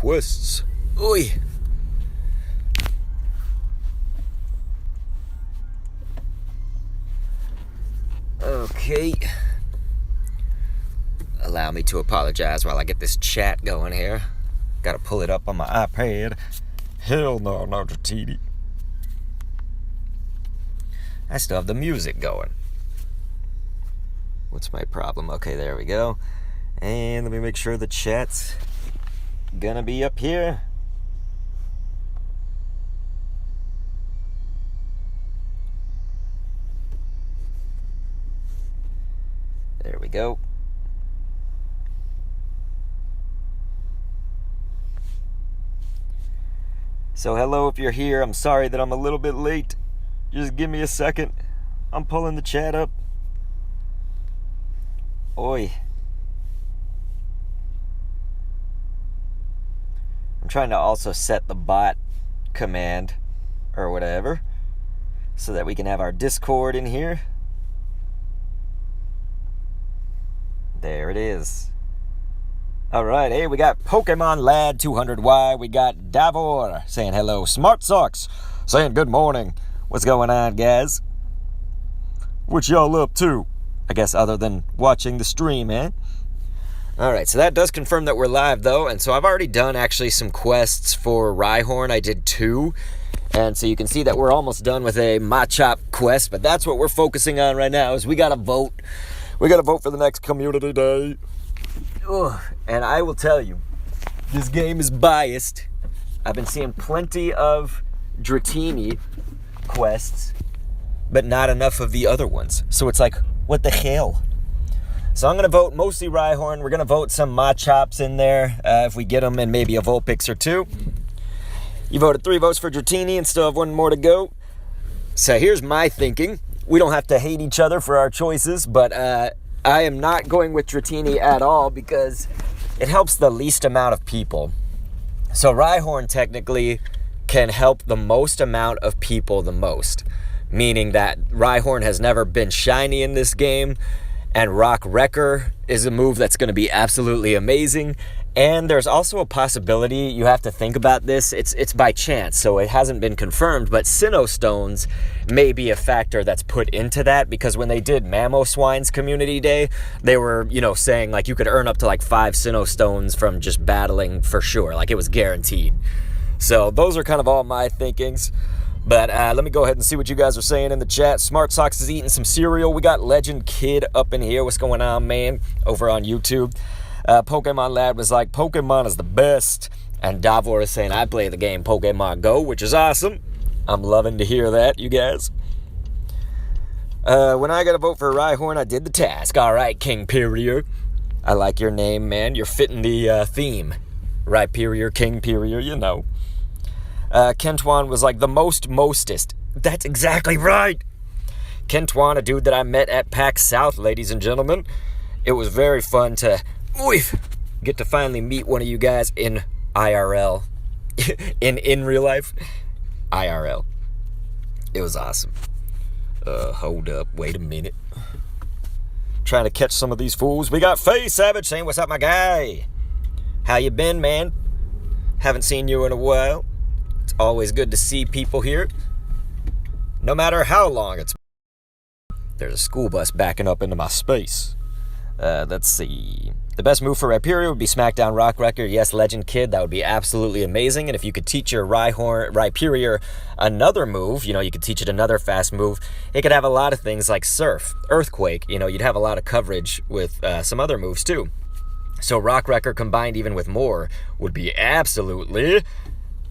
quests. Oi! Okay. Allow me to apologize while I get this chat going here. Gotta pull it up on my iPad. Hell no, no Dratini. I still have the music going. What's my problem? Okay, there we go. And let me make sure the chat's gonna be up here. There we go. So hello if you're here. I'm sorry that I'm a little bit late. Just give me a second. I'm pulling the chat up. Oi. I'm trying to also set the bot command or whatever so that we can have our Discord in here. There it is. Alright, hey, we got Pokemon Lad 200Y. We got Davor saying hello. Smart Socks saying good morning. What's going on, guys? What y'all up to? I guess other than watching the stream, eh? Alright, so that does confirm that we're live, though. And so I've already done, actually, some quests for Rhyhorn. I did 2. And so you can see that we're almost done with a Machop quest. But that's what we're focusing on right now, is we gotta vote. We gotta vote for the next community day. Ugh. And I will tell you, this game is biased. I've been seeing plenty of Dratini quests, but not enough of the other ones. So it's like, what the hell? So I'm going to vote mostly Rhyhorn. We're going to vote some Machops in there if we get them, and maybe a Vulpix or 2. You voted 3 votes for Dratini and still have 1 more to go. So here's my thinking. We don't have to hate each other for our choices, but I am not going with Dratini at all because it helps the least amount of people. So Rhyhorn technically can help the most amount of people the most, meaning that Rhyhorn has never been shiny in this game, and Rock Wrecker is a move that's going to be absolutely amazing. And there's also a possibility, you have to think about this, it's by chance, so it hasn't been confirmed, but Sinnoh stones may be a factor that's put into that, because when they did Mamoswine's Community Day, they were, saying, like, you could earn up to, 5 Sinnoh stones from just battling for sure, like, it was guaranteed. So those are kind of all my thinkings. But let me go ahead and see what you guys are saying in the chat. Smart Socks is eating some cereal. We got Legend Kid up in here. What's going on, man? Over on YouTube. Pokemon Lad was like, Pokemon is the best. And Davor is saying, I play the game Pokemon Go, which is awesome. I'm loving to hear that, you guys. When I got to vote for Rhyhorn, I did the task. All right, King Period. I like your name, man. You're fitting the theme. Rhyperior, King Period, Kentwan was like, the mostest. That's exactly right. Kentwan, a dude that I met at PAX South, ladies and gentlemen. It was very fun to get to finally meet one of you guys in IRL. in real life. IRL. It was awesome. Hold up. Wait a minute. Trying to catch some of these fools. We got Faye Savage saying, what's up, my guy? How you been, man? Haven't seen you in a while. It's always good to see people here. No matter how long it's been. There's a school bus backing up into my space. Let's see. The best move for Rhyperior would be Smackdown Rock Wrecker. Yes, Legend Kid, that would be absolutely amazing. And if you could teach your Rhyperior another move, you could teach it another fast move, it could have a lot of things like Surf, Earthquake. You'd have a lot of coverage with some other moves too. So Rock Wrecker combined even with more would be absolutely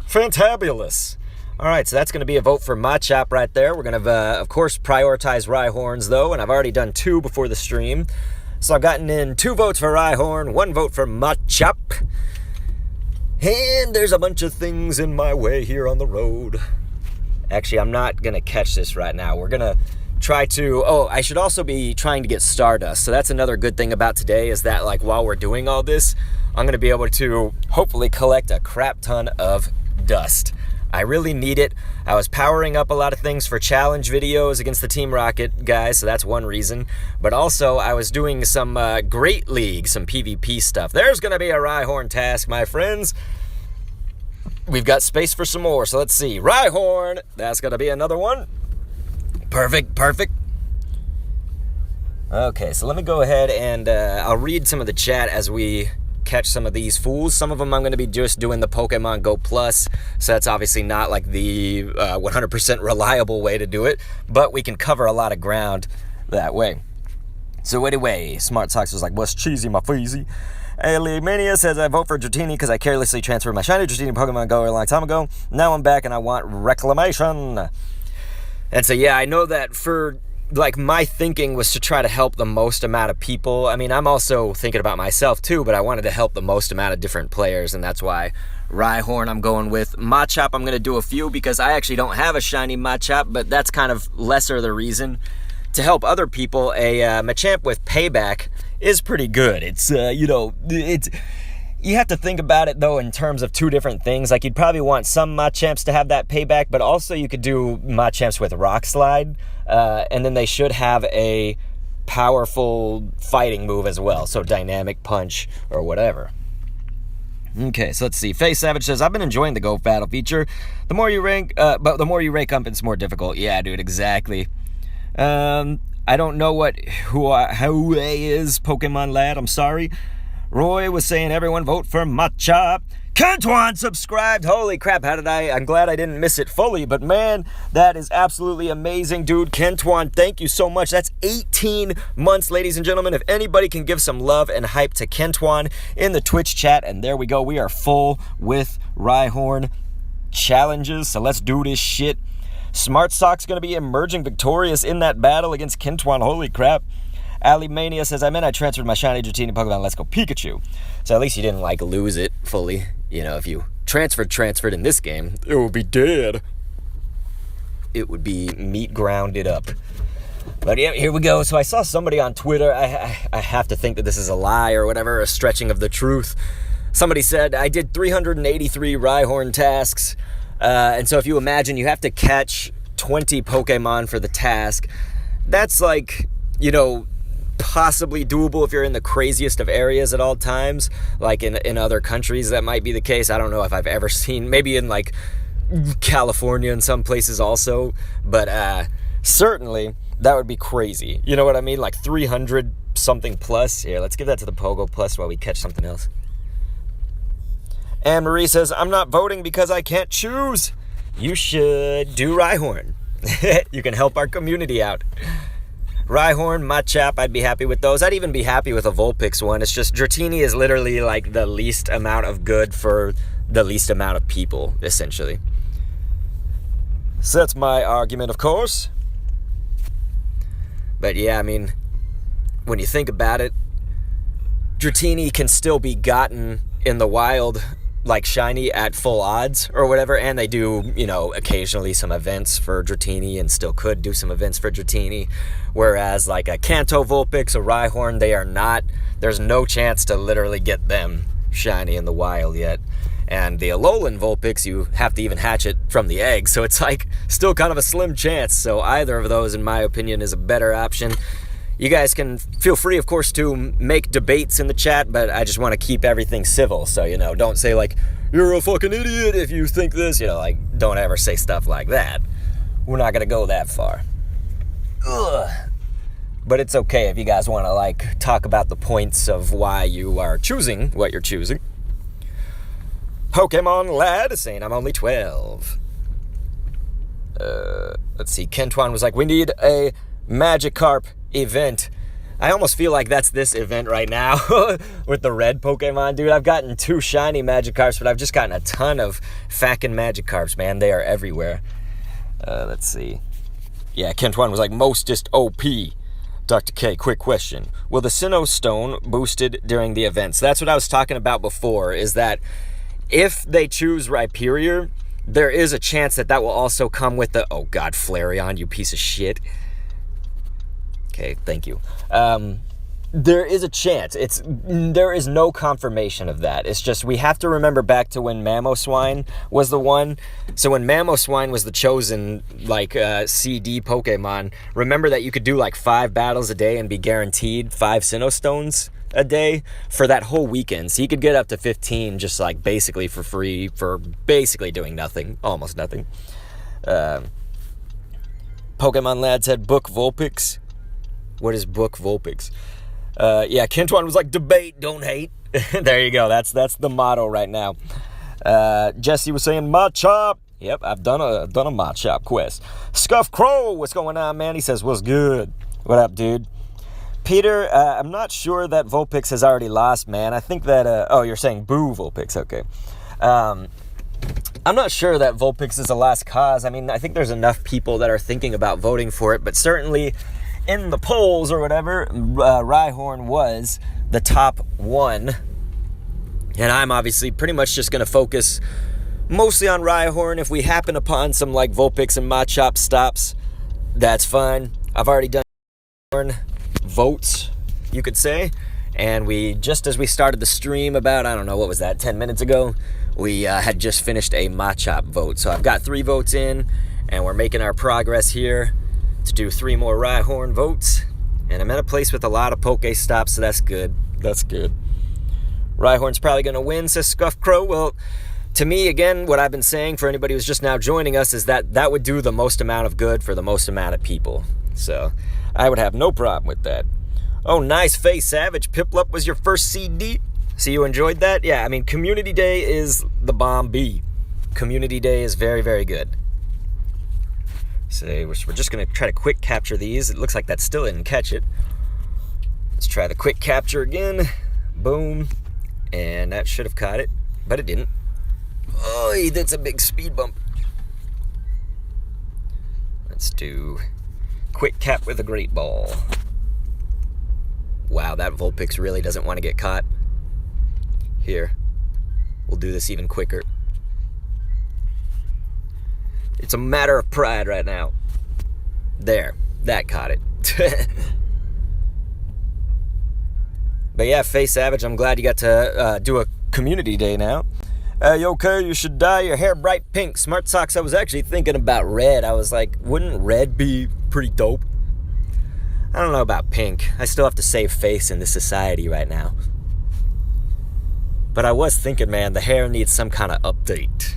fantabulous. All right, so that's going to be a vote for Machop right there. We're going to, of course, prioritize Rhyhorns, though, and I've already done 2 before the stream. So I've gotten in 2 votes for Rhyhorn, 1 vote for Machop. And there's a bunch of things in my way here on the road. Actually, I'm not going to catch this right now. We're going to try to... Oh, I should also be trying to get Stardust. So that's another good thing about today is that, while we're doing all this, I'm going to be able to hopefully collect a crap ton of dust. I really need it. I was powering up a lot of things for challenge videos against the Team Rocket guys, so that's one reason. But also, I was doing some Great League, some PvP stuff. There's going to be a Rhyhorn task, my friends. we've got space for some more. So let's see. Rhyhorn. That's going to be another one. Perfect. Okay, so let me go ahead and I'll read some of the chat as we catch some of these fools. Some of them I'm going to be just doing the Pokemon Go Plus, so that's obviously not like the 100% reliable way to do it, but we can cover a lot of ground that way. So anyway, Smart Socks was like, what's cheesy, my feezy? Alimania says, I vote for Dratini because I carelessly transferred my shiny Dratini Pokemon Go a long time ago. Now I'm back and I want reclamation. And so yeah, I know that for like my thinking was to try to help the most amount of people. I mean, I'm also thinking about myself too, but I wanted to help the most amount of different players, and that's why Rhyhorn I'm going with. Machop I'm going to do a few because I actually don't have a shiny Machop, but that's kind of lesser the reason. To help other people, a Machamp with payback is pretty good. It's, you have to think about it, though, in terms of two different things. Like, you'd probably want some Machamps to have that payback, but also you could do Machamps with Rock Slide, and then they should have a powerful fighting move as well, so Dynamic Punch or whatever. Okay, so let's see. Face Savage says, I've been enjoying the Go Battle feature. The more you rank, but the more you rank up, it's more difficult. Yeah, dude, exactly. I don't know who is, Pokemon Lad, I'm sorry. Roy was saying everyone vote for Machop. Kentwan subscribed. Holy crap, I'm glad I didn't miss it fully, but man, that is absolutely amazing, dude. Kentwan, thank you so much. That's 18 months, ladies and gentlemen. If anybody can give some love and hype to Kentwan in the Twitch chat, and there we go. We are full with Rhyhorn challenges, so let's do this shit. Smart Sock's going to be emerging victorious in that battle against Kentwan. Holy crap. Alimania says, I transferred my shiny Dratini Pokemon. Let's go Pikachu. So at least you didn't, like, lose it fully. You know, if you transferred in this game, it would be dead. It would be meat grounded up. But yeah, here we go. So I saw somebody on Twitter. I have to think that this is a lie or whatever, a stretching of the truth. Somebody said, I did 383 Rhyhorn tasks. And so if you imagine you have to catch 20 Pokemon for the task, that's like, possibly doable if you're in the craziest of areas at all times. Like in other countries, that might be the case. I don't know if I've ever seen, maybe in like California and some places also, but certainly that would be crazy. You know what I mean? Like 300 something plus. Here, let's give that to the Pogo Plus while we catch something else. Anne Marie says, I'm not voting because I can't choose. You should do Rhyhorn. You can help our community out. Rhyhorn, Machop, I'd be happy with those. I'd even be happy with a Vulpix one. It's just Dratini is literally like the least amount of good for the least amount of people, essentially. So that's my argument, of course. But yeah, I mean, when you think about it, Dratini can still be gotten in the wild like shiny at full odds or whatever, and they do, occasionally some events for Dratini and still could do some events for Dratini, whereas like a Kanto Vulpix, a Rhyhorn, they are not, there's no chance to literally get them shiny in the wild yet. And the Alolan Vulpix, you have to even hatch it from the egg, so it's like still kind of a slim chance. So either of those, in my opinion, is a better option. You guys can feel free, of course, to make debates in the chat, but I just want to keep everything civil. So, don't say, like, you're a fucking idiot if you think this. Don't ever say stuff like that. We're not going to go that far. Ugh. But it's okay if you guys want to, talk about the points of why you are choosing what you're choosing. Pokemon Lad is saying I'm only 12. Let's see. Kentwan was like, we need a Magikarp event. I almost feel like that's this event right now with the red Pokemon, dude. I've gotten 2 shiny Magikarps, but I've just gotten a ton of fucking Magikarps, man. They are everywhere. Let's see. Yeah, Kentwan was like, mostest OP. Dr. K, quick question. Will the Sinnoh Stone boosted during the events? That's what I was talking about before, is that if they choose Rhyperior, there is a chance that will also come with the, oh god, Flareon, you piece of shit. Okay, thank you. There is a chance. There is no confirmation of that. It's just we have to remember back to when Mamoswine was the one. So when Mamoswine was the chosen CD Pokemon, remember that you could do 5 battles a day and be guaranteed 5 Sinnoh Stones a day for that whole weekend. So you could get up to 15 just like basically for free for basically doing nothing, almost nothing. Pokemon Lad said book Vulpix. What is book Vulpix? Yeah, Kentwan was like, debate, don't hate. There you go. That's the motto right now. Jesse was saying Machop. Yep, I've done a Machop quest. Scuff Crow, what's going on, man? He says, what's good? What up, dude? Peter, I'm not sure that Vulpix has already lost, man. I think that, oh, you're saying boo Vulpix, okay. I'm not sure that Vulpix is a lost cause. I mean, I think there's enough people that are thinking about voting for it, but certainly in the polls or whatever, Rhyhorn was the top one. And I'm obviously pretty much just going to focus mostly on Rhyhorn. If we happen upon some like Vulpix and Machop stops, that's fine. I've already done votes, you could say, and we just as we started the stream about, I don't know, what was that, 10 minutes ago, we had just finished a Machop vote. So I've got 3 votes in, and we're making our progress here to do 3 more Rhyhorn votes, and I'm at a place with a lot of pokéstops, so that's good. That's good. Rhyhorn's probably going to win, says Scuff Crow. Well, to me, again, what I've been saying for anybody who's just now joining us is that that would do the most amount of good for the most amount of people. So I would have no problem with that. Oh, nice face, Savage. Piplup was your first CD. So you enjoyed that? Yeah, I mean, Community Day is the bomb B. Community Day is very, very good. So we're just going to try to quick capture these. It looks like that still didn't catch it. Let's try the quick capture again. Boom. And that should have caught it, but it didn't. Oh, that's a big speed bump. Let's do quick cap with a great ball. Wow, that Vulpix really doesn't want to get caught. Here, we'll do this even quicker. It's a matter of pride right now. There, that caught it. But yeah, Face Savage, I'm glad you got to do a community day now. Yo, okay, you should dye your hair bright pink. Smart Socks, I was actually thinking about red. I was like, wouldn't red be pretty dope? I don't know about pink. I still have to save face in this society right now. But I was thinking, man, the hair needs some kind of update.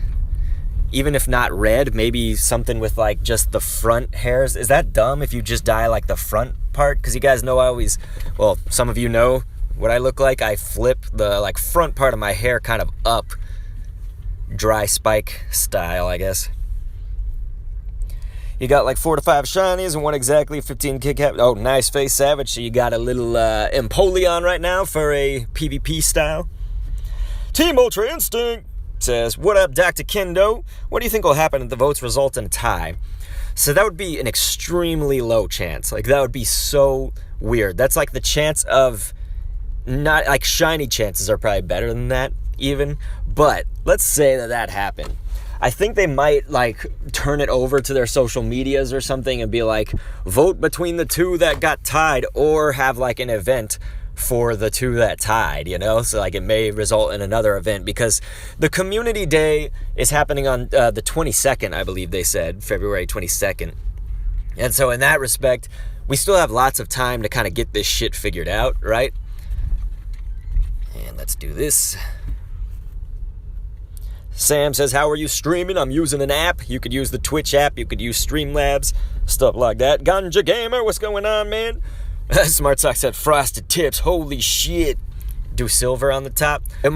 Even if not red, maybe something with like just the front hairs. Is that dumb if you just dye like the front part? Because you guys know I always, well, some of you know what I look like. I flip the like front part of my hair kind of up. Dry spike style, I guess. You got like 4 to 5 shinies and 1 exactly 15 Kit Kat. Oh, nice face, Savage. So you got a little Empoleon right now for a PvP style. Team Ultra Instinct says, what up, Dr. Kendo? What do you think will happen if the votes result in a tie? So that would be an extremely low chance. Like, that would be so weird. That's like the chance of not, like, shiny chances are probably better than that, even. But let's say that happened. I think they might, like, turn it over to their social medias or something and be like, vote between the 2 that got tied, or have, like, an event for the 2 that tied, you know? So, like, it may result in another event, because the community day is happening on the 22nd, I believe they said, February 22nd. And so in that respect, we still have lots of time to kind of get this shit figured out, right? And let's do this. Sam says, how are you streaming? I'm using an app. You could use the Twitch app. You could use Streamlabs. Stuff like that. Ganja Gamer, what's going on, man? Smart Sock said, frosted tips. Holy shit. Do silver on the top. It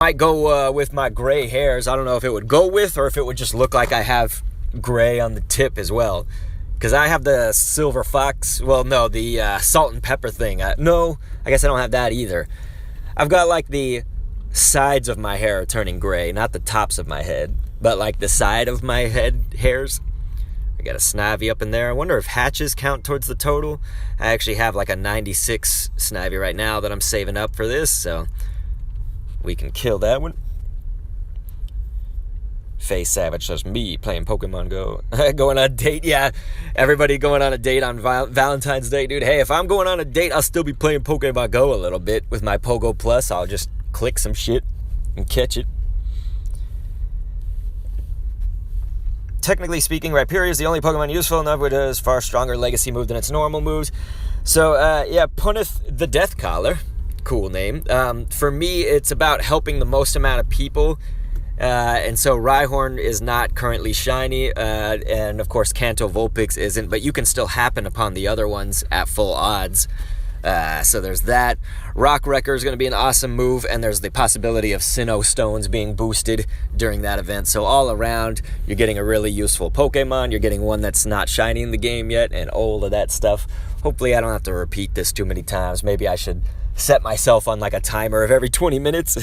might go with my gray hairs. I don't know if it would go with, or if it would just look like I have gray on the tip as well. Because I have the silver fox. Well, no, the salt and pepper thing. No, I guess I don't have that either. I've got like the sides of my hair are turning gray, not the tops of my head, but like the side of my head hairs. I got a Snivy up in there. I wonder if hatches count towards the total. I actually have like a 96 Snivy right now that I'm saving up for this, so we can kill that one. Face Savage says, me playing Pokemon Go. Going on a date, yeah. Everybody going on a date on Valentine's Day, dude. Hey, if I'm going on a date, I'll still be playing Pokemon Go a little bit with my Pogo Plus. I'll just click some shit and catch it. Technically speaking, Rhyperior is the only Pokemon useful enough with a far stronger legacy move than its normal moves. So, yeah, Punith the Death Collar cool name. For me, it's about helping the most amount of people. And so Rhyhorn is not currently shiny, and of course Kanto Vulpix isn't, but you can still happen upon the other ones at full odds. So there's that. Rock Wrecker is going to be an awesome move, and there's the possibility of Sinnoh stones being boosted during that event. So all around, you're getting a really useful Pokemon. You're getting one that's not shiny in the game yet, and all of that stuff. Hopefully I don't have to repeat this too many times. Maybe I should set myself on like a timer of every 20 minutes.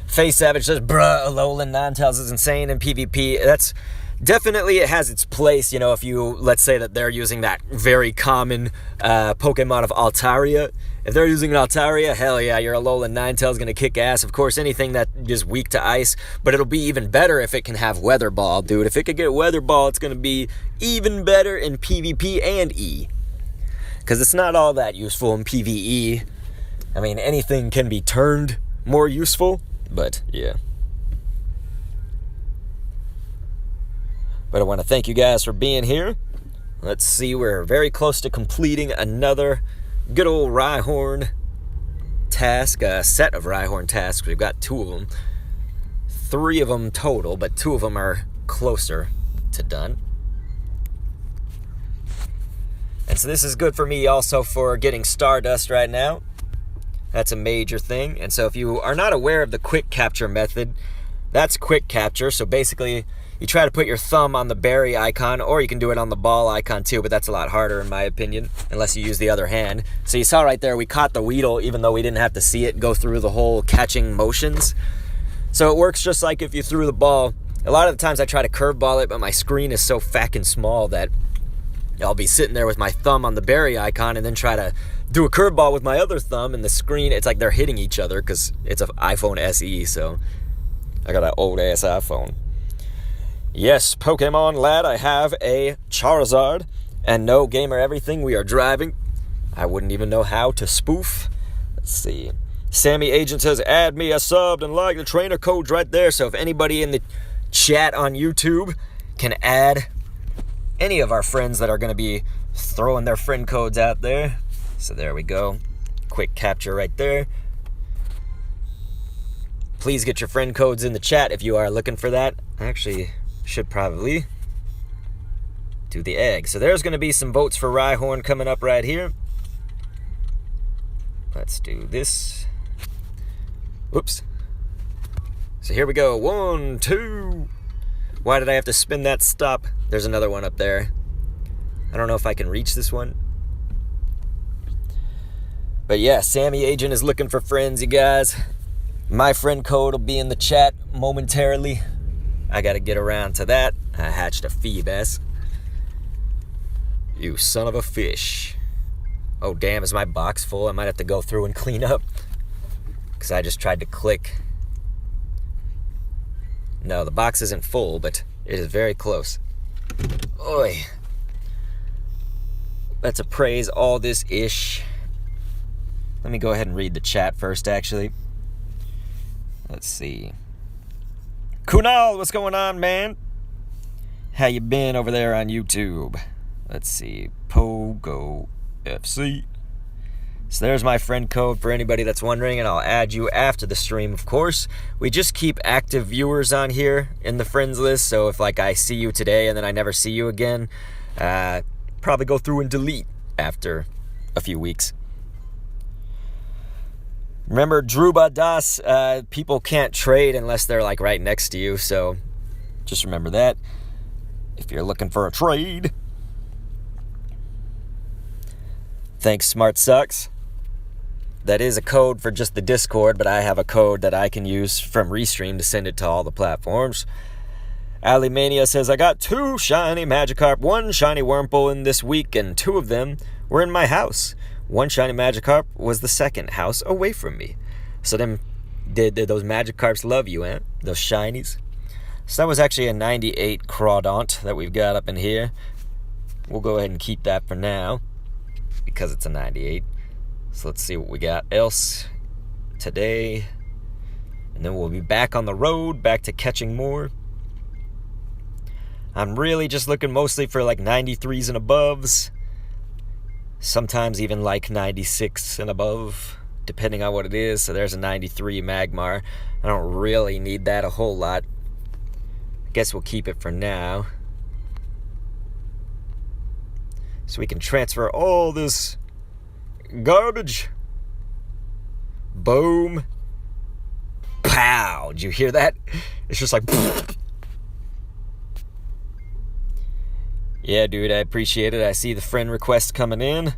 Face Savage says, bruh, Alolan Ninetales is insane in PvP. That's definitely, it has its place, you know, if you, let's say that they're using that very common Pokemon of Altaria. If they're using an Altaria, hell yeah, your Alolan Ninetales going to kick ass. Of course, anything that is weak to ice, but it'll be even better if it can have Weather Ball, dude. If it could get Weather Ball, it's going to be even better in PvP and E. Because it's not all that useful in PvE. I mean, anything can be turned more useful. But, yeah. But I want to thank you guys for being here. Let's see, we're very close to completing another good old Rhyhorn task, a set of Rhyhorn tasks. We've got 2 of them. 3 of them total, but 2 of them are closer to done. And so this is good for me also for getting Stardust right now. That's a major thing. And so if you are not aware of the quick capture method, that's quick capture. So basically, you try to put your thumb on the berry icon, or you can do it on the ball icon too, but that's a lot harder in my opinion, unless you use the other hand. So you saw right there, we caught the Weedle, even though we didn't have to see it go through the whole catching motions. So it works just like if you threw the ball. A lot of the times I try to curveball it, but my screen is so fucking small that I'll be sitting there with my thumb on the berry icon and then try to do a curveball with my other thumb, and the screen, it's like they're hitting each other because it's an iPhone SE, so I got an old-ass iPhone. Yes, Pokemon lad, I have a Charizard, and no, Gamer Everything, we are driving. I wouldn't even know how to spoof. Let's see. Sammy Agent says, add me a sub and like the trainer code's right there, so if anybody in the chat on YouTube can add any of our friends that are going to be throwing their friend codes out there. So there we go. Quick capture right there. Please get your friend codes in the chat if you are looking for that. I actually should probably do the egg. So there's going to be some votes for Rhyhorn coming up right here. Let's do this. Whoops. So here we go. 1, 2. Why did I have to spin that stop? There's another one up there. I don't know if I can reach this one. But yeah, Sammy Agent is looking for friends, you guys. My friend code will be in the chat momentarily. I gotta get around to that. I hatched a Phoebus. You son of a fish. Oh damn, is my box full? I might have to go through and clean up. Because I just tried to click. No, the box isn't full, but it is very close. Oi. Let's appraise all this ish. Let me go ahead and read the chat first, actually. Let's see. Kunal, what's going on, man? How you been over there on YouTube? Let's see. Pogo FC. So there's my friend code for anybody that's wondering, and I'll add you after the stream, of course. We just keep active viewers on here in the friends list, so if like I see you today and then I never see you again, probably go through and delete after a few weeks. Remember, Druba Das, people can't trade unless they're like right next to you, so just remember that if you're looking for a trade. Thanks, Smart Sucks. That is a code for just the Discord, but I have a code that I can use from Restream to send it to all the platforms. Alimania says, I got 2 shiny Magikarp, 1 shiny Wurmple in this week, and 2 of them were in my house. 1 shiny Magikarp was the second house away from me. So them, did those Magikarps love you, eh? Those shinies. So that was actually a 98 Crawdaunt that we've got up in here. We'll go ahead and keep that for now, because it's a 98. So let's see what we got else today. And then we'll be back on the road, back to catching more. I'm really just looking mostly for like 93s and aboves. Sometimes even like 96 and above, depending on what it is. So there's a 93 Magmar. I don't really need that a whole lot. I guess we'll keep it for now. So we can transfer all this garbage. Boom. Pow! Did you hear that? It's just like... Yeah, dude, I appreciate it. I see the friend request coming in.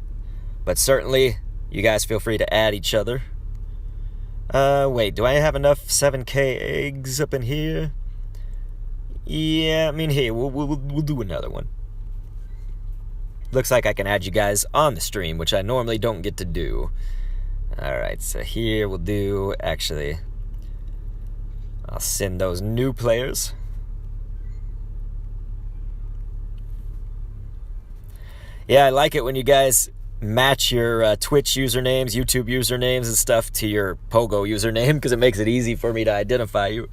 But certainly, you guys feel free to add each other. Wait, do I have enough 7K eggs up in here? Yeah, I mean, hey, we'll do another one. Looks like I can add you guys on the stream, which I normally don't get to do. Alright, so here we'll do... Actually, I'll send those new players. Yeah, I like it when you guys match your Twitch usernames, YouTube usernames and stuff to your Pogo username, because it makes it easy for me to identify you.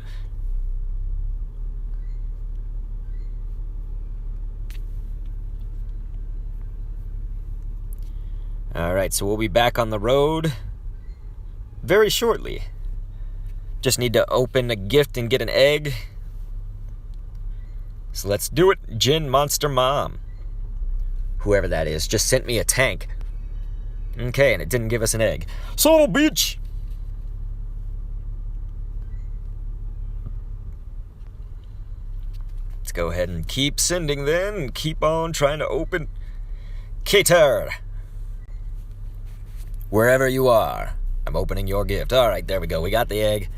Alright, so we'll be back on the road very shortly. Just need to open a gift and get an egg. So let's do it. Jin Monster Mom, whoever that is, just sent me a tank. Okay, and it didn't give us an egg. Son of a bitch! Let's go ahead and keep sending then, and keep on trying to open. Keter! Wherever you are, I'm opening your gift. Alright, there we go. We got the egg.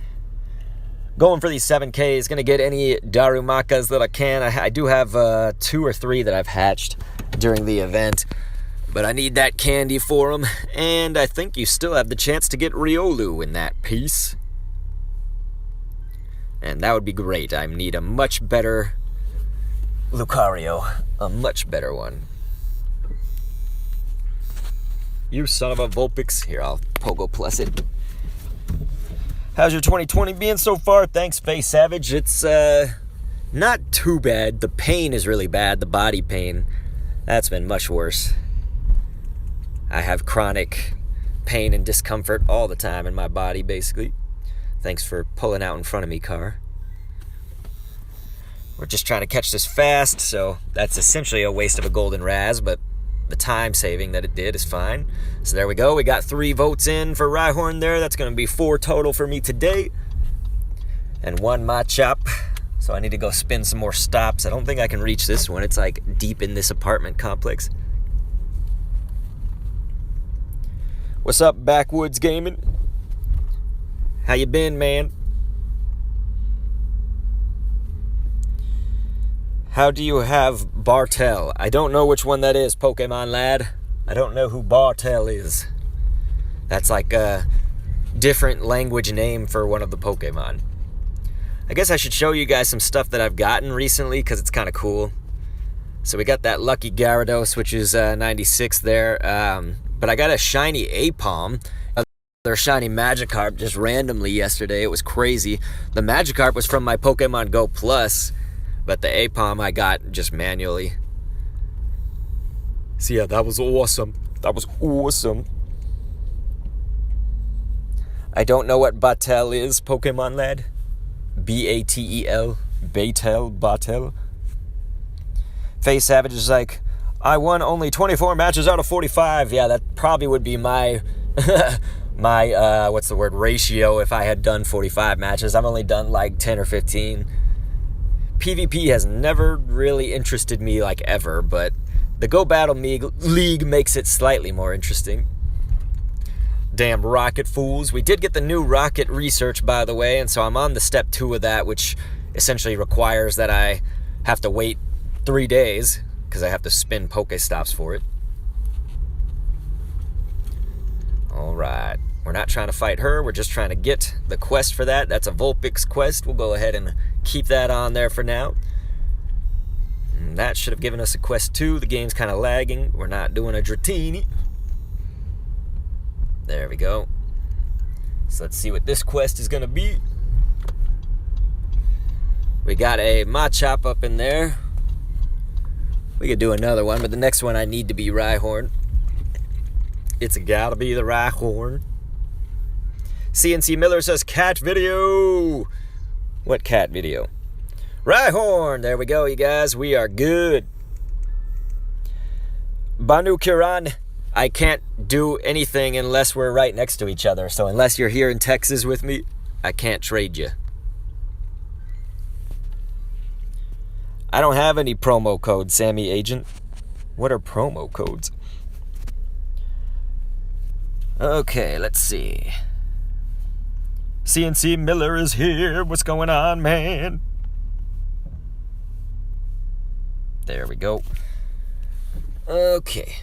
Going for these 7Ks. Gonna get any Darumakas that I can. I do have 2 or 3 that I've hatched during the event, but I need that candy for them. And I think you still have the chance to get Riolu in that piece. And that would be great. I need a much better Lucario. A much better one. You son of a Vulpix. Here, I'll Pogo Plus it. How's your 2020 being so far? Thanks, Face Savage. It's not too bad. The pain is really bad, the body pain. That's been much worse. I have chronic pain and discomfort all the time in my body, basically. Thanks for pulling out in front of me, car. We're just trying to catch this fast, so that's essentially a waste of a golden Raz, but the time saving that it did is fine. So there we go. We got 3 votes in for Rhyhorn there. That's going to be 4 total for me today. And 1 Machop. So I need to go spin some more stops. I don't think I can reach this one. It's like deep in this apartment complex. What's up, Backwoods Gaming? How you been, man? How do you have Bartel? I don't know which one that is, Pokemon lad. I don't know who Bartel is. That's like a different language name for one of the Pokemon. I guess I should show you guys some stuff that I've gotten recently, because it's kind of cool. So we got that lucky Gyarados, which is 96 there. But I got a shiny Apom. Another shiny Magikarp just randomly yesterday. It was crazy. The Magikarp was from my Pokemon Go Plus, but the Apom I got just manually. So yeah, that was awesome. That was awesome. I don't know what Batel is, Pokemon lad. B-A-T-E-L. Batel. Face Savage is like, I won only 24 matches out of 45. Yeah, that probably would be my what's the word, ratio if I had done 45 matches. I've only done like 10 or 15. PvP has never really interested me like ever, but the Go Battle League makes it slightly more interesting. Damn rocket fools. We did get the new rocket research, by the way, and so I'm on the step 2 of that, which essentially requires that I have to wait 3 days, because I have to spin Pokéstops for it. Alright. We're not trying to fight her. We're just trying to get the quest for that. That's a Vulpix quest. We'll go ahead and keep that on there for now. And that should have given us a quest 2. The game's kind of lagging. We're not doing a Dratini. There we go. So let's see what this quest is going to be. We got a Machop up in there. We could do another one, but the next one I need to be Rhyhorn. It's gotta be the Rhyhorn. CNC Miller says cat video. What cat video? Rhyhorn. There we go, you guys. We are good. Banu Kiran, I can't do anything unless we're right next to each other. So unless you're here in Texas with me, I can't trade you. I don't have any promo codes, Sammy Agent. What are promo codes? Okay, let's see. CNC Miller is here. What's going on, man? There we go. Okay.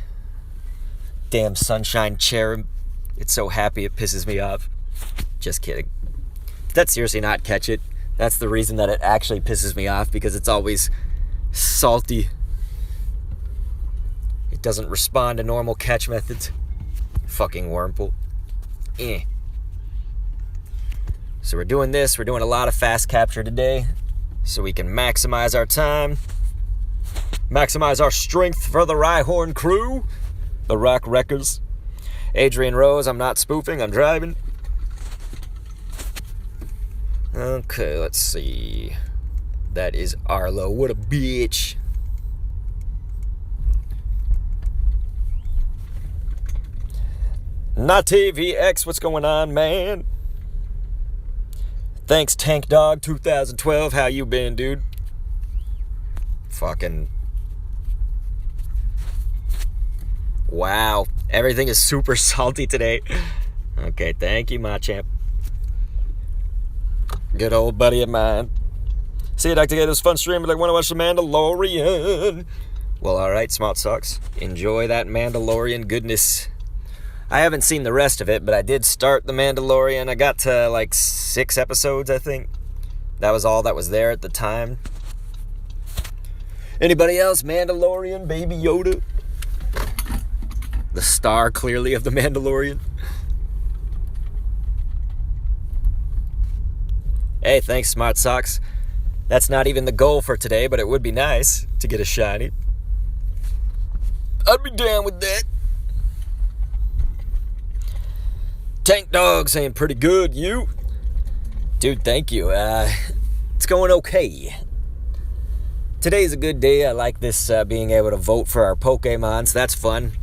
Damn sunshine cherub. It's so happy it pisses me off. Just kidding. That's seriously not catch it. That's the reason that it actually pisses me off, because it's always salty. It doesn't respond to normal catch methods. Fucking Wurmple. So we're doing this. We're doing a lot of fast capture today, so we can maximize our time. Maximize our strength for the Rhyhorn crew. The Rock Wreckers. Adrian Rose, I'm not spoofing, I'm driving. Okay, let's see. That is Arlo. What a bitch. Nati VX, what's going on, man? Thanks, Tank Dog 2012. How you been, dude? Fucking... Wow. Everything is super salty today. Okay, thank you, my champ. Good old buddy of mine. See you, Dr. Gators. Fun stream, but I want to watch The Mandalorian. Well, alright, Smart Socks. Enjoy that Mandalorian goodness. I haven't seen the rest of it, but I did start The Mandalorian. I got to like 6 episodes, I think. That was all that was there at the time. Anybody else? Mandalorian, Baby Yoda? The star, clearly, of The Mandalorian. Hey, thanks, Smart Socks. That's not even the goal for today, but it would be nice to get a shiny. I'd be down with that. Tank Dog saying pretty good. You? Dude, thank you. It's going okay. Today's a good day. I like this being able to vote for our Pokemon, so that's fun.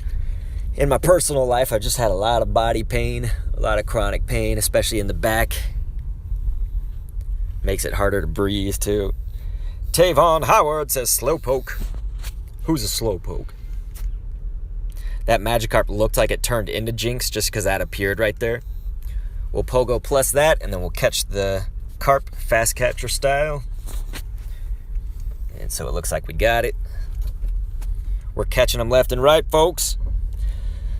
In my personal life, I just had a lot of body pain, a lot of chronic pain, especially in the back. Makes it harder to breathe, too. Tavon Howard says Slowpoke. Who's a Slowpoke? That Magikarp looked like it turned into Jynx just because that appeared right there. We'll Pogo plus that, and then we'll catch the Carp fast capture style. And so it looks like we got it. We're catching them left and right, folks.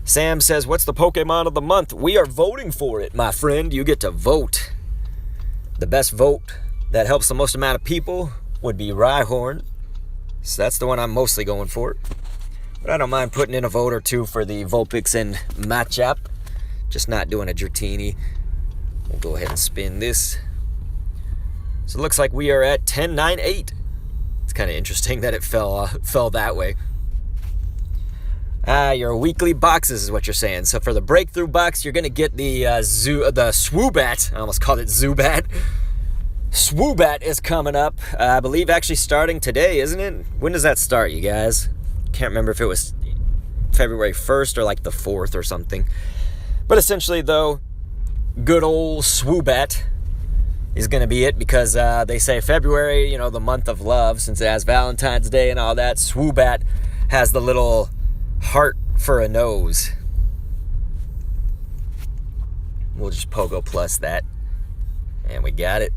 Sam says, what's the Pokemon of the month? We are voting for it, my friend. You get to vote. The best vote that helps the most amount of people would be Rhyhorn. So that's the one I'm mostly going for. But I don't mind putting in a vote or two for the Vulpix and Machop. Just not doing a Dratini. We'll go ahead and spin this. So it looks like we are at 10-9-8. It's kind of interesting that it fell that way. Your weekly boxes is what you're saying. So for the breakthrough box, you're going to get the Swoobat. I almost called it Zubat. Swoobat is coming up. I believe actually starting today, isn't it? When does that start, you guys? Can't remember if it was February 1st or like the 4th or something. But essentially, though, good old Swoobat is going to be it, because they say February, you know, the month of love, since it has Valentine's Day and all that. Swoobat has the little heart for a nose. We'll just Pogo plus that. And we got it.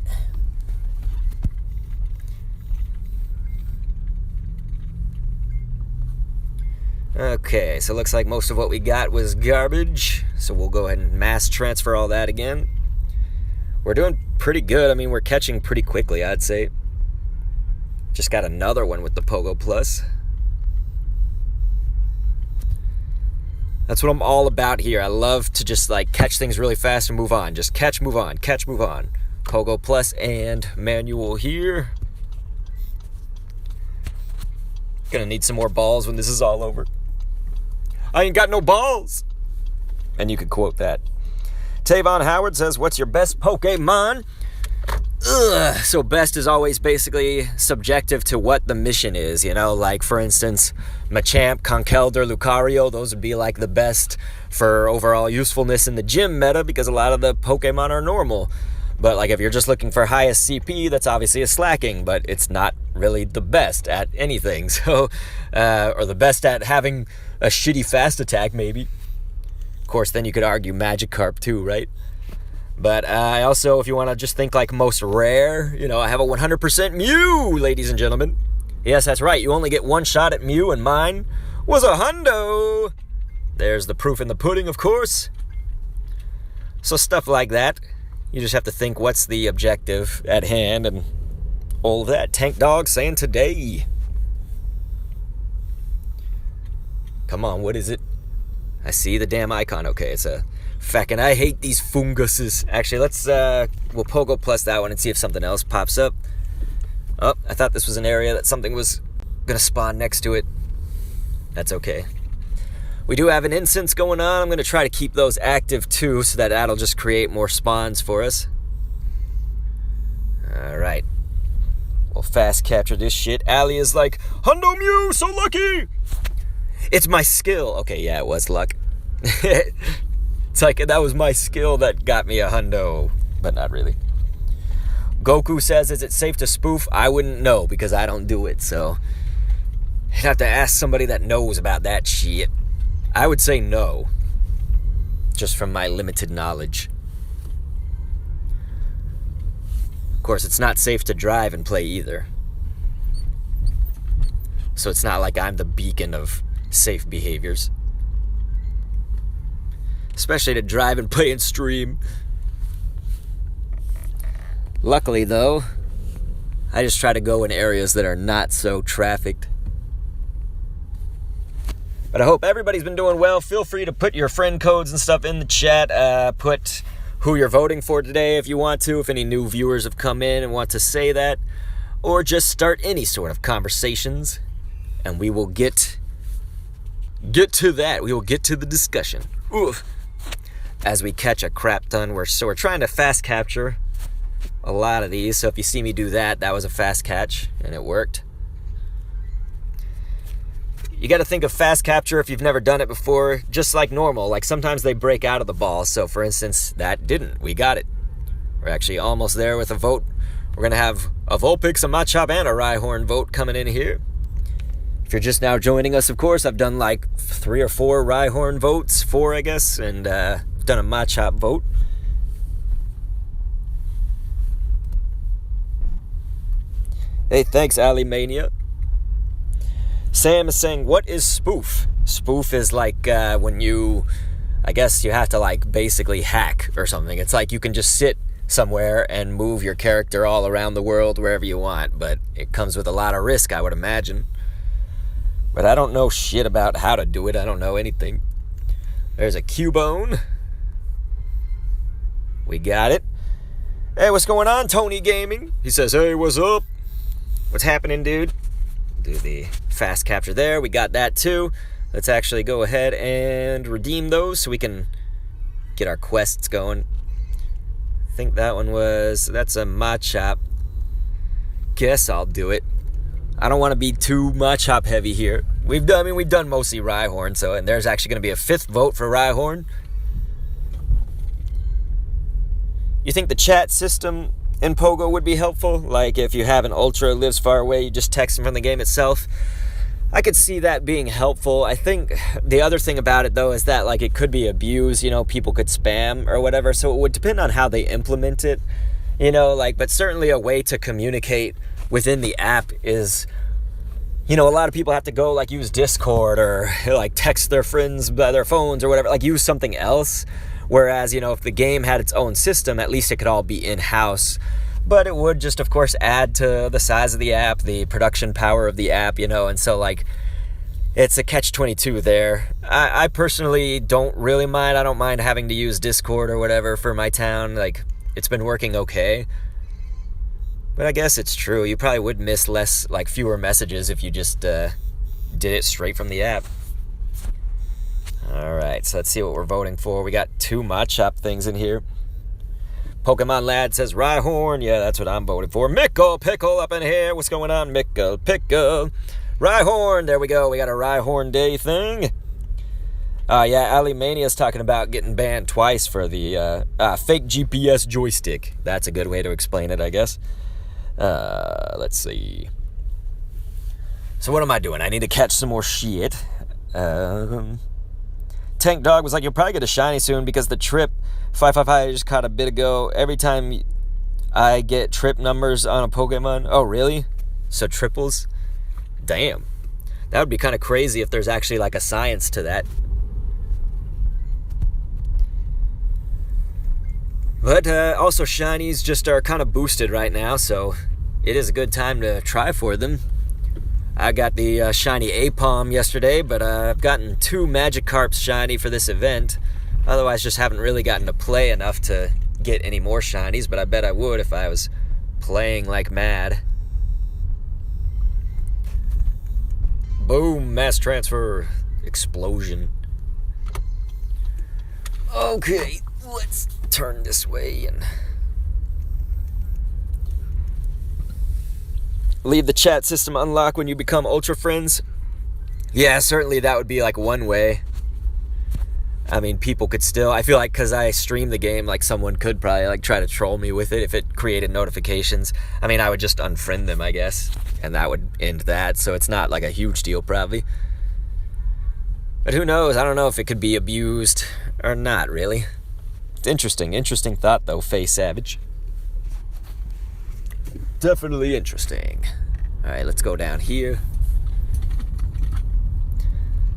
Okay, so it looks like most of what we got was garbage. So we'll go ahead and mass transfer all that again. We're doing pretty good. I mean, we're catching pretty quickly, I'd say. Just got another one with the Pogo Plus. That's what I'm all about here. I love to just like catch things really fast and move on. Just catch, move on, catch, move on. Pogo Plus and manual here. Gonna need some more balls when this is all over. I ain't got no balls. And you could quote that. Tavon Howard says, what's your best Pokemon? Ugh. So best is always basically subjective to what the mission is, you know, like for instance, Machamp, Conkeldurr, Lucario, those would be like the best for overall usefulness in the gym meta because a lot of the Pokemon are normal. But like if you're just looking for highest CP, that's obviously a slacking, but it's not really the best at anything. So, or the best at having a shitty fast attack maybe. Of course, then you could argue Magikarp too, right? But I also, if you want to just think like most rare, you know, I have a 100% Mew, ladies and gentlemen. Yes, that's right. You only get one shot at Mew, and mine was a hundo. There's the proof in the pudding, of course. So stuff like that. You just have to think what's the objective at hand and all of that. Tank Dog saying today. Come on, what is it? I see the damn icon. Okay, it's a... Feckin' I hate these funguses. Actually, let's, we'll Pogo plus that one and see if something else pops up. Oh, I thought this was an area that something was gonna spawn next to it. That's okay. We do have an incense going on. I'm gonna try to keep those active too, so that that'll just create more spawns for us. Alright. We'll fast capture this shit. Allie is like, Hundo Mew, so lucky! It's my skill. Okay, yeah, it was luck. It's like, that was my skill that got me a hundo, but not really. Goku says, is it safe to spoof? I wouldn't know, because I don't do it, so... You'd have to ask somebody that knows about that shit. I would say no. Just from my limited knowledge. Of course, it's not safe to drive and play either. So it's not like I'm the beacon of safe behaviors. Especially to drive and play and stream. Luckily, though, I just try to go in areas that are not so trafficked. But I hope everybody's been doing well. Feel free to put your friend codes and stuff in the chat. Put who you're voting for today if you want to. If any new viewers have come in and want to say that. Or just start any sort of conversations. And we will get to that. We will get to the discussion. Oof. As we catch a crap ton. We're trying to fast capture a lot of these. So if you see me do that, that was a fast catch. And it worked. You got to think of fast capture if you've never done it before, just like normal. Like sometimes they break out of the ball. So for instance, that didn't. We got it. We're actually almost there with a vote. We're going to have a Vulpix, a Machop, and a Rhyhorn vote coming in here. If you're just now joining us, of course, I've done like 3 or 4 Rhyhorn votes. 4, I guess. And done a Machop vote. Hey, thanks, Ali Mania. Sam is saying, what is spoof? Spoof is like when you, I guess you have to like basically hack or something. It's like you can just sit somewhere and move your character all around the world wherever you want. But it comes with a lot of risk, I would imagine. But I don't know shit about how to do it. I don't know anything. There's a Cubone. We got it. Hey, what's going on, Tony Gaming? He says, hey, what's up? What's happening, dude? Do the fast capture there. We got that too. Let's actually go ahead and redeem those so we can get our quests going. I think that one was... That's a Machop. Guess I'll do it. I don't want to be too Machop heavy here. We've done mostly Rhyhorn, so and there's actually going to be a 5th vote for Rhyhorn. You think the chat system in Pogo would be helpful? Like if you have an Ultra who lives far away, you just text him from the game itself. I could see that being helpful. I think the other thing about it though is that like it could be abused, you know, people could spam or whatever, so it would depend on how they implement it, you know, like, but certainly a way to communicate within the app is, you know, a lot of people have to go like use Discord or like text their friends by their phones or whatever, like use something else. Whereas, you know, if the game had its own system, at least it could all be in-house. But it would just, of course, add to the size of the app, the production power of the app, you know. And so, like, it's a catch-22 there. I personally don't really mind. I don't mind having to use Discord or whatever for my town. Like, it's been working okay. But I guess it's true. You probably would miss fewer messages if you just did it straight from the app. Alright, so let's see what we're voting for. We got 2 Machop things in here. Pokemon Lad says Rhyhorn. Yeah, that's what I'm voting for. Mickle Pickle up in here. What's going on, Mickle Pickle? Rhyhorn. There we go. We got a Rhyhorn Day thing. Yeah, Ali Mania's talking about getting banned twice for the fake GPS joystick. That's a good way to explain it, I guess. Let's see. So what am I doing? I need to catch some more shit. Tank Dog was like, you'll probably get a shiny soon because the trip 555 I just caught a bit ago. Every time I get trip numbers on a Pokemon. Oh, really? So triples? Damn. That would be kind of crazy if there's actually like a science to that. But also shinies just are kind of boosted right now, so it is a good time to try for them. I got the shiny Apom yesterday, but I've gotten 2 Magikarps shiny for this event. Otherwise, just haven't really gotten to play enough to get any more shinies, but I bet I would if I was playing like mad. Boom, mass transfer, explosion. Okay, let's turn this way and leave the chat system unlocked when you become Ultra Friends. Yeah, certainly that would be like one way. I mean, people could still, I feel like because I stream the game, like someone could probably like try to troll me with it if it created notifications. I mean, I would just unfriend them, I guess, and that would end that, so it's not like a huge deal probably. But who knows? I don't know if it could be abused or not, really. It's interesting thought though, Faye Savage. Definitely interesting. Alright, let's go down here.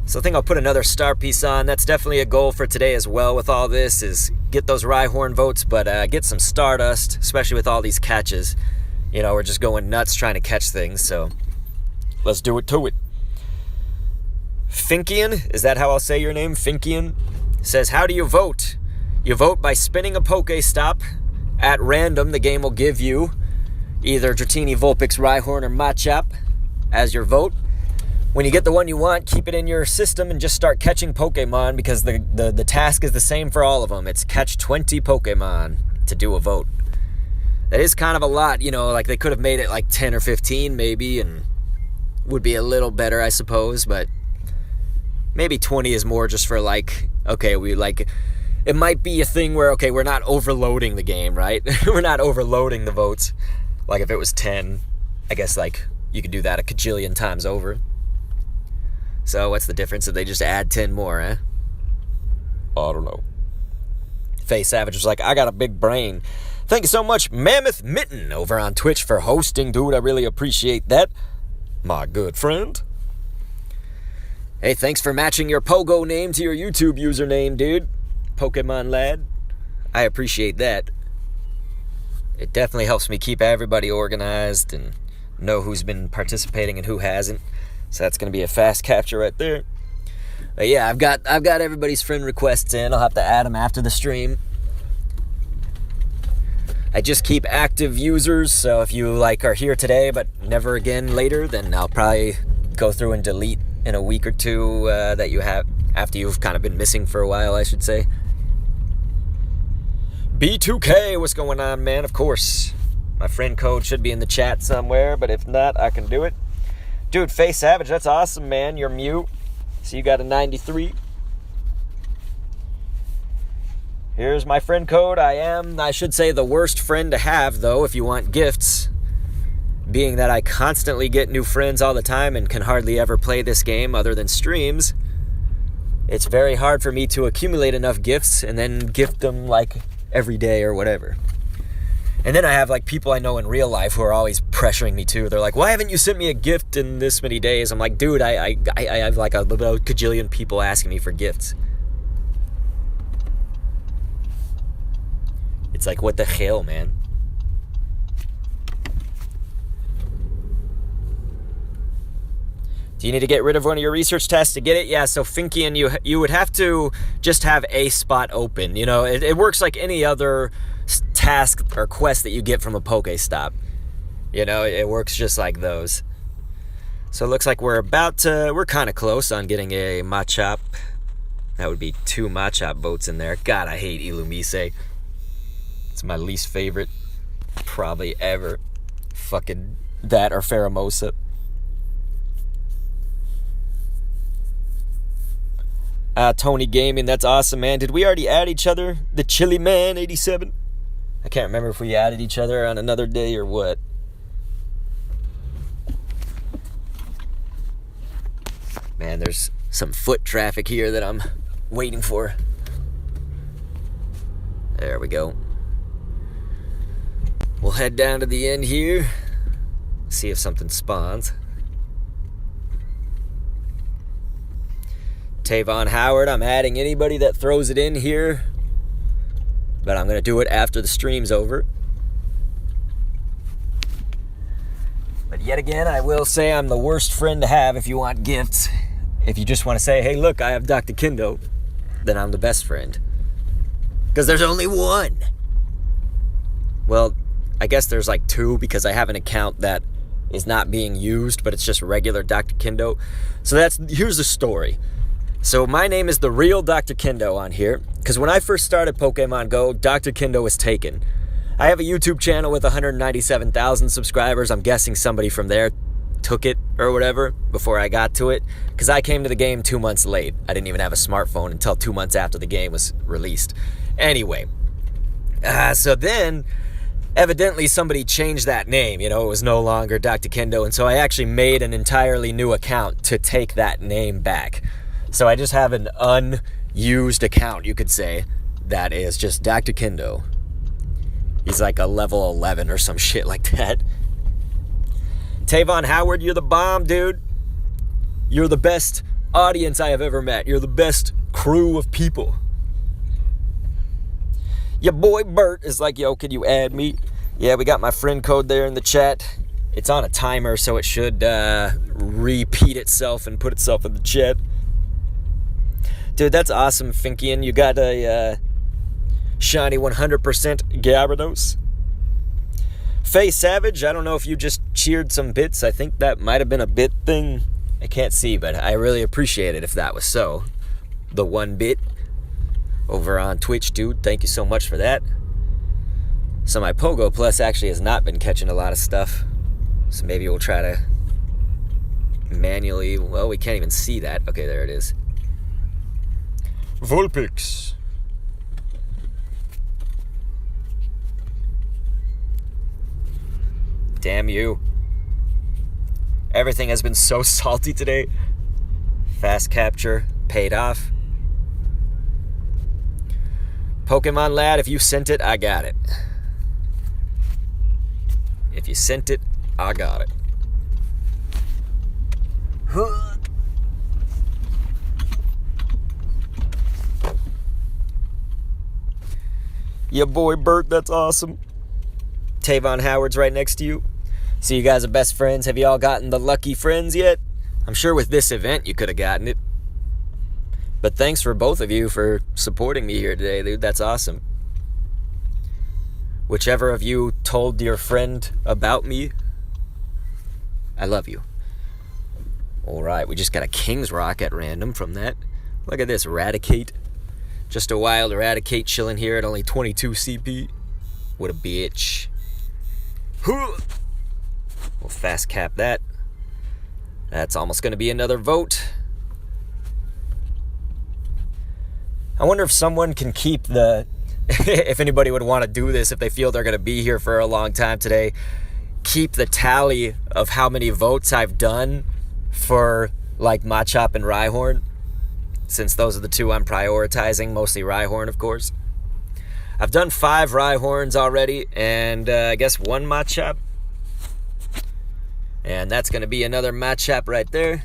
So I think I'll put another star piece on. That's definitely a goal for today as well with all this, is get those Rhyhorn votes, but get some Stardust, especially with all these catches. You know, we're just going nuts trying to catch things, so let's do it to it. Finkian, is that how I'll say your name? Finkian says, how do you vote? You vote by spinning a pokéstop. At random, the game will give you either Dratini, Vulpix, Rhyhorn, or Machop as your vote. When you get the one you want, keep it in your system and just start catching Pokemon, because the task is the same for all of them. It's catch 20 Pokemon to do a vote. That is kind of a lot, you know, like they could have made it like 10 or 15 maybe, and would be a little better, I suppose, but maybe 20 is more just for like, okay, we like, it might be a thing where, okay, we're not overloading the game, right? We're not overloading the votes. Like if it was 10, I guess like you could do that a kajillion times over. So what's the difference if they just add 10 more, eh? I don't know. Faye Savage was like, I got a big brain. Thank you so much, Mammoth Mitten, over on Twitch for hosting, dude. I really appreciate that, my good friend. Hey, thanks for matching your Pogo name to your YouTube username, dude. Pokemon Lad. I appreciate that. It definitely helps me keep everybody organized and know who's been participating and who hasn't. So that's going to be a fast capture right there. But yeah, I've got everybody's friend requests in. I'll have to add them after the stream. I just keep active users, so if you like are here today but never again later, then I'll probably go through and delete in a week or two that you have after you've kind of been missing for a while, I should say. B2K, what's going on, man? Of course. My friend code should be in the chat somewhere, but if not, I can do it. Dude, Faye Savage, that's awesome, man. You're mute. So you got a 93. Here's my friend code. I should say, the worst friend to have, though, if you want gifts. Being that I constantly get new friends all the time and can hardly ever play this game other than streams, it's very hard for me to accumulate enough gifts and then gift them, like, every day or whatever. And then I have like people I know in real life who are always pressuring me too. They're like, why haven't you sent me a gift in this many days? I'm like, dude, I have like a little kajillion people asking me for gifts. It's like, what the hell, man? Do you need to get rid of one of your research tasks to get it? Yeah, so Finkian, you would have to just have a spot open. You know, it works like any other task or quest that you get from a Pokéstop. You know, it works just like those. So it looks like we're kind of close on getting a Machop That would be 2 Machop votes in there. God, I hate Illumise. It's my least favorite probably ever. Fucking that or Pheromosa. Tony Gaming, that's awesome, man. Did we already add each other? The Chili Man 87? I can't remember if we added each other on another day or what. Man, there's some foot traffic here that I'm waiting for. There we go. We'll head down to the end here. See if something spawns. Tavon Howard, I'm adding anybody that throws it in here. But I'm going to do it after the stream's over. But yet again, I will say I'm the worst friend to have if you want gifts. If you just want to say, hey, look, I have Dr. Kendo, then I'm the best friend. Because there's only one. Well, I guess there's like 2 because I have an account that is not being used, but it's just regular Dr. Kendo. So here's the story. So my name is the real Dr. Kendo on here, because when I first started Pokemon Go, Dr. Kendo was taken. I have a YouTube channel with 197,000 subscribers. I'm guessing somebody from there took it or whatever before I got to it, because I came to the game 2 months late. I didn't even have a smartphone until 2 months after the game was released. Anyway, so then evidently somebody changed that name. You know, it was no longer Dr. Kendo, and so I actually made an entirely new account to take that name back. So I just have an unused account, you could say, that is just Dr. Kendo. He's like a level 11 or some shit like that. Tavon Howard, you're the bomb, dude. You're the best audience I have ever met. You're the best crew of people. Your boy Bert is like, yo, could you add me? Yeah, we got my friend code there in the chat. It's on a timer, so it should repeat itself and put itself in the chat. Dude, that's awesome, Finkian. You got a shiny 100% Gyarados. Faye Savage, I don't know if you just cheered some bits. I think that might have been a bit thing. I can't see, but I really appreciate it if that was so. The 1 bit over on Twitch, dude. Thank you so much for that. So my Pogo Plus actually has not been catching a lot of stuff. So maybe we'll try to manually... Well, we can't even see that. Okay, there it is. Vulpix. Damn you. Everything has been so salty today. Fast capture paid off. Pokemon Lad, if you sent it, I got it. If you sent it, I got it. Your boy Bert, that's awesome. Tavon Howard's right next to you. So you guys are best friends. Have you all gotten the lucky friends yet? I'm sure with this event you could have gotten it. But thanks for both of you for supporting me here today, dude. That's awesome. Whichever of you told your friend about me, I love you. Alright, we just got a King's Rock at random from that. Look at this, Raticate. Just a wild Raticate chilling here at only 22 CP. What a bitch. We'll fast cap that. That's almost going to be another vote. I wonder if someone can keep the... if anybody would want to do this, if they feel they're going to be here for a long time today, keep the tally of how many votes I've done for, like, Machop and Rhyhorn, since those are the 2 I'm prioritizing, mostly Rhyhorn, of course. I've done 5 Rhyhorns already, and I guess 1 Machop. And that's going to be another Machop right there.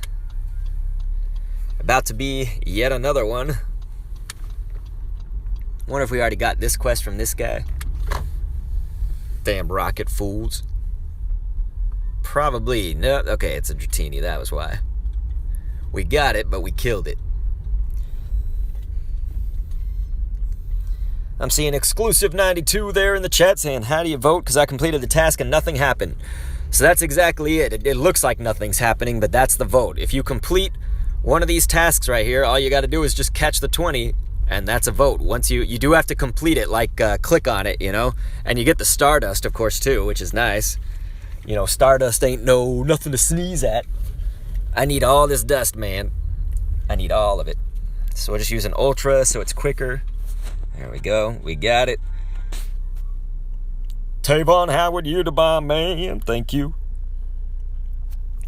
About to be yet another one. Wonder if we already got this quest from this guy. Damn rocket fools. Probably. No, okay, it's a Dratini, that was why. We got it, but we killed it. I'm seeing exclusive 92 there in the chat saying, how do you vote? Because I completed the task and nothing happened. So that's exactly it. It looks like nothing's happening, but that's the vote. If you complete one of these tasks right here, all you got to do is just catch the 20, and that's a vote. Once you do have to complete it, like click on it, and you get the Stardust, of course, too, which is nice. Stardust ain't nothing to sneeze at. I need all this dust, man. I need all of it. So we'll just use an Ultra so it's quicker. There we go. We got it. Tavon Howard, you're the bomb, man. Thank you.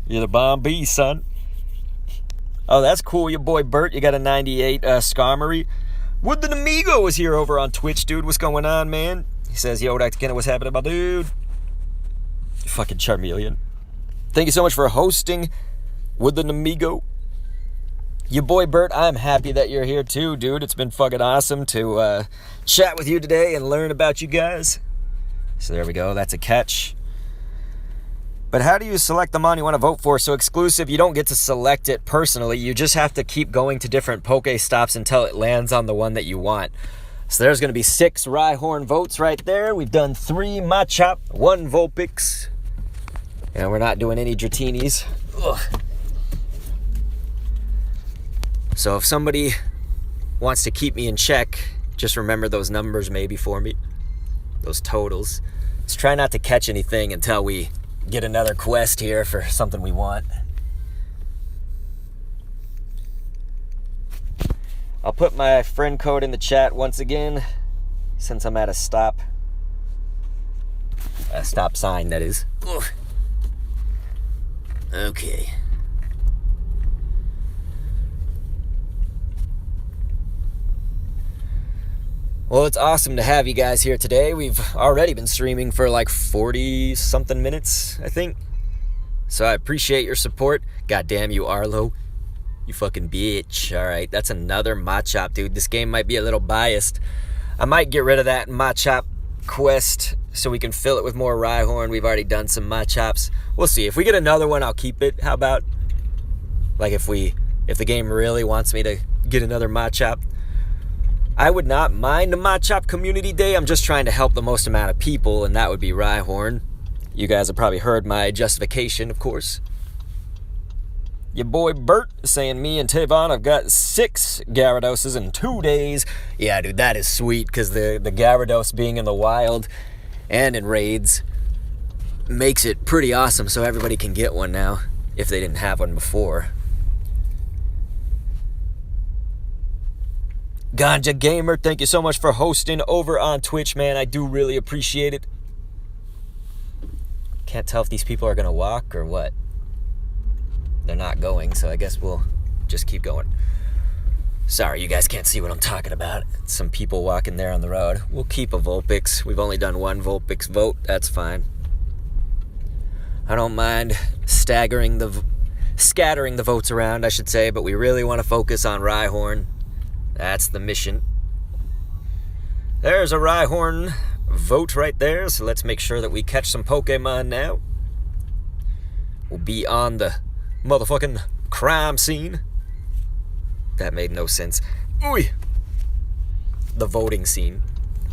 You're the bomb bee, son. Oh, that's cool. Your boy Bert, you got a 98 Skarmory. Would the Amigo is here over on Twitch, dude. What's going on, man? He says, yo, Dr. Kendo, what's happening, my dude? You fucking Charmeleon. Thank you so much for hosting with an Amigo. Your boy Bert, I'm happy that you're here too, dude. It's been fucking awesome to chat with you today and learn about you guys. So there we go. That's a catch. But how do you select the mon you want to vote for? So exclusive, you don't get to select it personally. You just have to keep going to different Pokéstops until it lands on the one that you want. So there's going to be 6 Rhyhorn votes right there. We've done 3 Machop, 1 Vulpix. And we're not doing any Dratinis. Ugh. So if somebody wants to keep me in check, just remember those numbers maybe for me. Those totals. Let's try not to catch anything until we get another quest here for something we want. I'll put my friend code in the chat once again, since I'm at a stop sign, that is. Ugh. Okay. Well, it's awesome to have you guys here today. We've already been streaming for like 40-something minutes, I think. So I appreciate your support. Goddamn you, Arlo. You fucking bitch. Alright, that's another Machop, dude. This game might be a little biased. I might get rid of that Machop quest so we can fill it with more Rhyhorn. We've already done some Machops. We'll see. If we get another one, I'll keep it. How about, like, if the game really wants me to get another Machop? I would not mind a Machop community day. I'm just trying to help the most amount of people, and that would be Rhyhorn. You guys have probably heard my justification, of course. Your boy Bert is saying me and Tavon have got 6 Gyaradoses in 2 days. Yeah, dude, that is sweet, because the Gyarados being in the wild and in raids makes it pretty awesome, so everybody can get one now, if they didn't have one before. Ganja Gamer, thank you so much for hosting over on Twitch, man. I do really appreciate it. Can't tell if these people are going to walk or what. They're not going, so I guess we'll just keep going. Sorry, you guys can't see what I'm talking about. Some people walking there on the road. We'll keep a Vulpix. We've only done 1 Vulpix vote. That's fine. I don't mind scattering the votes around, I should say, but we really want to focus on Rhyhorn. That's the mission. There's a Rhyhorn vote right there, so let's make sure that we catch some Pokemon now. We'll be on the motherfucking crime scene. That made no sense. Ooh! The voting scene.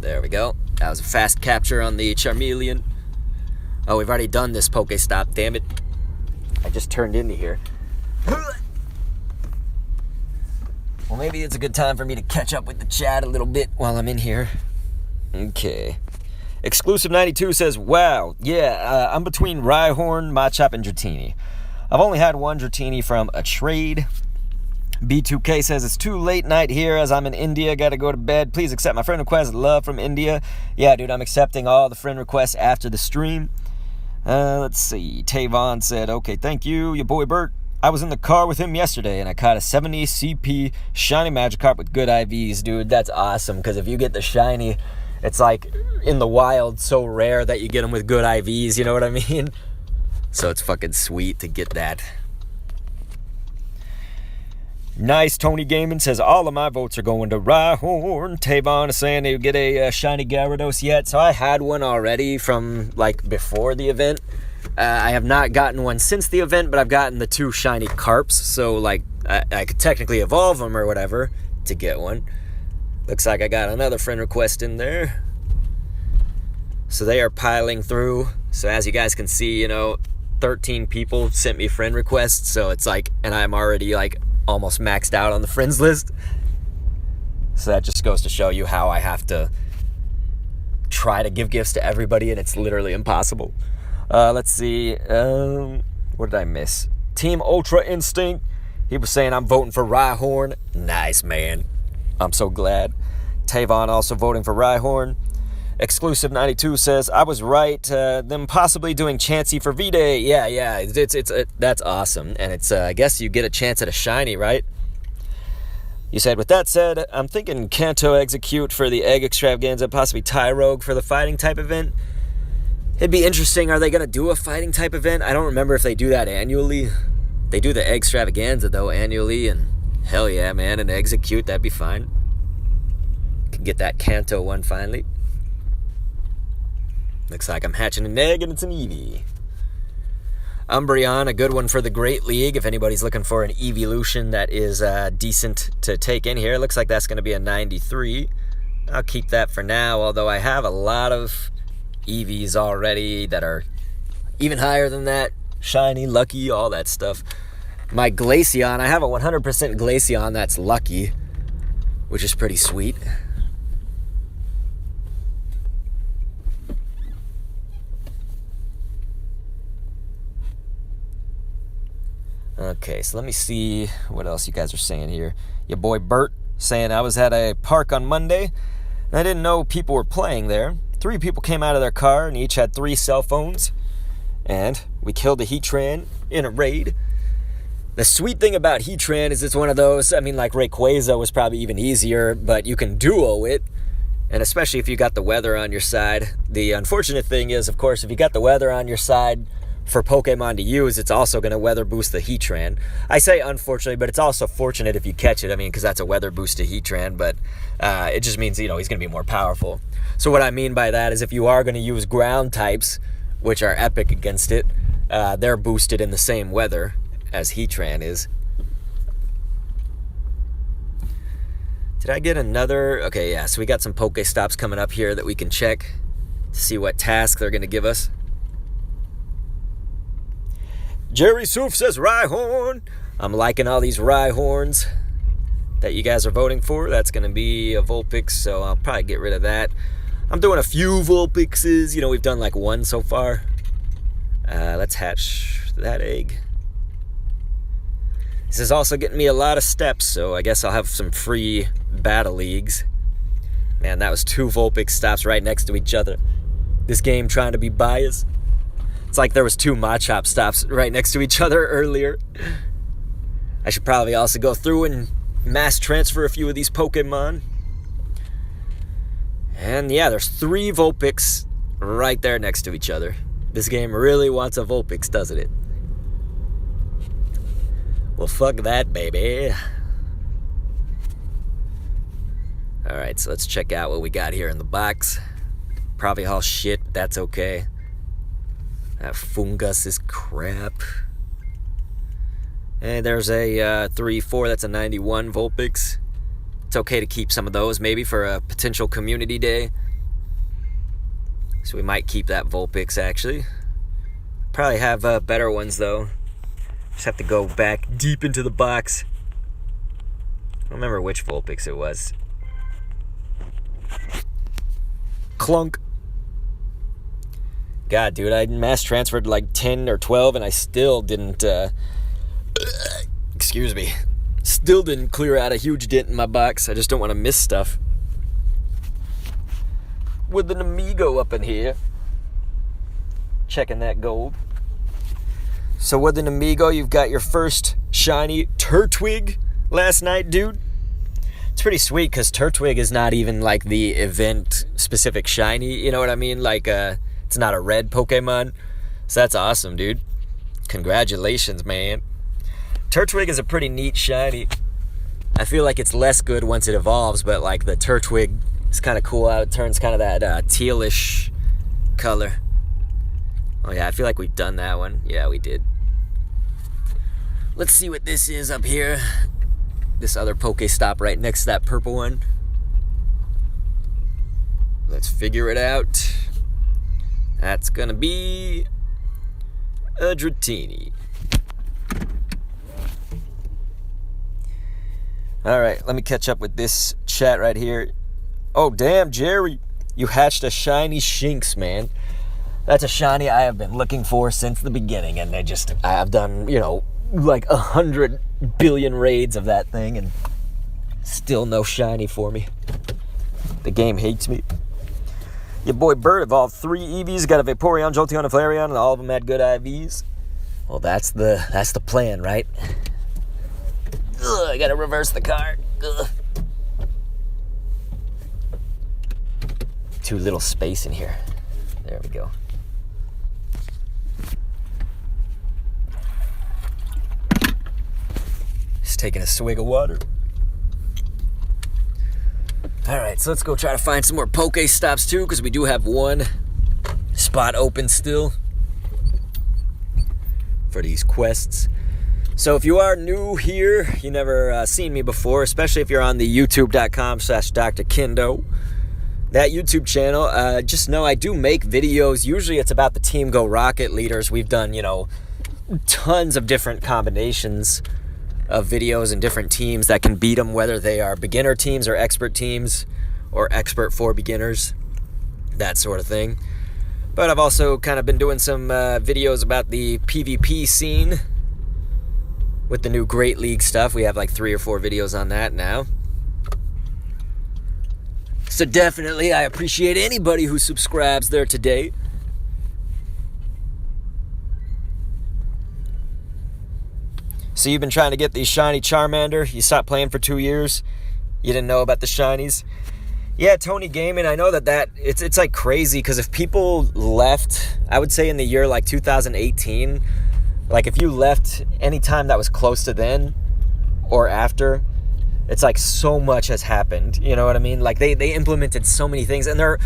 There we go. That was a fast capture on the Charmeleon. Oh, we've already done this Pokéstop, damn it. I just turned into here. Well, maybe it's a good time for me to catch up with the chat a little bit while I'm in here. Okay. Exclusive 92 says, wow, yeah, I'm between Rhyhorn, Machop, and Dratini. I've only had 1 Dratini from a trade. B2K says, it's too late night here as I'm in India, gotta go to bed. Please accept my friend request, love from India. Yeah, dude, I'm accepting all the friend requests after the stream. Let's see. Tavon said, okay, thank you, your boy Bert. I was in the car with him yesterday, and I caught a 70 CP shiny Magikarp with good IVs, dude. That's awesome, because if you get the shiny, it's like in the wild so rare that you get them with good IVs, you know what I mean? So it's fucking sweet to get that. Nice. Tony Gaiman says, all of my votes are going to Rhyhorn. Tavon is saying they get a shiny Gyarados yet. So I had one already from, like, before the event. I have not gotten one since the event, but I've gotten the 2 shiny Carps. So, like, I could technically evolve them or whatever to get one. Looks like I got another friend request in there. So they are piling through. So as you guys can see, 13 people sent me friend requests. So it's like, and I'm already, like, almost maxed out on the friends list. So that just goes to show you how I have to try to give gifts to everybody, and it's literally impossible. Let's see. What did I miss? Team Ultra Instinct. He was saying I'm voting for Rhyhorn. Nice, man. I'm so glad. Tavon also voting for Rhyhorn. Exclusive 92 says I was right. Them possibly doing Chansey for V-Day. Yeah. It's that's awesome, and it's I guess you get a chance at a shiny, right? You said, with that said, I'm thinking Kanto Execute for the Egg Extravaganza, possibly Tyrogue for the Fighting type event. It'd be interesting. Are they going to do a Fighting type event? I don't remember if they do that annually. They do the Egg Extravaganza, though, annually, and hell yeah, man, an Execute, that'd be fine. Can get that Kanto one finally. Looks like I'm hatching an egg, and it's an Eevee. Umbreon, a good one for the Great League, if anybody's looking for an evolution that is decent to take in here. Looks like that's going to be a 93. I'll keep that for now, although I have a lot of Eevees already that are even higher than that. Shiny, lucky, all that stuff. My Glaceon, I have a 100% Glaceon that's lucky, which is pretty sweet. Okay, so let me see what else you guys are saying here. Your boy Bert saying I was at a park on Monday, and I didn't know people were playing there. 3 people came out of their car, and each had 3 cell phones. And we killed a Heatran in a raid. The sweet thing about Heatran is it's one of those, I mean, like Rayquaza was probably even easier, but you can duo it. And especially if you got the weather on your side. The unfortunate thing is, of course, if you got the weather on your side, for Pokemon to use, it's also going to weather boost the Heatran. I say unfortunately, but it's also fortunate if you catch it. I mean, because that's a weather boost to Heatran, but it just means, he's going to be more powerful. So what I mean by that is if you are going to use ground types, which are epic against it, they're boosted in the same weather as Heatran is. Did I get another? Okay, yeah, so we got some Pokéstops coming up here that we can check to see what task they're going to give us. Jerry Soof says Rhyhorn. I'm liking all these Rhyhorns that you guys are voting for. That's going to be a Vulpix, so I'll probably get rid of that. I'm doing a few Vulpixes. We've done like 1 so far. Let's hatch that egg. This is also getting me a lot of steps, so I guess I'll have some free battle leagues. Man, that was 2 Vulpix stops right next to each other. This game trying to be biased. It's like there was 2 Machop stops right next to each other earlier. I should probably also go through and mass transfer a few of these Pokemon. And yeah, there's 3 Vulpix right there next to each other. This game really wants a Vulpix, doesn't it? Well, fuck that, baby. Alright, so let's check out what we got here in the box. Probably all shit, but that's okay. That fungus is crap. And there's a 3-4, that's a 91 Vulpix. It's okay to keep some of those, maybe for a potential community day. So we might keep that Vulpix, actually. Probably have better ones, though. Just have to go back deep into the box. I don't remember which Vulpix it was. Clunk. God, dude, I mass transferred like 10 or 12 and I still didn't, excuse me, still didn't clear out a huge dent in my box. I just don't want to miss stuff. With an Amigo up in here. Checking that gold. So with an Amigo, you've got your first shiny Turtwig last night, dude. It's pretty sweet because Turtwig is not even like the event-specific shiny, you know what I mean? Like, it's not a red Pokemon. So that's awesome, dude. Congratulations, man. Turtwig is a pretty neat shiny. I feel like it's less good once it evolves, but like the Turtwig is kind of cool out. It turns kind of that tealish color. Oh yeah, I feel like we've done that one. Yeah, we did. Let's see what this is up here. This other Pokéstop right next to that purple one. Let's figure it out. That's gonna be a Dratini. Alright, let me catch up with this chat right here. Oh, damn, Jerry. You hatched a shiny Shinx, man. That's a shiny I have been looking for since the beginning, and I've done, like 100 billion raids of that thing, and still no shiny for me. The game hates me. Your boy Bert evolved 3 EVs, got a Vaporeon, Jolteon, and Flareon, and all of them had good IVs. Well, that's the plan, right? Ugh, I gotta reverse the car. Ugh. Too little space in here. There we go. Just taking a swig of water. Alright, so let's go try to find some more pokéstops too, because we do have one spot open still for these quests. So if you are new here, you never seen me before, especially if you're on the youtube.com/Dr. Kendo, that YouTube channel, just know I do make videos. Usually it's about the Team Go Rocket leaders. We've done, tons of different combinations of videos and different teams that can beat them, whether they are beginner teams or expert teams, or expert for beginners, that sort of thing. But I've also kind of been doing some videos about the PvP scene with the new Great League stuff. We have like 3 or 4 videos on that now. So definitely I appreciate anybody who subscribes there today. So you've been trying to get the shiny Charmander. You stopped playing for 2 years. You didn't know about the shinies. Yeah, Tony Gaming, I know that it's like crazy, because if people left, I would say in the year like 2018, like if you left any time that was close to then or after, it's like so much has happened. You know what I mean? Like they implemented so many things, and they're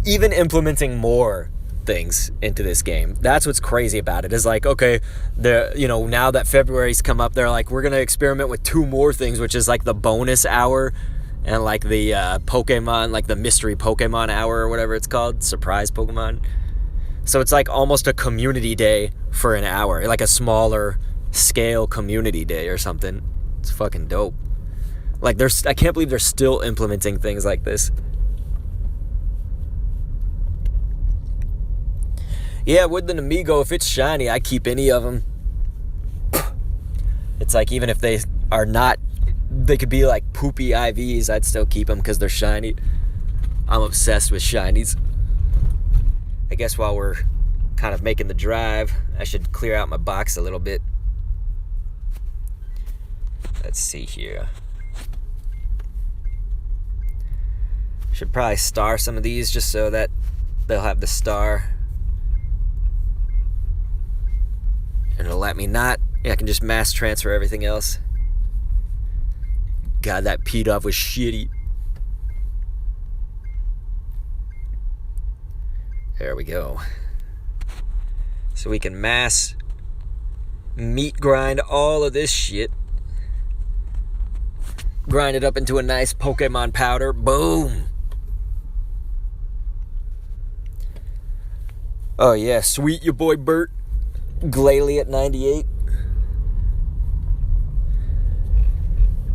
even implementing more things into this game. That's what's crazy about it, is like, okay, now that February's come up, they're like, we're gonna experiment with 2 more things, which is like the bonus hour and like the Pokemon, like the mystery Pokemon hour or whatever it's called, surprise Pokemon. So it's like almost a community day for an hour, like a smaller scale community day or something. It's fucking dope. Like I can't believe they're still implementing things like this. Yeah, with an Amigo, if it's shiny, I keep any of them. It's like, even if they are not, they could be like poopy IVs, I'd still keep them because they're shiny. I'm obsessed with shinies. I guess while we're kind of making the drive, I should clear out my box a little bit. Let's see here. Should probably star some of these just so that they'll have the star. And it'll let me not. Yeah, I can just mass transfer everything else. God, that P-Dove was shitty. There we go. So we can mass meat grind all of this shit. Grind it up into a nice Pokemon powder. Boom. Oh yeah, sweet, your boy Bert. Glalie at 98.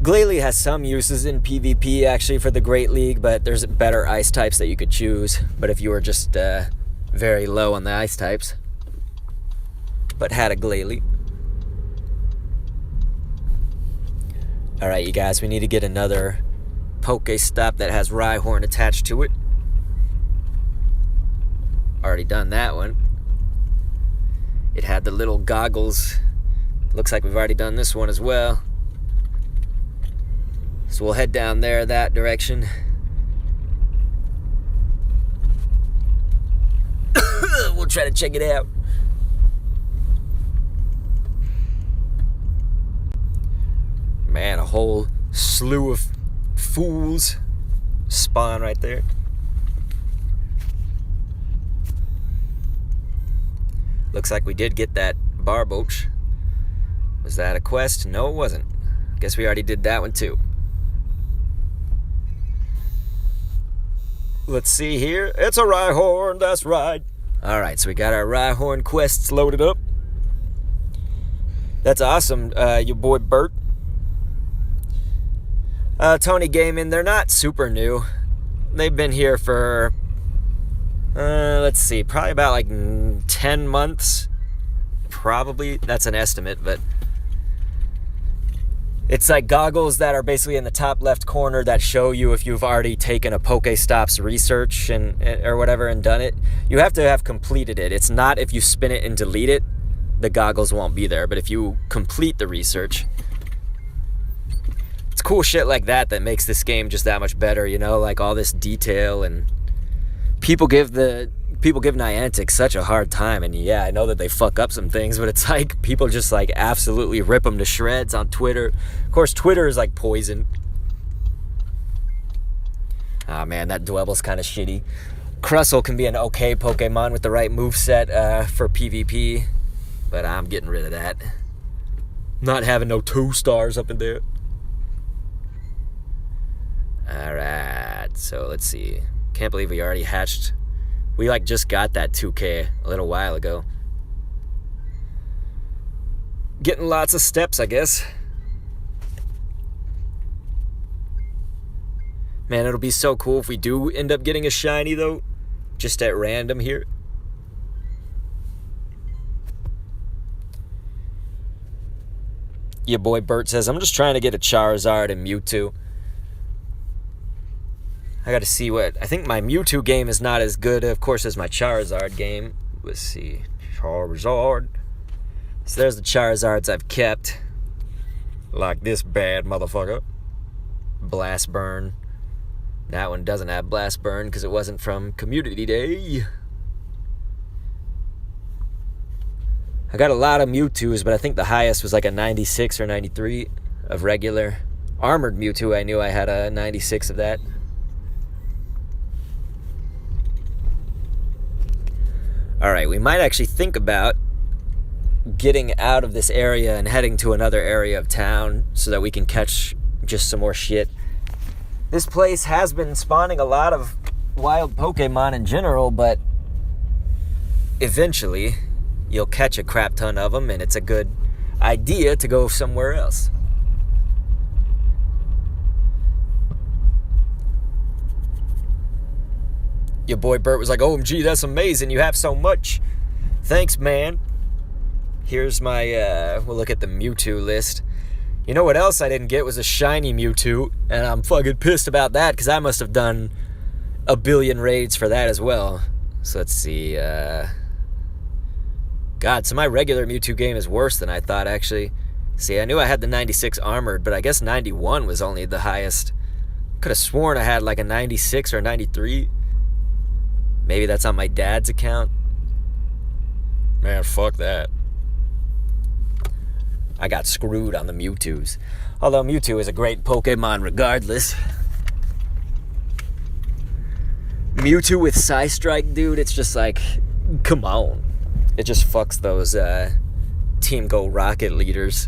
Glalie has some uses in PvP actually for the Great League, but there's better ice types that you could choose. But if you were just very low on the ice types, but had a Glalie. Alright, you guys, we need to get another Pokéstop that has Rhyhorn attached to it. Already done that one. It had the little goggles. Looks like we've already done this one as well. So we'll head down there that direction. We'll try to check it out. Man, a whole slew of fools spawn right there. Looks like we did get that Barboach. Was that a quest? No, it wasn't. Guess we already did that one too. Let's see here. It's a Rhyhorn, that's right. Alright, so we got our Rhyhorn quests loaded up. That's awesome, your boy Bert. Tony Gaming, they're not super new. They've been here for, let's see, probably about like 10 months. Probably, that's an estimate, but it's like goggles that are basically in the top left corner that show you if you've already taken a Pokéstop's research or whatever and done it. You have to have completed it. It's not if you spin it and delete it, the goggles won't be there. But if you complete the research, it's cool shit like that that makes this game just that much better, you know, like all this detail. And people give Niantic such a hard time, and yeah, I know that they fuck up some things, but it's like people just like absolutely rip them to shreds on Twitter. Of course, Twitter is like poison. Ah, man, that Dwebble's kind of shitty. Crustle can be an okay Pokemon with the right moveset for PvP, but I'm getting rid of that. Not having no 2 stars up in there. Alright, so let's see. Can't believe we already hatched. We like just got that 2K a little while ago. Getting lots of steps, I guess. Man, it'll be so cool if we do end up getting a shiny, though. Just at random here. Your boy Bert says, I'm just trying to get a Charizard and Mewtwo. I gotta see what... I think my Mewtwo game is not as good, of course, as my Charizard game. Let's see. Charizard. So there's the Charizards I've kept. Like this bad motherfucker. Blast Burn. That one doesn't have Blast Burn because it wasn't from Community Day. I got a lot of Mewtwo's, but I think the highest was like a 96 or 93 of regular. Armored Mewtwo, I knew I had a 96 of that. Alright, we might actually think about getting out of this area and heading to another area of town so that we can catch just some more shit. This place has been spawning a lot of wild Pokemon in general, but eventually you'll catch a crap ton of them, and it's a good idea to go somewhere else. Your boy Bert was like, OMG, that's amazing. You have so much. Thanks, man. Here's my, we'll look at the Mewtwo list. You know what else I didn't get was a shiny Mewtwo, and I'm fucking pissed about that because I must have done a billion raids for that as well. So let's see. God, so my regular Mewtwo game is worse than I thought, actually. See, I knew I had the 96 armored, but I guess 91 was only the highest. Could have sworn I had like a 96 or 93. Maybe that's on my dad's account. Man, fuck that. I got screwed on the Mewtwo's. Although Mewtwo is a great Pokemon regardless. Mewtwo with Psystrike, dude, it's just like, come on. It just fucks those Team Go Rocket leaders.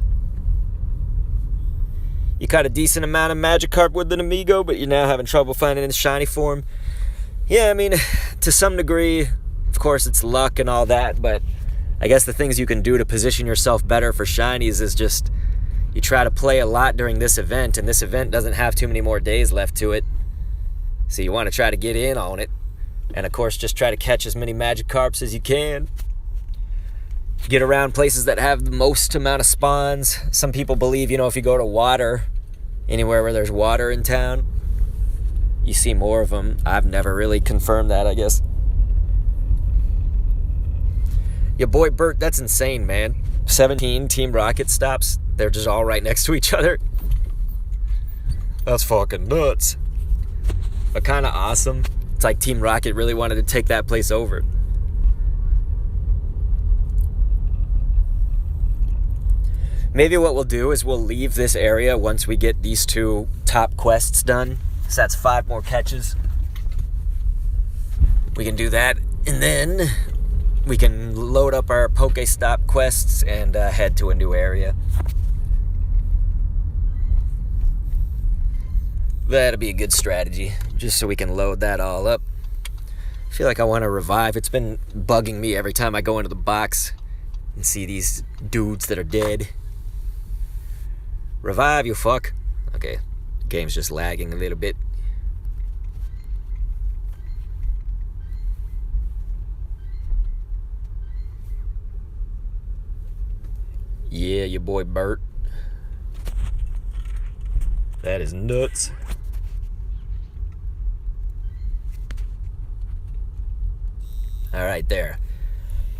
You caught a decent amount of Magikarp with an Amigo, but you're now having trouble finding its shiny form. Yeah, I mean, to some degree, of course, it's luck and all that, but I guess the things you can do to position yourself better for shinies is just you try to play a lot during this event, and this event doesn't have too many more days left to it. So you want to try to get in on it. And of course, just try to catch as many Magikarps as you can. Get around places that have the most amount of spawns. Some people believe, you know, if you go to water, anywhere where there's water in town, you see more of them. I've never really confirmed that, I guess. Your boy Bert, that's insane, man. 17 Team Rocket stops. They're just all right next to each other. That's fucking nuts. But kind of awesome. It's like Team Rocket really wanted to take that place over. Maybe what we'll do is we'll leave this area once we get these 2 top quests done. So that's 5 more catches. We can do that, and then we can load up our Pokéstop quests and head to a new area. That'll be a good strategy, just so we can load that all up. I feel like I want to revive. It's been bugging me every time I go into the box and see these dudes that are dead. Revive, you fuck. Okay. Game's just lagging a little bit. Yeah, your boy Bert. That is nuts. Alright, there.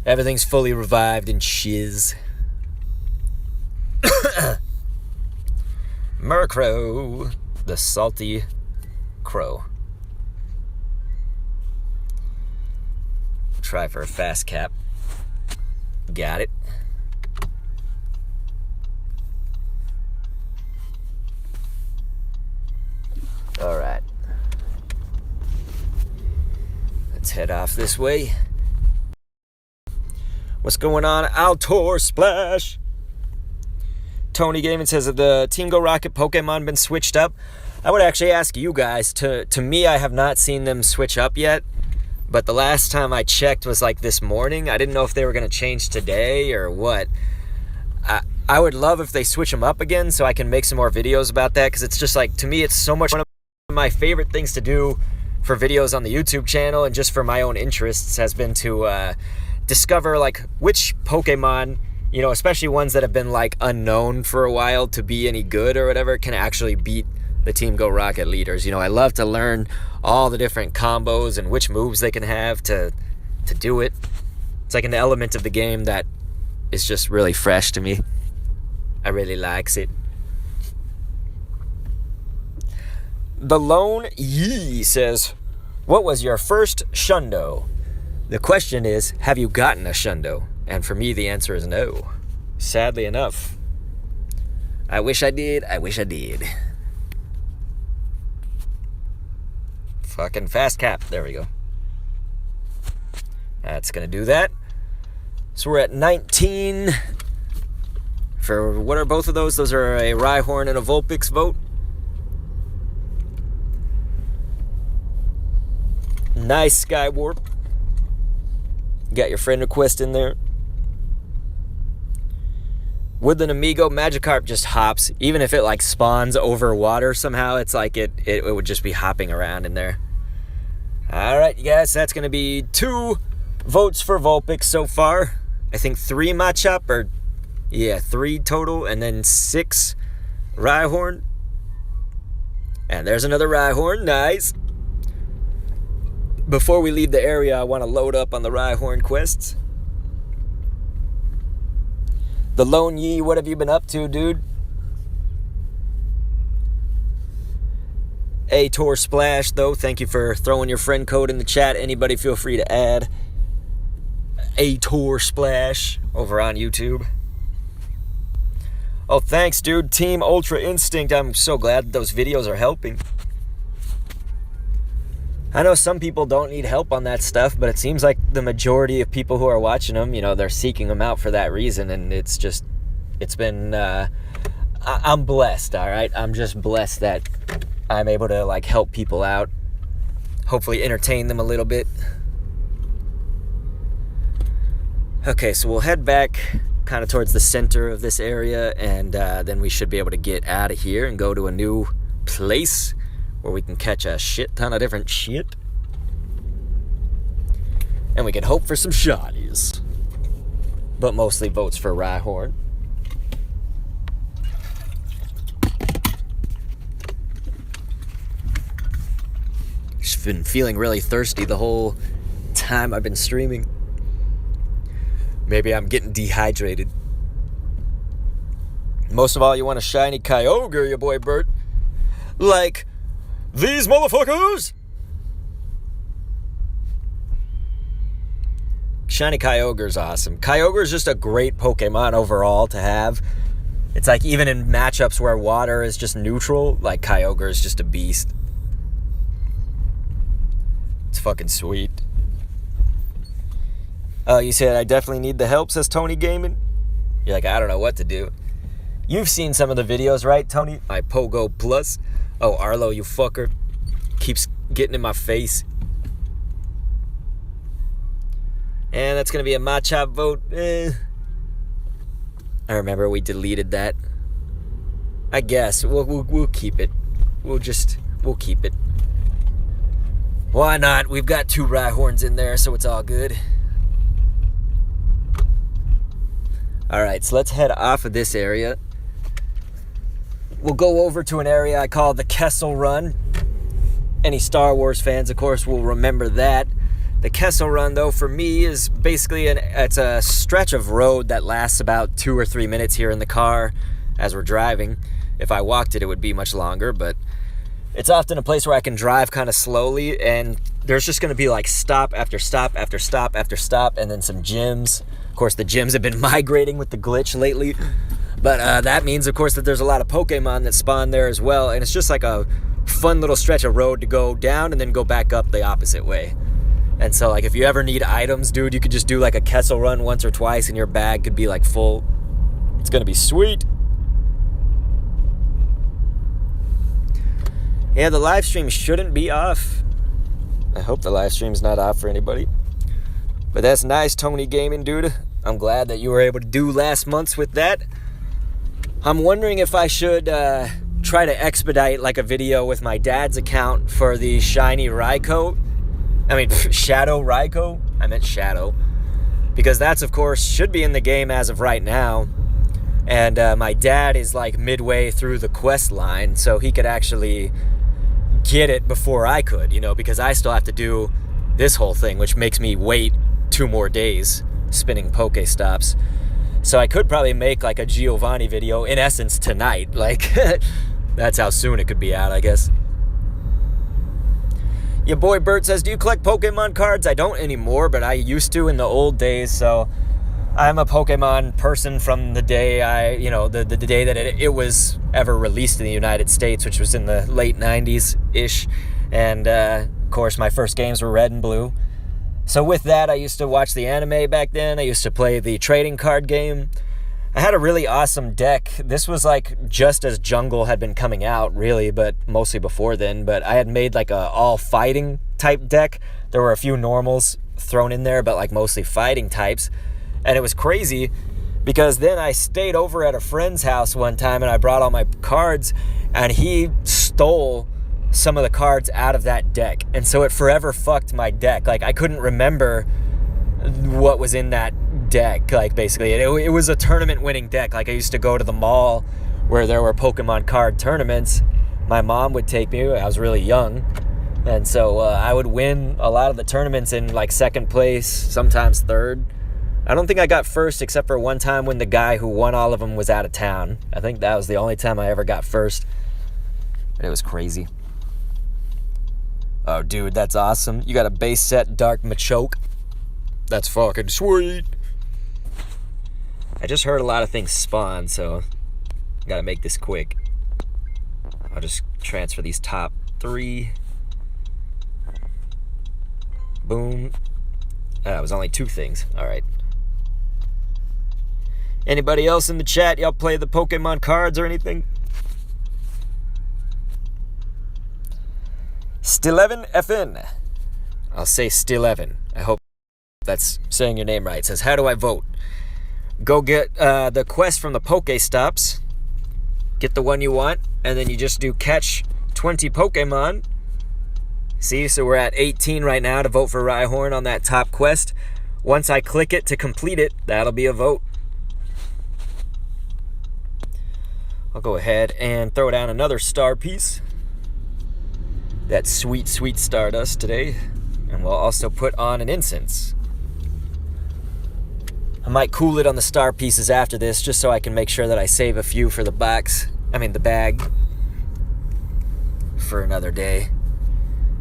Everything's fully revived and shiz. Murkrow, the salty crow. Try for a fast cap. Got it. Alright. Let's head off this way. What's going on? Altor Splash! Tony Gaming says, have the Team Go Rocket Pokemon been switched up? I would actually ask you guys. To me, I have not seen them switch up yet. But the last time I checked was like this morning. I didn't know if they were going to change today or what. I would love if they switch them up again so I can make some more videos about that. Because it's just like, to me, it's so much one of my favorite things to do for videos on the YouTube channel. And just for my own interests has been to discover like which Pokemon, you know, especially ones that have been like unknown for a while to be any good or whatever, can actually beat the Team Go Rocket leaders. You know, I love to learn all the different combos and which moves they can have to do it. It's like an element of the game that is just really fresh to me. I really likes it. The Lone Yee says, what was your first Shundo? The question is, have you gotten a Shundo? And for me, the answer is no. Sadly enough. I wish I did. I wish I did. Fucking fast cap. There we go. That's going to do that. So we're at 19. For what are both of those? Those are a Rhyhorn and a Vulpix vote. Nice Skywarp. Got your friend request in there. Woodland Amigo, Magikarp just hops. Even if it like spawns over water somehow, it's like it would just be hopping around in there. Alright, you guys, that's going to be 2 votes for Vulpix so far. I think 3 Machop, or yeah, 3 total, and then 6 Rhyhorn. And there's another Rhyhorn, nice. Before we leave the area, I want to load up on the Rhyhorn quests. The Lone Yee, what have you been up to, dude? A Tor Splash, though, thank you for throwing your friend code in the chat. Anybody feel free to add A Tor Splash over on YouTube. Oh, thanks, dude. Team Ultra Instinct, I'm so glad those videos are helping. I know some people don't need help on that stuff, but it seems like the majority of people who are watching them, you know, they're seeking them out for that reason, and it's been, I'm blessed, all right? I'm just blessed that I'm able to, like, help people out, hopefully entertain them a little bit. Okay, so we'll head back kind of towards the center of this area, and then we should be able to get out of here and go to a new place where we can catch a shit ton of different shit. And we can hope for some shinies. But mostly votes for Rhyhorn. Just been feeling really thirsty the whole time I've been streaming. Maybe I'm getting dehydrated. Most of all, you want a shiny Kyogre, your boy Bert. Like these motherfuckers! Shiny Kyogre's awesome. Kyogre's just a great Pokemon overall to have. It's like even in matchups where water is just neutral, like Kyogre is just a beast. It's fucking sweet. Oh, you said I definitely need the help, says Tony Gaming. You're like, I don't know what to do. You've seen some of the videos, right, Tony? My Pogo Plus. Oh, Arlo, you fucker. Keeps getting in my face. And that's going to be a Machop vote. I remember we deleted that. I guess. We'll keep it. We'll keep it. Why not? We've got 2 Rhyhorns in there, so it's all good. Alright, so let's head off of this area. We'll go over to an area I call the Kessel Run. Any Star Wars fans, of course, will remember that. The Kessel Run, though, for me is basically it's a stretch of road that lasts about 2 or 3 minutes here in the car as we're driving. If I walked it, it would be much longer, but it's often a place where I can drive kind of slowly, and there's just going to be like stop after stop after stop after stop, and then some gyms. Of course, the gyms have been migrating with the glitch lately, but that means, of course, that there's a lot of Pokemon that spawn there as well, and it's just like a fun little stretch of road to go down and then go back up the opposite way. And so, like, if you ever need items, dude, you could just do like a Kessel Run once or twice, and your bag could be like full. It's gonna be sweet. Yeah, the live stream shouldn't be off. I hope the live stream's not off for anybody. But that's nice, Tony Gaming, dude. I'm glad that you were able to do last month's with that. I'm wondering if I should try to expedite like a video with my dad's account for the shiny Shadow Raikou. I meant Shadow. Because that's, of course, should be in the game as of right now. And my dad is like midway through the quest line, so he could actually get it before I could, because I still have to do this whole thing, which makes me wait 2 more days spinning Pokéstops. So I could probably make like a Giovanni video, in essence, tonight. Like, that's how soon it could be out, I guess. Your boy Bert says, do you collect Pokemon cards? I don't anymore, but I used to in the old days, so I'm a Pokemon person from the day the day that it was ever released in the United States, which was in the late 90s-ish. And, of course, my first games were Red and Blue. So with that, I used to watch the anime back then. I used to play the trading card game. I had a really awesome deck. This was, like, just as Jungle had been coming out, really, but mostly before then. But I had made, like, a all-fighting type deck. There were a few normals thrown in there, but, like, mostly fighting types. And it was crazy because then I stayed over at a friend's house one time and I brought all my cards, and he stole some of the cards out of that deck. And so it forever fucked my deck. Like, I couldn't remember what was in that deck, like, basically. It was a tournament winning deck. Like, I used to go to the mall where there were Pokemon card tournaments. My mom would take me. I was really young. And so I would win a lot of the tournaments in, like, second place, sometimes third. I don't think I got first except for one time when the guy who won all of them was out of town. I think that was the only time I ever got first. But it was crazy. Oh, dude, that's awesome. You got a base set Dark Machop. That's fucking sweet. I just heard a lot of things spawn, so I gotta make this quick. I'll just transfer these top 3. Boom. It was only 2 things. All right. Anybody else in the chat? Y'all play the Pokemon cards or anything? Stilleven FN. I'll say Stilleven. I hope that's saying your name right. It says, how do I vote? Go get the quest from the Pokéstops. Get the one you want. And then you just do catch 20 Pokemon. See, so we're at 18 right now to vote for Rhyhorn on that top quest. Once I click it to complete it, that'll be a vote. I'll go ahead and throw down another star piece. That sweet, sweet Stardust today. And we'll also put on an incense. I might cool it on the star pieces after this, just so I can make sure that I save a few for the the bag. For another day.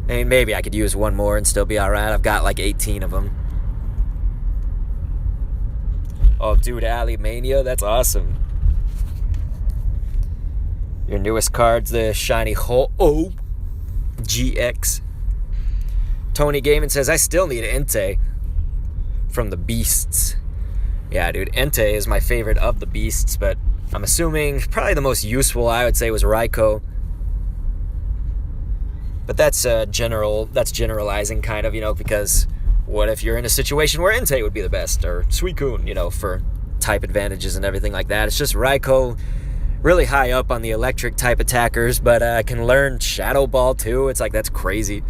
I mean, maybe I could use one more and still be alright. I've got like 18 of them. Oh, dude, Ali Mania, that's awesome. Your newest card's the shiny GX. Tony Gaiman says, I still need Entei from the Beasts. Yeah, dude, Entei is my favorite of the Beasts, but I'm assuming probably the most useful, I would say, was Raikou. But that's generalizing, kind of, because what if you're in a situation where Entei would be the best, or Suicune, for type advantages and everything like that. It's just Raikou really high up on the electric type attackers, but can learn Shadow Ball too. It's like, that's crazy.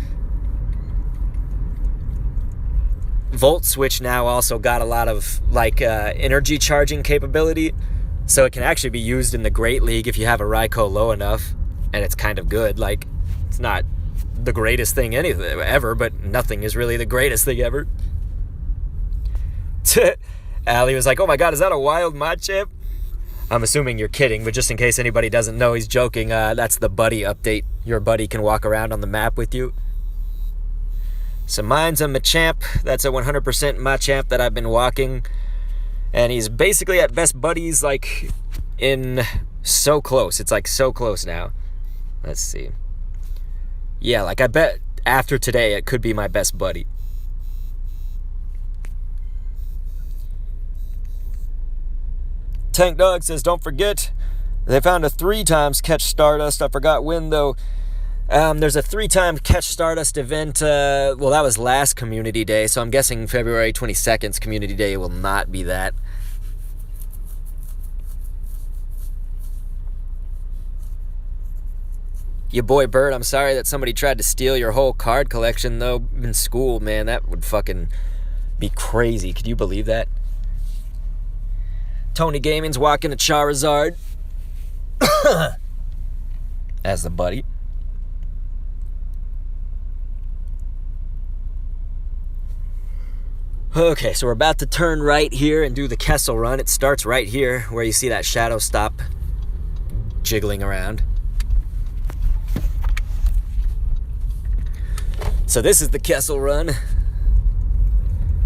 Volt Switch now also got a lot of like energy charging capability, so it can actually be used in the Great League if you have a Raikou low enough, and it's kind of good. Like, it's not the greatest thing ever, but nothing is really the greatest thing ever. Allie was like, oh my god, is that a wild Machop? I'm assuming you're kidding, but just in case anybody doesn't know, he's joking. That's the buddy update. Your buddy can walk around on the map with you. So mine's a Machamp. That's a 100% Machamp that I've been walking. And he's basically at best buddies, like, in so close. It's like so close now. Let's see. Yeah, like I bet after today it could be my best buddy. Tank Dog says, don't forget, they found a 3x catch Stardust. I forgot when, though. There's a 3-time catch Stardust event. Well, that was last Community Day, so I'm guessing February 22nd's Community Day will not be that. Your boy Bird, I'm sorry that somebody tried to steal your whole card collection, though, in school, man. That would fucking be crazy. Could you believe that? Tony Gaming's walking a Charizard. As the buddy. Okay, so we're about to turn right here and do the Kessel Run. It starts right here where you see that shadow stop jiggling around. So this is the Kessel Run.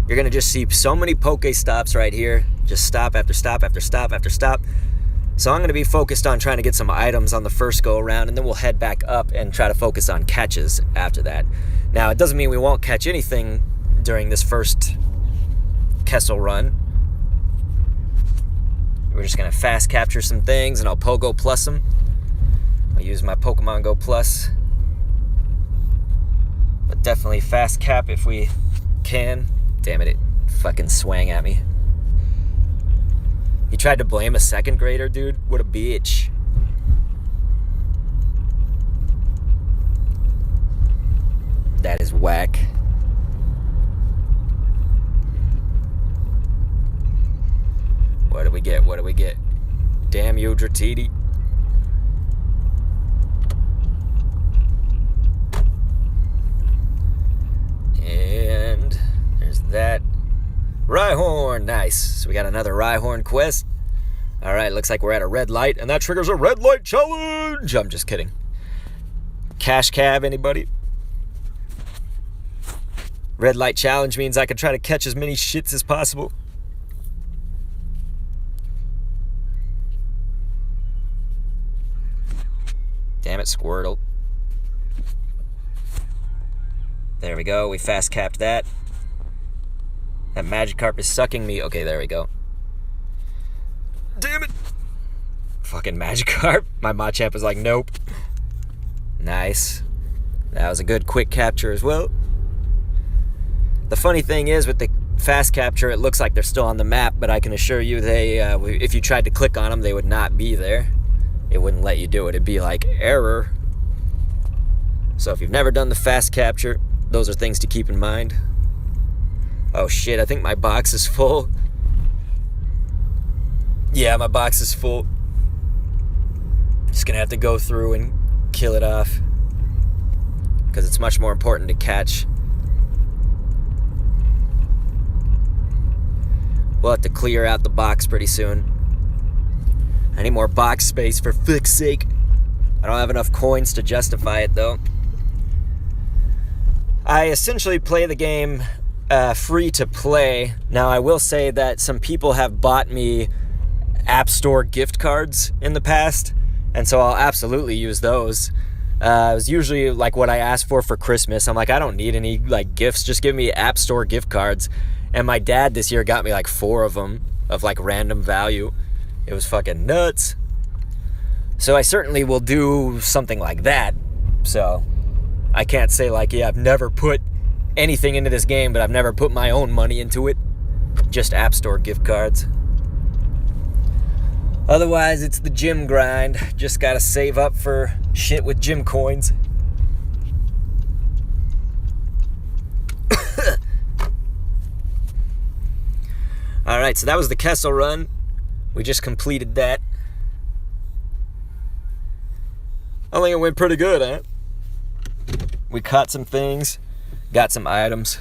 You're going to just see so many Pokéstops right here. Just stop after stop after stop after stop. So I'm going to be focused on trying to get some items on the first go around, and then we'll head back up and try to focus on catches after that. Now, it doesn't mean we won't catch anything during this first Kessel Run. We're just going to fast capture some things, and I'll Pogo Plus them. I'll use my Pokemon Go Plus. But definitely fast cap if we can. Damn it, it fucking swang at me. He tried to blame a second grader, dude. What a bitch. That is whack. What do we get? What do we get? Damn you, Dratini. And there's that. Rhyhorn, nice. So we got another Rhyhorn quest. All right, looks like we're at a red light, and that triggers a red light challenge. I'm just kidding. Cash cab, anybody? Red light challenge means I can try to catch as many shits as possible. Damn it, Squirtle. There we go. We fast capped that. That Magikarp is sucking me. Okay, there we go. Damn it. Fucking Magikarp. My Machop is like, nope. Nice. That was a good quick capture as well. The funny thing is, with the fast capture, it looks like they're still on the map, but I can assure you they, if you tried to click on them, they would not be there. It wouldn't let you do it. It'd be like, error. So if you've never done the fast capture, those are things to keep in mind. Oh shit, I think my box is full. Yeah, my box is full. Just gonna have to go through and kill it off, because it's much more important to catch. We'll have to clear out the box pretty soon. I need more box space, for fuck's sake. I don't have enough coins to justify it, though. I essentially play the game free to play. Now, I will say that some people have bought me App Store gift cards in the past, and so I'll absolutely use those. It was usually like what I asked for Christmas. I'm like, I don't need any like gifts, just give me App Store gift cards. And my dad this year got me like 4 of them of like random value. It was fucking nuts. So I certainly will do something like that. So I can't say like, yeah, I've never put anything into this game, but I've never put my own money into it. Just App Store gift cards. Otherwise, it's the gym grind. Just gotta save up for shit with gym coins. Alright, so that was the Kessel Run. We just completed that. I think it went pretty good, huh? We caught some things, got some items,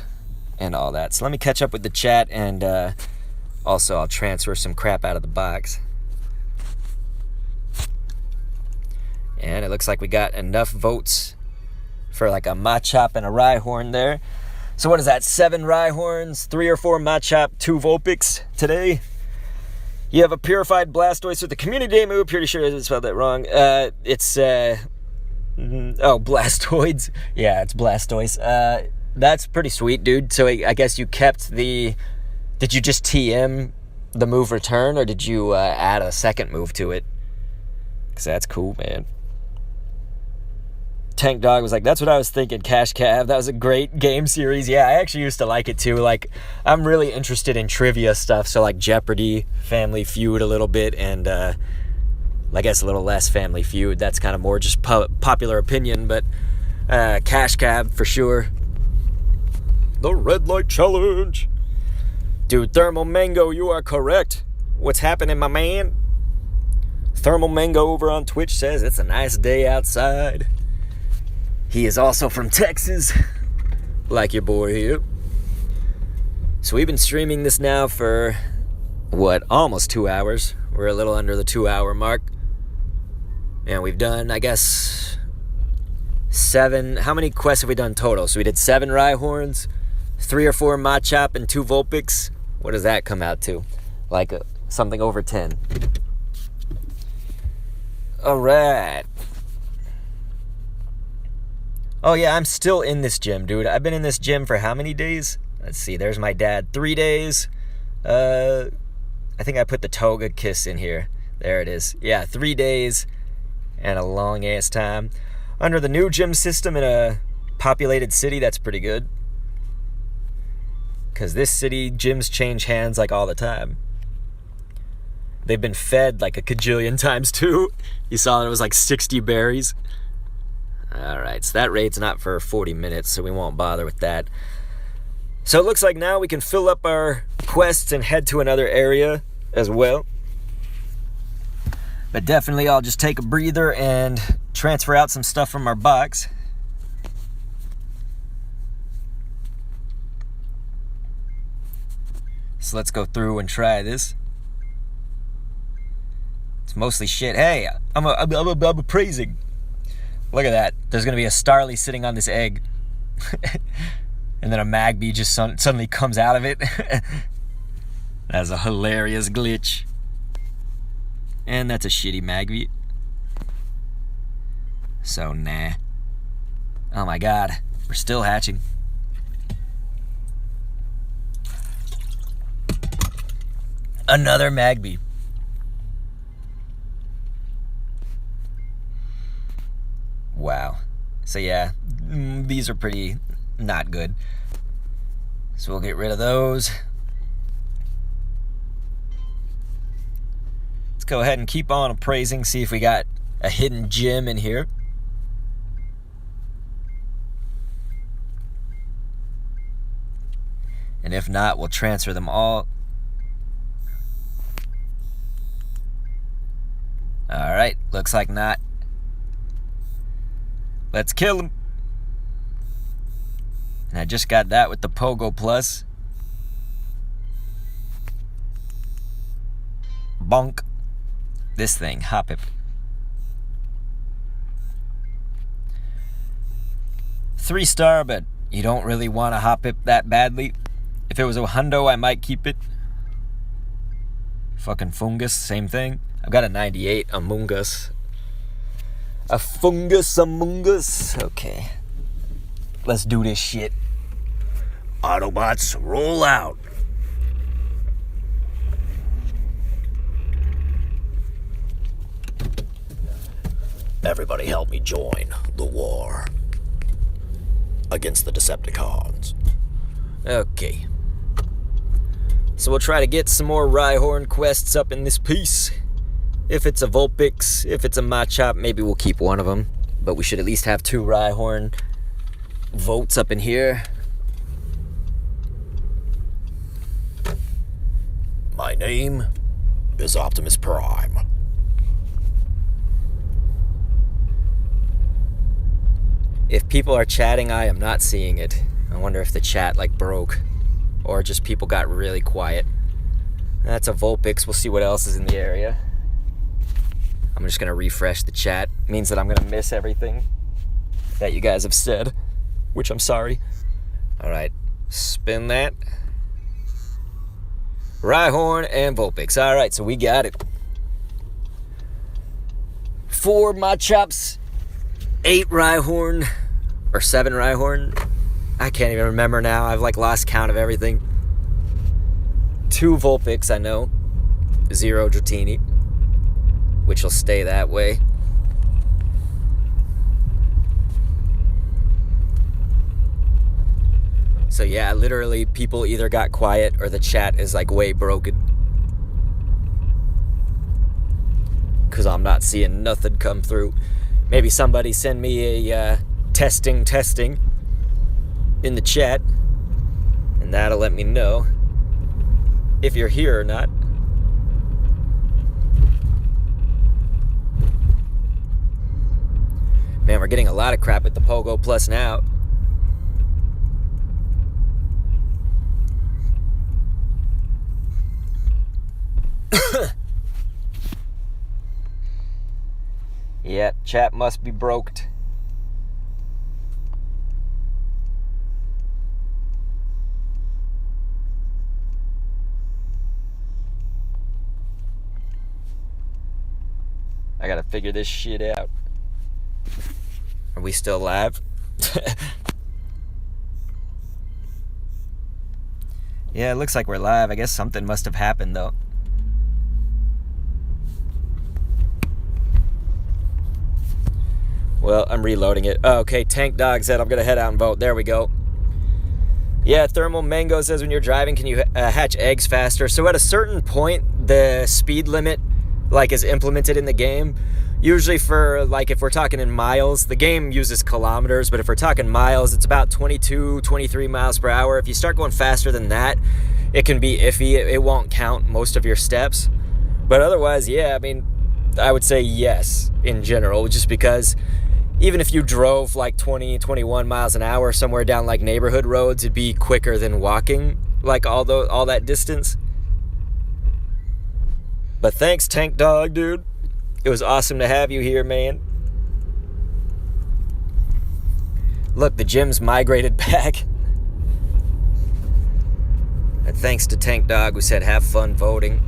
and all that. So let me catch up with the chat, and also I'll transfer some crap out of the box. And it looks like we got enough votes for like a Machop and a Rhyhorn there. So what is that, 7 Rhyhorns, 3 or 4 Machop, 2 Vulpix today? You have a Purified Blastoise with the Community Day move. Pretty sure I spelled that wrong. It's, Blastoids. Yeah, it's Blastoise. That's pretty sweet, dude. So I guess you kept the... Did you just TM the move return, or did you add a second move to it? Because that's cool, man. Tank Dog was like, that's what I was thinking, Cash Cav. That was a great game series. Yeah, I actually used to like it too. Like, I'm really interested in trivia stuff, so like Jeopardy, Family Feud a little bit, and I guess a little less Family Feud. That's kind of more just popular opinion, but Cash Cab for sure. The Red Light Challenge. Dude, Thermal Mango, you are correct. What's happening, my man? Thermal Mango over on Twitch says it's a nice day outside. He is also from Texas, like your boy here. So we've been streaming this now for, what, almost 2 hours. We're a little under the 2-hour mark. And we've done, I guess, 7. How many quests have we done total? So we did 7 Rhyhorns, 3 or 4 Machop, and 2 Vulpix. What does that come out to? Like something over 10. Alright. Oh yeah, I'm still in this gym, dude. I've been in this gym for how many days? Let's see, there's my dad. 3 days. I think I put the Toga Kiss in here. There it is. Yeah, 3 days and a long ass time. Under the new gym system in a populated city, that's pretty good. Because this city, gyms change hands like all the time. They've been fed like a cajillion times too. You saw that it was like 60 berries. Alright, so that raid's not for 40 minutes, so we won't bother with that. So it looks like now we can fill up our quests and head to another area as well. But definitely I'll just take a breather and transfer out some stuff from our box. So let's go through and try this. It's mostly shit. Hey, I'm praising. Look at that. There's going to be a Starly sitting on this egg. And then a Magby just suddenly comes out of it. That's a hilarious glitch. And that's a shitty Magby. So, nah. Oh my god. We're still hatching. Another Magby. Wow. So yeah, these are pretty not good. So we'll get rid of those. Let's go ahead and keep on appraising, see if we got a hidden gem in here. And if not, we'll transfer them all. Alright, looks like not. Let's kill him. And I just got that with the Pogo Plus. Bonk. This thing, hop it. 3-star, but you don't really want to hop it that badly. If it was a hundo, I might keep it. Fucking Fungus, same thing. I've got a 98 Among Us. A fungus among us. Okay. Let's do this shit. Autobots, roll out. Everybody help me join the war against the Decepticons. Okay. So we'll try to get some more Rhyhorn quests up in this piece. If it's a Vulpix, if it's a Machop, maybe we'll keep one of them. But we should at least have 2 Rhyhorn votes up in here. My name is Optimus Prime. If people are chatting, I am not seeing it. I wonder if the chat like broke or just people got really quiet. That's a Vulpix. We'll see what else is in the area. I'm just gonna refresh the chat. It means that I'm gonna miss everything that you guys have said, which I'm sorry. All right, spin that. Rhyhorn and Vulpix. All right, so we got it. 4 Machops, 8 Rhyhorn, or 7 Rhyhorn. I can't even remember now. I've like lost count of everything. 2 Vulpix, I know. 0 Dratini, which will stay that way. So yeah, literally people either got quiet or the chat is like way broken. Because I'm not seeing nothing come through. Maybe somebody send me a testing in the chat, and that'll let me know if you're here or not. Man, we're getting a lot of crap at the Pogo Plus now. Yeah, chat must be broked. I gotta figure this shit out. Are we still live? Yeah, it looks like we're live. I guess something must have happened though. Well, I'm reloading it. Oh, okay, Tank Dog said I'm going to head out and vote. There we go. Yeah, Thermal Mango says when you're driving, can you hatch eggs faster? So at a certain point, the speed limit like is implemented in the game. Usually for, like, if we're talking in miles, the game uses kilometers, but if we're talking miles, it's about 22, 23 miles per hour. If you start going faster than that, it can be iffy. It won't count most of your steps. But otherwise, yeah, I mean, I would say yes in general, just because even if you drove like 20, 21 miles an hour somewhere down like neighborhood roads, it'd be quicker than walking like all that distance. But thanks, Tank Dog, dude. It was awesome to have you here, man. Look, the gym's migrated back. And thanks to Tank Dog, who said have fun voting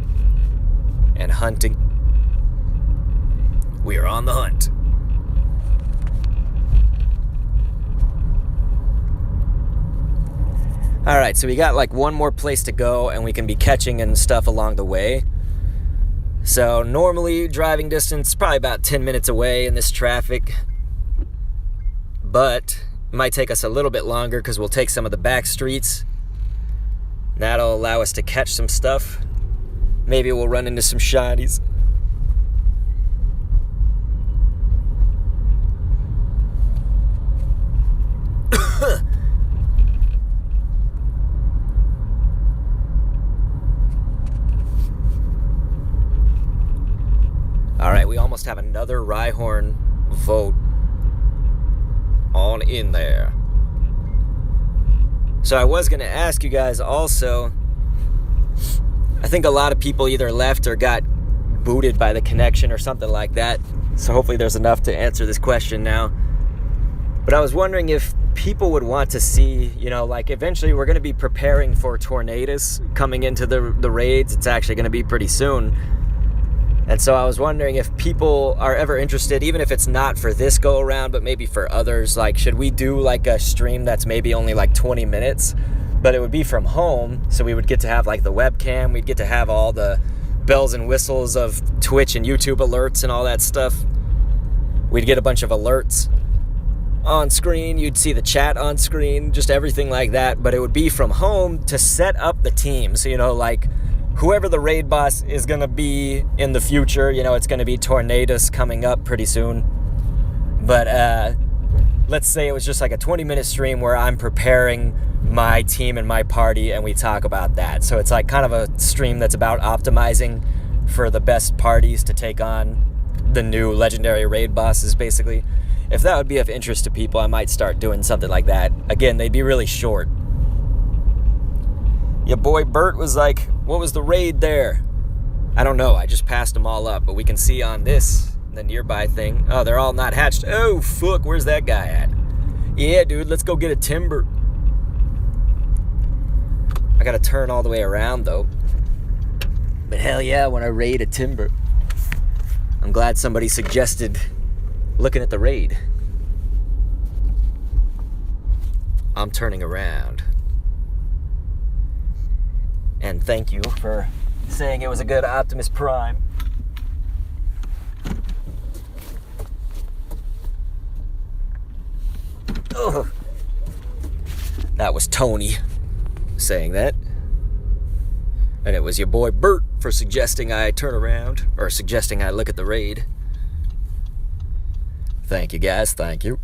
and hunting. We are on the hunt. Alright, so we got like one more place to go and we can be catching and stuff along the way. So normally driving distance probably about 10 minutes away in this traffic. But it might take us a little bit longer because we'll take some of the back streets. That'll allow us to catch some stuff. Maybe we'll run into some Shinies. Alright, we almost have another Rhyhorn vote on in there. So I was going to ask you guys also, I think a lot of people either left or got booted by the connection or something like that. So hopefully there's enough to answer this question now. But I was wondering if people would want to see, you know, like eventually we're going to be preparing for tornadoes coming into the raids. It's actually going to be pretty soon. And so I was wondering if people are ever interested, even if it's not for this go around, but maybe for others, like should we do like a stream that's maybe only like 20 minutes, but it would be from home. So we would get to have like the webcam, we'd get to have all the bells and whistles of Twitch and YouTube alerts and all that stuff. We'd get a bunch of alerts on screen, you'd see the chat on screen, just everything like that. But it would be from home to set up the teams, you know, like whoever the raid boss is going to be in the future, you know, it's going to be Tornadus coming up pretty soon. But let's say it was just like a 20-minute stream where I'm preparing my team and my party and we talk about that. So it's like kind of a stream that's about optimizing for the best parties to take on the new legendary raid bosses, basically. If that would be of interest to people, I might start doing something like that. Again, they'd be really short. Your boy Bert was like, what was the raid there? I don't know, I just passed them all up, but we can see on this, the nearby thing. Oh, they're all not hatched. Oh, fuck, where's that guy at? Yeah, dude, let's go get a timber. I gotta turn all the way around, though. But hell yeah, when I raid a timber. I'm glad somebody suggested looking at the raid. I'm turning around. And thank you for saying it was a good Optimus Prime. Ugh. That was Tony saying that. And it was your boy Bert for suggesting I turn around, or suggesting I look at the raid. Thank you, guys. Thank you.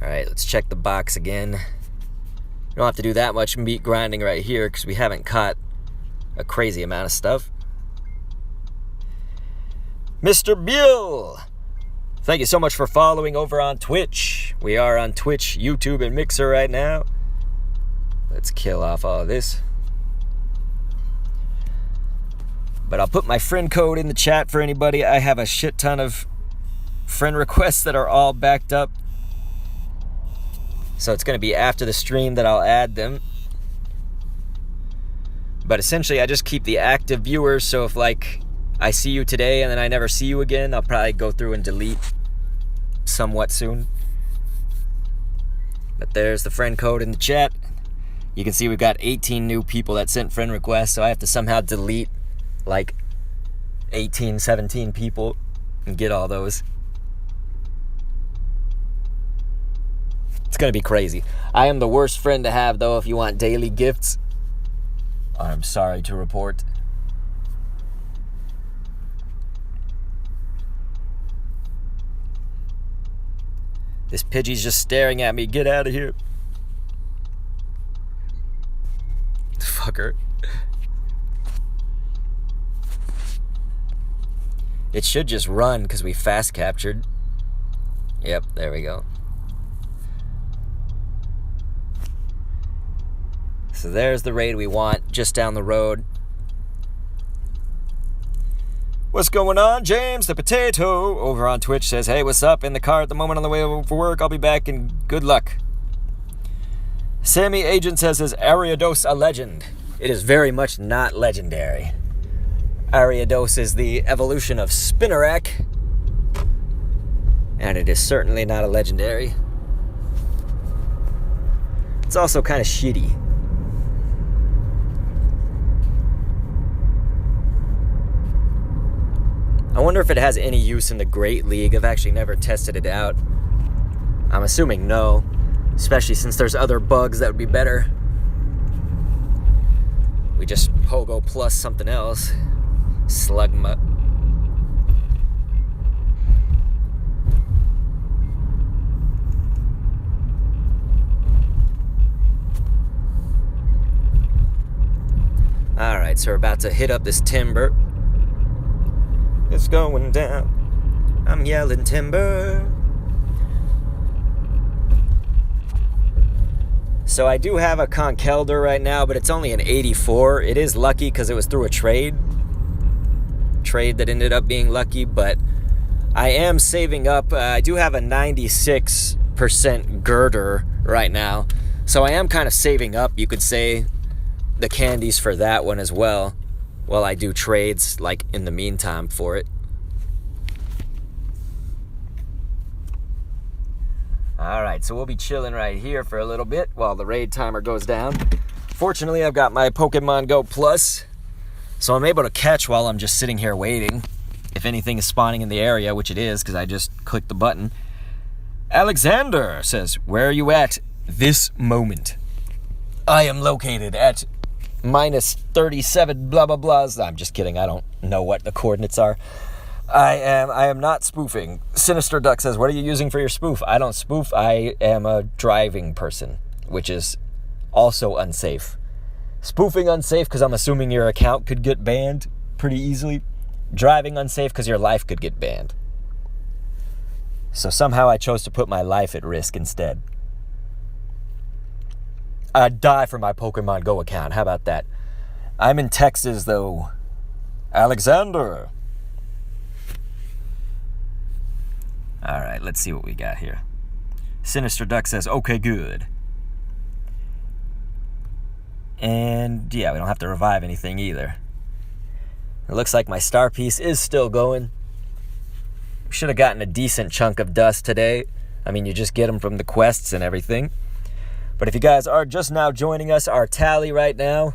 Alright, let's check the box again. We don't have to do that much meat grinding right here because we haven't caught a crazy amount of stuff. Mr. Bill! Thank you so much for following over on Twitch. We are on Twitch, YouTube, and Mixer right now. Let's kill off all of this. But I'll put my friend code in the chat for anybody. I have a shit ton of friend requests that are all backed up. So it's going to be after the stream that I'll add them. But essentially, I just keep the active viewers. So if, like, I see you today and then I never see you again, I'll probably go through and delete somewhat soon. But there's the friend code in the chat. You can see we've got 18 new people that sent friend requests, so I have to somehow delete like 18, 17 people and get all those. It's gonna be crazy. I am the worst friend to have, though, if you want daily gifts. I'm sorry to report. This Pidgey's just staring at me. Get out of here. Fucker. It should just run because we fast captured. Yep, there we go. So there's the raid we want, just down the road. What's going on? James the Potato over on Twitch says, hey, what's up? In the car at the moment on the way over for work. I'll be back and good luck. Sammy Agent says, is Gyarados a legend? It is very much not legendary. Gyarados is the evolution of Spinarak, and it is certainly not a legendary. It's also kind of shitty. I wonder if it has any use in the Great League. I've actually never tested it out. I'm assuming no, especially since there's other bugs that would be better. We just Pogo plus something else. Slugma. Alright, so we're about to hit up this timber. It's going down. I'm yelling timber. So I do have a Conkeldurr right now, but it's only an 84. It is lucky because it was through a trade that ended up being lucky, but I am saving up. I do have a 96% girder right now, so I am kind of saving up, you could say, the candies for that one as well, while I do trades, like, in the meantime for it. Alright, so we'll be chilling right here for a little bit while the raid timer goes down. Fortunately, I've got my Pokemon Go Plus, so I'm able to catch while I'm just sitting here waiting. If anything is spawning in the area, which it is, because I just clicked the button. Alexander says, where are you at this moment? I am located at minus 37 blah blah blahs. I'm just kidding. I don't know what the coordinates are. I am not spoofing. Sinister Duck says, what are you using for your spoof? I don't spoof. I am a driving person, which is also unsafe. Spoofing unsafe because I'm assuming your account could get banned pretty easily. Driving unsafe because your life could get banned. So somehow I chose to put my life at risk instead. I'd die for my Pokemon Go account. How about that? I'm in Texas, though. Alexander. All right, let's see what we got here. Sinister Duck says, okay, good. And, yeah, we don't have to revive anything either. It looks like my star piece is still going. Should have gotten a decent chunk of dust today. I mean, you just get them from the quests and everything. But if you guys are just now joining us, our tally right now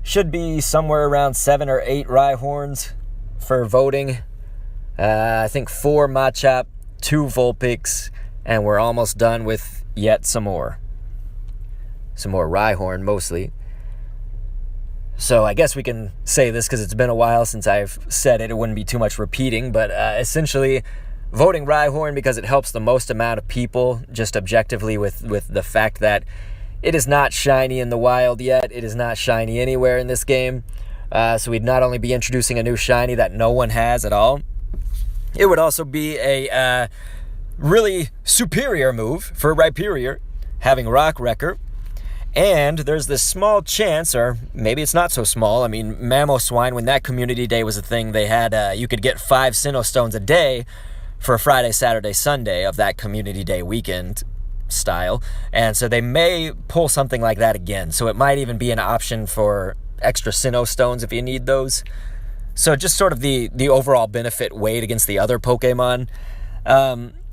should be somewhere around 7 or 8 Rhyhorns for voting. I think 4 Machop, 2 Vulpix, and we're almost done with yet some more. Some more Rhyhorn, mostly. So I guess we can say this because it's been a while since I've said it. It wouldn't be too much repeating, but essentially voting Rhyhorn because it helps the most amount of people, just objectively with the fact that it is not shiny in the wild yet. It is not shiny anywhere in this game. So we'd not only be introducing a new shiny that no one has at all, it would also be a really superior move for Rhyperior, having Rock Wrecker. And there's this small chance, or maybe it's not so small. I mean, Mamoswine, when that community day was a thing, they had, you could get 5 Sinnoh stones a day for Friday, Saturday, Sunday of that community day weekend style. And so they may pull something like that again. So it might even be an option for extra Sinnoh stones if you need those. So just sort of the overall benefit weighed against the other Pokemon.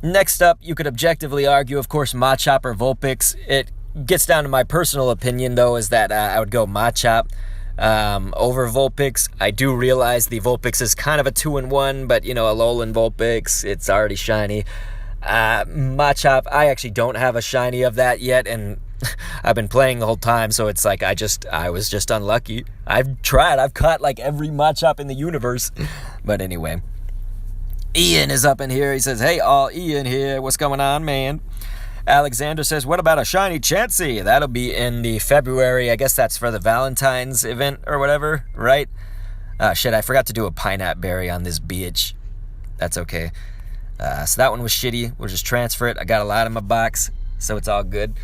Next up, you could objectively argue, of course, Machop or Vulpix. It gets down to my personal opinion, though, is that I would go Machop over Vulpix. I do realize the Vulpix is kind of a 2-in-1, but, you know, a Alolan Vulpix, it's already shiny. Machop, I actually don't have a shiny of that yet, and I've been playing the whole time, so it's like I was just unlucky. I've caught like every Machop in the universe. But anyway, Ian is up in here. He says, hey, all Ian here. What's going on, man? Alexander says, what about a shiny Chansey? That'll be in the February. I guess that's for the Valentine's event or whatever, right? Shit, I forgot to do a Pineapple Berry on this bitch. That's okay. So that one was shitty. We'll just transfer it. I got a lot in my box, so it's all good.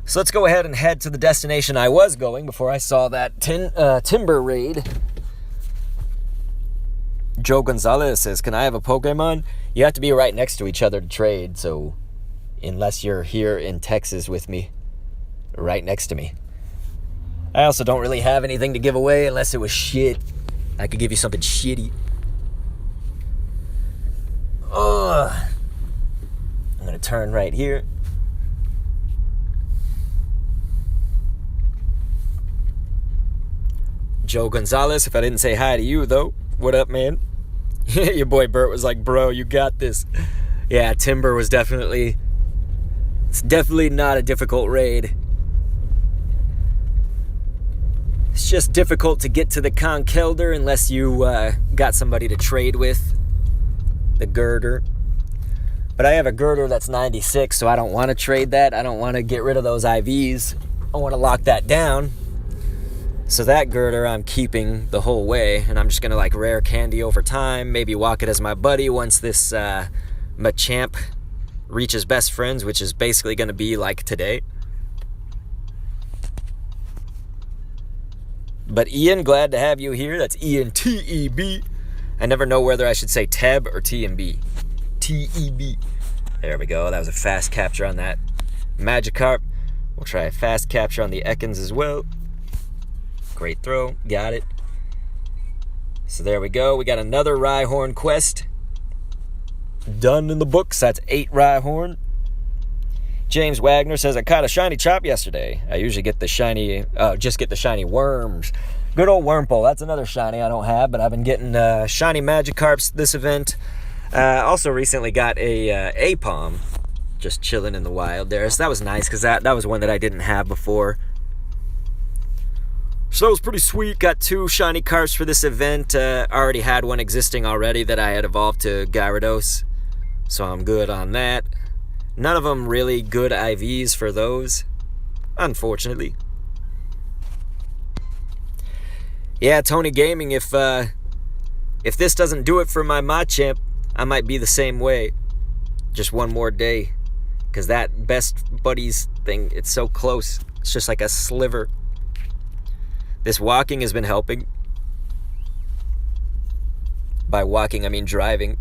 So let's go ahead and head to the destination I was going before I saw that timber raid. Joe Gonzalez says, can I have a Pokemon? You have to be right next to each other to trade, so unless you're here in Texas with me, right next to me. I also don't really have anything to give away unless it was shit. I could give you something shitty. I'm going to turn right here. Joe Gonzalez, if I didn't say hi to you, though, what up, man? Your boy Bert was like, bro, you got this. Yeah, Timber was definitely... It's definitely not a difficult raid. It's just difficult to get to the Conkelder unless you got somebody to trade with. The girder. But I have a girder that's 96, so I don't want to trade that. I don't want to get rid of those IVs. I want to lock that down. So that girder I'm keeping the whole way, and I'm just going to like rare candy over time, maybe walk it as my buddy once this Machamp reaches best friends, which is basically going to be like today. But Ian, glad to have you here. That's Ian T-E-B. I never know whether I should say Teb or T-M-B. T-E-B. There we go. That was a fast capture on that Magikarp. We'll try a fast capture on the Ekans as well. Great throw. Got it. So there we go. We got another Rhyhorn quest done in the books. That's 8 Rhyhorn. James Wagner says, I caught a shiny Chop yesterday. I usually get the shiny, just get the shiny worms. Good old Wurmple. That's another shiny I don't have, but I've been getting shiny Magikarps this event. Also recently got a Apom just chilling in the wild there. So that was nice because that was one that I didn't have before. So that was pretty sweet. Got 2 shiny cards for this event. Already had one existing already that I had evolved to Gyarados. So I'm good on that. None of them really good IVs for those, unfortunately. Yeah, Tony Gaming, if this doesn't do it for my Machamp, I might be the same way. Just one more day. Because that best buddies thing, it's so close. It's just like a sliver. This walking has been helping. By walking, I mean driving.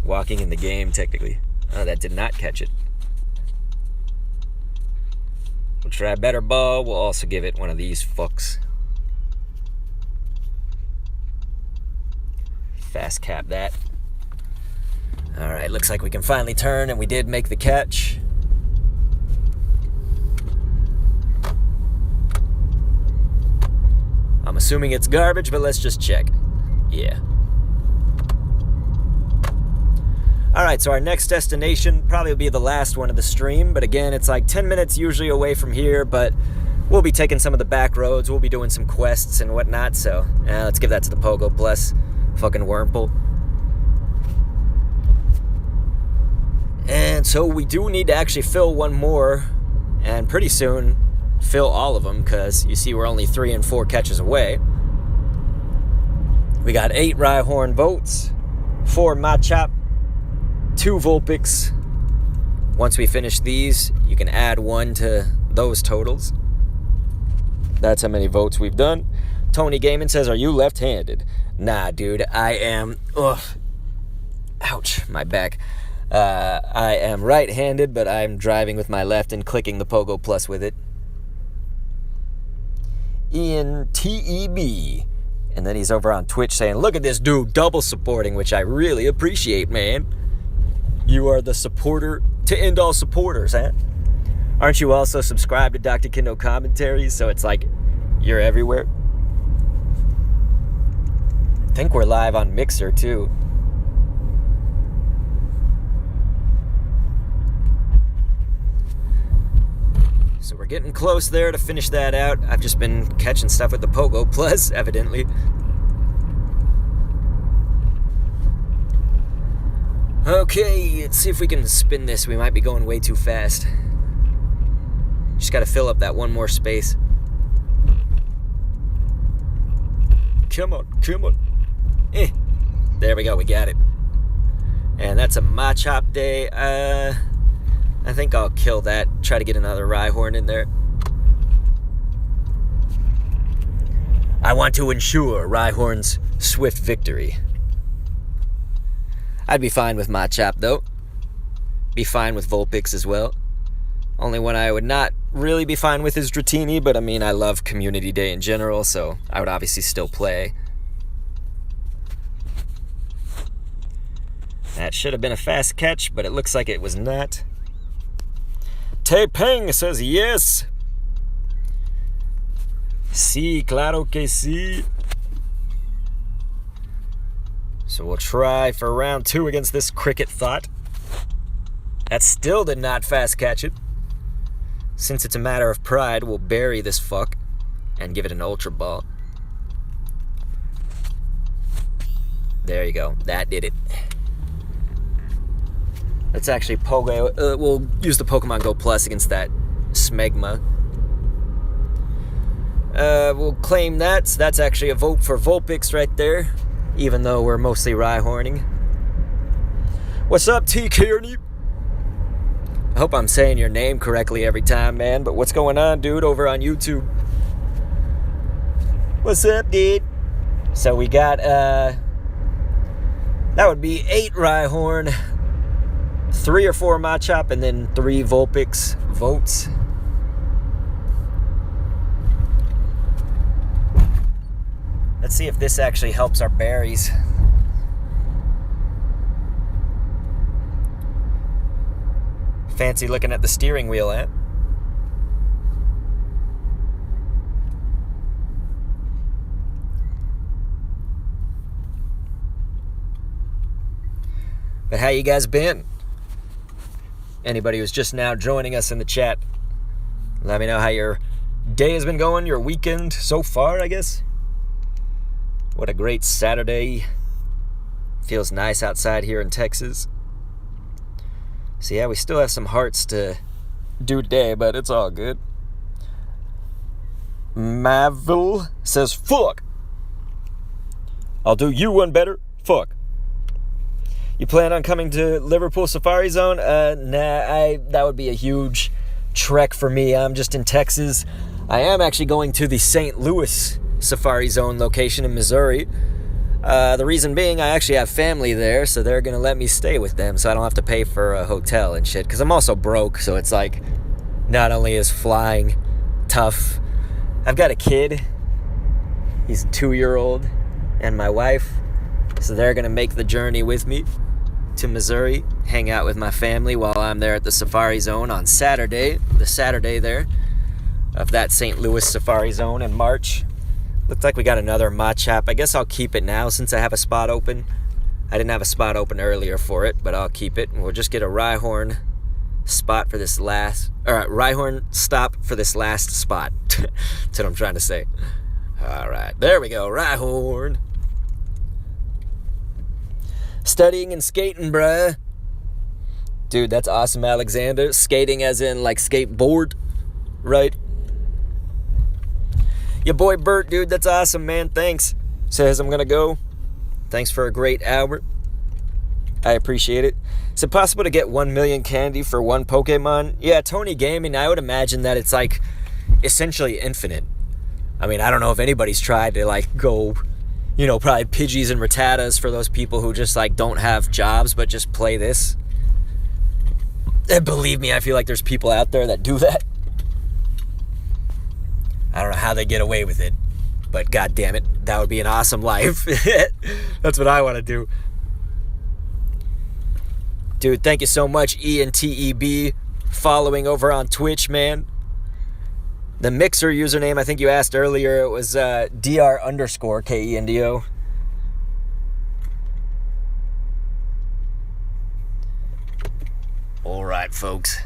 Walking in the game, technically. Oh, that did not catch it. We'll try a better ball. We'll also give it one of these fucks. Fast cap that. Alright, looks like we can finally turn, and we did make the catch. I'm assuming it's garbage, but let's just check. Yeah. Alright, so our next destination probably will be the last one of the stream, but again, it's like 10 minutes usually away from here, but we'll be taking some of the back roads, we'll be doing some quests and whatnot, so let's give that to the Pogo Plus. Fucking Wurmple. And so we do need to actually fill one more, and pretty soon fill all of them, because you see we're only 3 and 4 catches away. We got 8 Rhyhorn votes, 4 Machop, 2 Vulpix. Once we finish these, you can add 1 to those totals. That's how many votes we've done. Tony Gaiman says, are you left-handed? Nah, dude, I am... Ugh. Ouch, my back. I am right-handed, but I'm driving with my left and clicking the Pogo Plus with it. Ian TEB. And then he's over on Twitch saying, look at this dude double supporting, which I really appreciate, man. You are the supporter to end all supporters, huh? Aren't you also subscribed to Dr. Kendo commentaries? So it's like you're everywhere. I think we're live on Mixer, too. So we're getting close there to finish that out. I've just been catching stuff with the Pogo Plus, evidently. Okay, let's see if we can spin this. We might be going way too fast. Just gotta fill up that one more space. Come on, come on. There we go, we got it. And that's a Machop day. I think I'll kill that. Try to get another Rhyhorn in there. I want to ensure Rhyhorn's swift victory. I'd be fine with Machop, though. Be fine with Vulpix as well. Only one I would not really be fine with is Dratini, but I mean, I love Community Day in general, so I would obviously still play. That should have been a fast catch, but it looks like it was not. Taepeng says yes. Sí, claro que sí. So we'll try for round 2 against this Cricket Thought. That still did not fast catch it. Since it's a matter of pride, we'll bury this fuck and give it an Ultra Ball. There you go. That did it. Let's actually we'll use the Pokemon Go Plus against that Smegma. We'll claim that. So that's actually a vote for Vulpix right there, even though we're mostly Rhyhorning. What's up, T. Kearney? I hope I'm saying your name correctly every time, man, but what's going on, dude, over on YouTube? What's up, dude? So we got, that would be 8 Rhyhorn, 3 or 4 Machop, and then 3 Vulpix votes. Let's see if this actually helps our berries. Fancy looking at the steering wheel, eh? But how you guys been? Anybody who's just now joining us in the chat, let me know how your day has been going, your weekend so far, I guess. What a great Saturday. Feels nice outside here in Texas. So yeah, we still have some hearts to do today, but it's all good. Mavil says, fuck. I'll do you one better. Fuck. You plan on coming to Liverpool Safari Zone? That would be a huge trek for me. I'm just in Texas. I am actually going to the St. Louis Safari Zone location in Missouri. The reason being, I actually have family there, so they're going to let me stay with them so I don't have to pay for a hotel and shit. Because I'm also broke, so it's like, not only is flying tough, I've got a kid. He's a 2-year-old, and my wife. So they're going to make the journey with me to Missouri, hang out with my family while I'm there at the Safari Zone on Saturday, the Saturday there of that St. Louis Safari Zone in March. Looks like we got another Machop. I guess I'll keep it now since I have a spot open. I didn't have a spot open earlier for it, but I'll keep it. And we'll just get a Rhyhorn spot for this last... Rhyhorn stop for this last spot. That's what I'm trying to say. Alright, there we go. Rhyhorn. Studying and skating, bruh. Dude, that's awesome, Alexander. Skating as in, like, skateboard, right? Your boy Bert, dude, that's awesome, man. Thanks. Says I'm gonna go. Thanks for a great hour. I appreciate it. Is it possible to get 1 million candy for one Pokemon? Yeah, Tony Gaming, I would imagine that it's, like, essentially infinite. I mean, I don't know if anybody's tried to, like, go, you know, probably Pidgeys and Rattatas for those people who just, like, don't have jobs but just play this. And believe me, I feel like there's people out there that do that. I don't know how they get away with it, but god damn it, that would be an awesome life. That's what I want to do. Dude, thank you so much, ENTEB, following over on Twitch, man. The Mixer username, I think you asked earlier, it was DR_KENDO. All right, folks.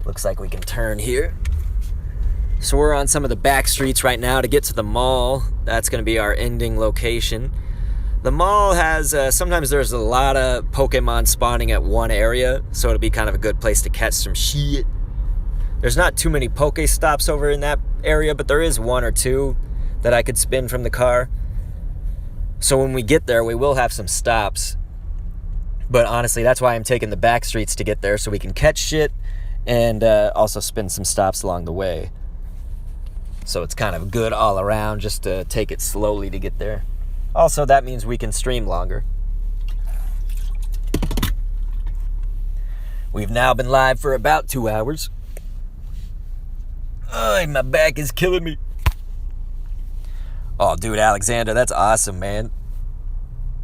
Looks like we can turn here. So we're on some of the back streets right now to get to the mall. That's going to be our ending location. The mall has, sometimes there's a lot of Pokemon spawning at one area, so it'll be kind of a good place to catch some shit. There's not too many pokéstops over in that area, but there is one or two that I could spin from the car. So when we get there, we will have some stops. But honestly, that's why I'm taking the back streets to get there, so we can catch shit and also spin some stops along the way. So it's kind of good all around just to take it slowly to get there. Also, that means we can stream longer. We've now been live for about 2 hours. Oh, my back is killing me. Oh, dude, Alexander, that's awesome, man.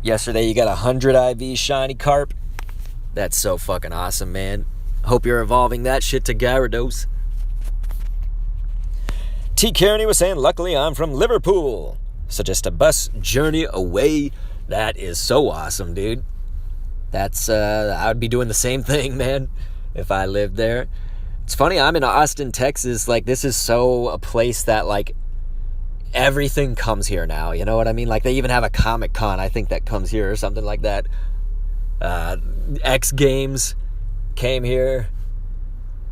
Yesterday you got 100 IV shiny carp. That's so fucking awesome, man. Hope you're evolving that shit to Gyarados. T. Kearney was saying, luckily I'm from Liverpool, so just a bus journey away. That is so awesome, dude. That's, I would be doing the same thing, man, if I lived there. It's funny, I'm in Austin, Texas. Like, this is so a place that, like, everything comes here now, you know what I mean? Like, they even have a Comic-Con, I think, that comes here or something like that. X Games came here.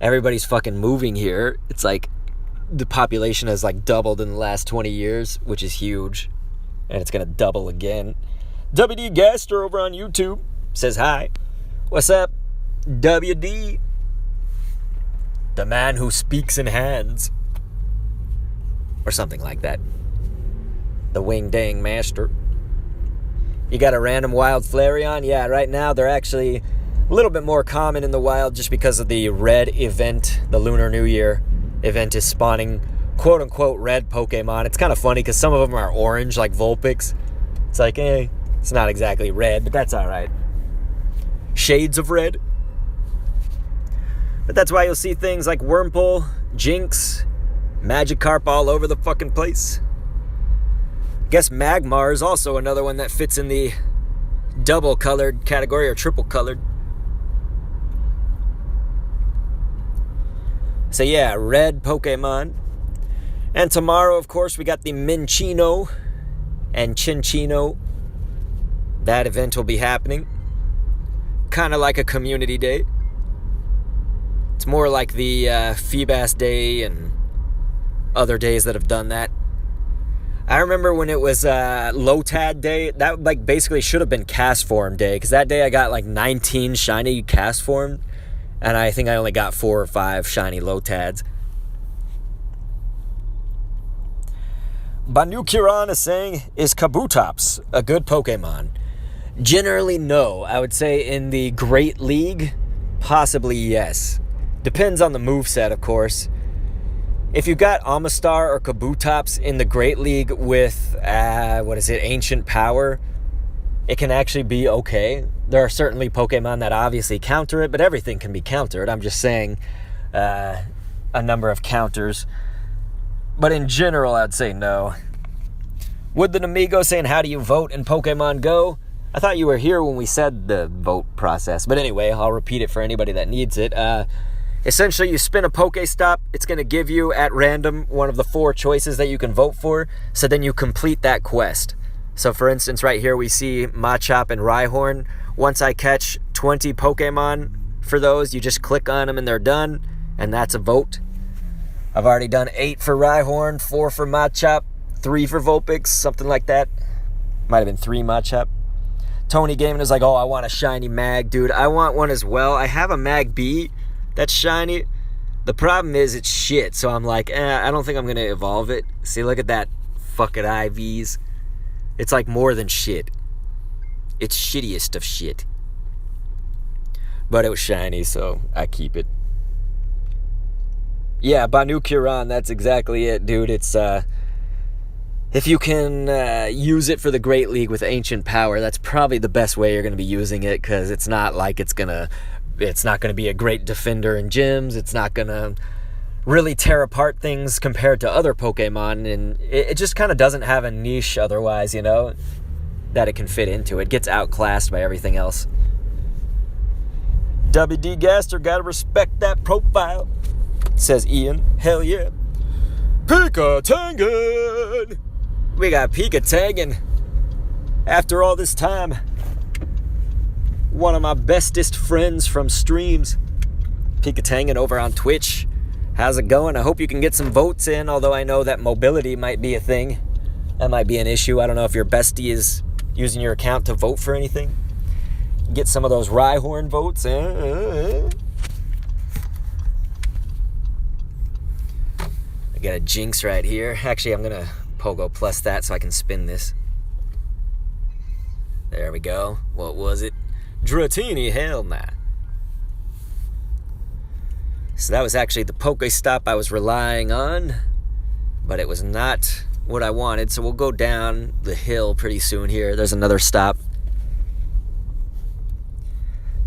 Everybody's fucking moving here. It's like the population has like doubled in the last 20 years, which is huge, and it's gonna double again. WD Gaster over on YouTube says hi. What's up, WD? The man who speaks in hands, or something like that. The Wing Dang Master. You got a random wild Flareon? Yeah, right now they're actually a little bit more common in the wild just because of the red event, the Lunar New Year event is spawning quote-unquote red Pokemon. It's kind of funny because some of them are orange, like Vulpix. It's like, it's not exactly red, but that's alright. Shades of red. But that's why you'll see things like Wurmple, Jynx, Magikarp all over the fucking place. Guess Magmar is also another one that fits in the double-colored category or triple-colored. So yeah, red Pokemon. And tomorrow, of course, we got the Minccino and Cinccino. That event will be happening. Kind of like a community day. It's more like the Feebas Day and other days that have done that. I remember when it was Lotad Day, that like basically should have been Cast Form Day, because that day I got like 19 shiny Cast Form, and I think I only got 4 or 5 shiny Lotads. Banukiran is saying, is Kabutops a good Pokemon? Generally, no. I would say in the Great League, possibly yes. Depends on the moveset, of course. If you got Amistar or Kabutops in the Great League with, Ancient Power, it can actually be okay. There are certainly Pokemon that obviously counter it, but everything can be countered. I'm just saying a number of counters. But in general, I'd say no. Would the Amigo saying, how do you vote in Pokemon Go? I thought you were here when we said the vote process. But anyway, I'll repeat it for anybody that needs it. Essentially, you spin a Pokéstop. It's going to give you, at random, one of the 4 choices that you can vote for. So then you complete that quest. So for instance, right here we see Machop and Rhyhorn. Once I catch 20 Pokemon for those, you just click on them and they're done. And that's a vote. I've already done 8 for Rhyhorn, 4 for Machop, 3 for Vulpix, something like that. Might have been 3 Machop. Tony Gaming is like, oh, I want a shiny mag. Dude, I want one as well. I have a Mag B that's shiny. The problem is it's shit. So I'm like, I don't think I'm going to evolve it. See, look at that fucking IVs. It's like more than shit. It's shittiest of shit. But it was shiny, so I keep it. Yeah, Banukiran, that's exactly it, dude. It's, if you can use it for the Great League with Ancient Power, that's probably the best way you're going to be using it, because it's not like it's not going to be a great defender in gyms. It's not going to really tear apart things compared to other Pokemon, and it just kind of doesn't have a niche otherwise, you know, that it can fit into. It gets outclassed by everything else. WD Gaster, gotta respect that profile, says Ian. Hell yeah. Pika-Tangen! We got Pika-Tangen. After all this time, one of my bestest friends from streams, Pika-Tangen over on Twitch. How's it going? I hope you can get some votes in, although I know that mobility might be a thing. That might be an issue. I don't know if your bestie is using your account to vote for anything. Get some of those Rhyhorn votes. I got a Jinx right here. Actually, I'm going to Pogo plus that so I can spin this. There we go. What was it? Dratini, hell nah. So that was actually the Pokéstop I was relying on, but it was not what I wanted. So we'll go down the hill pretty soon here. There's another stop.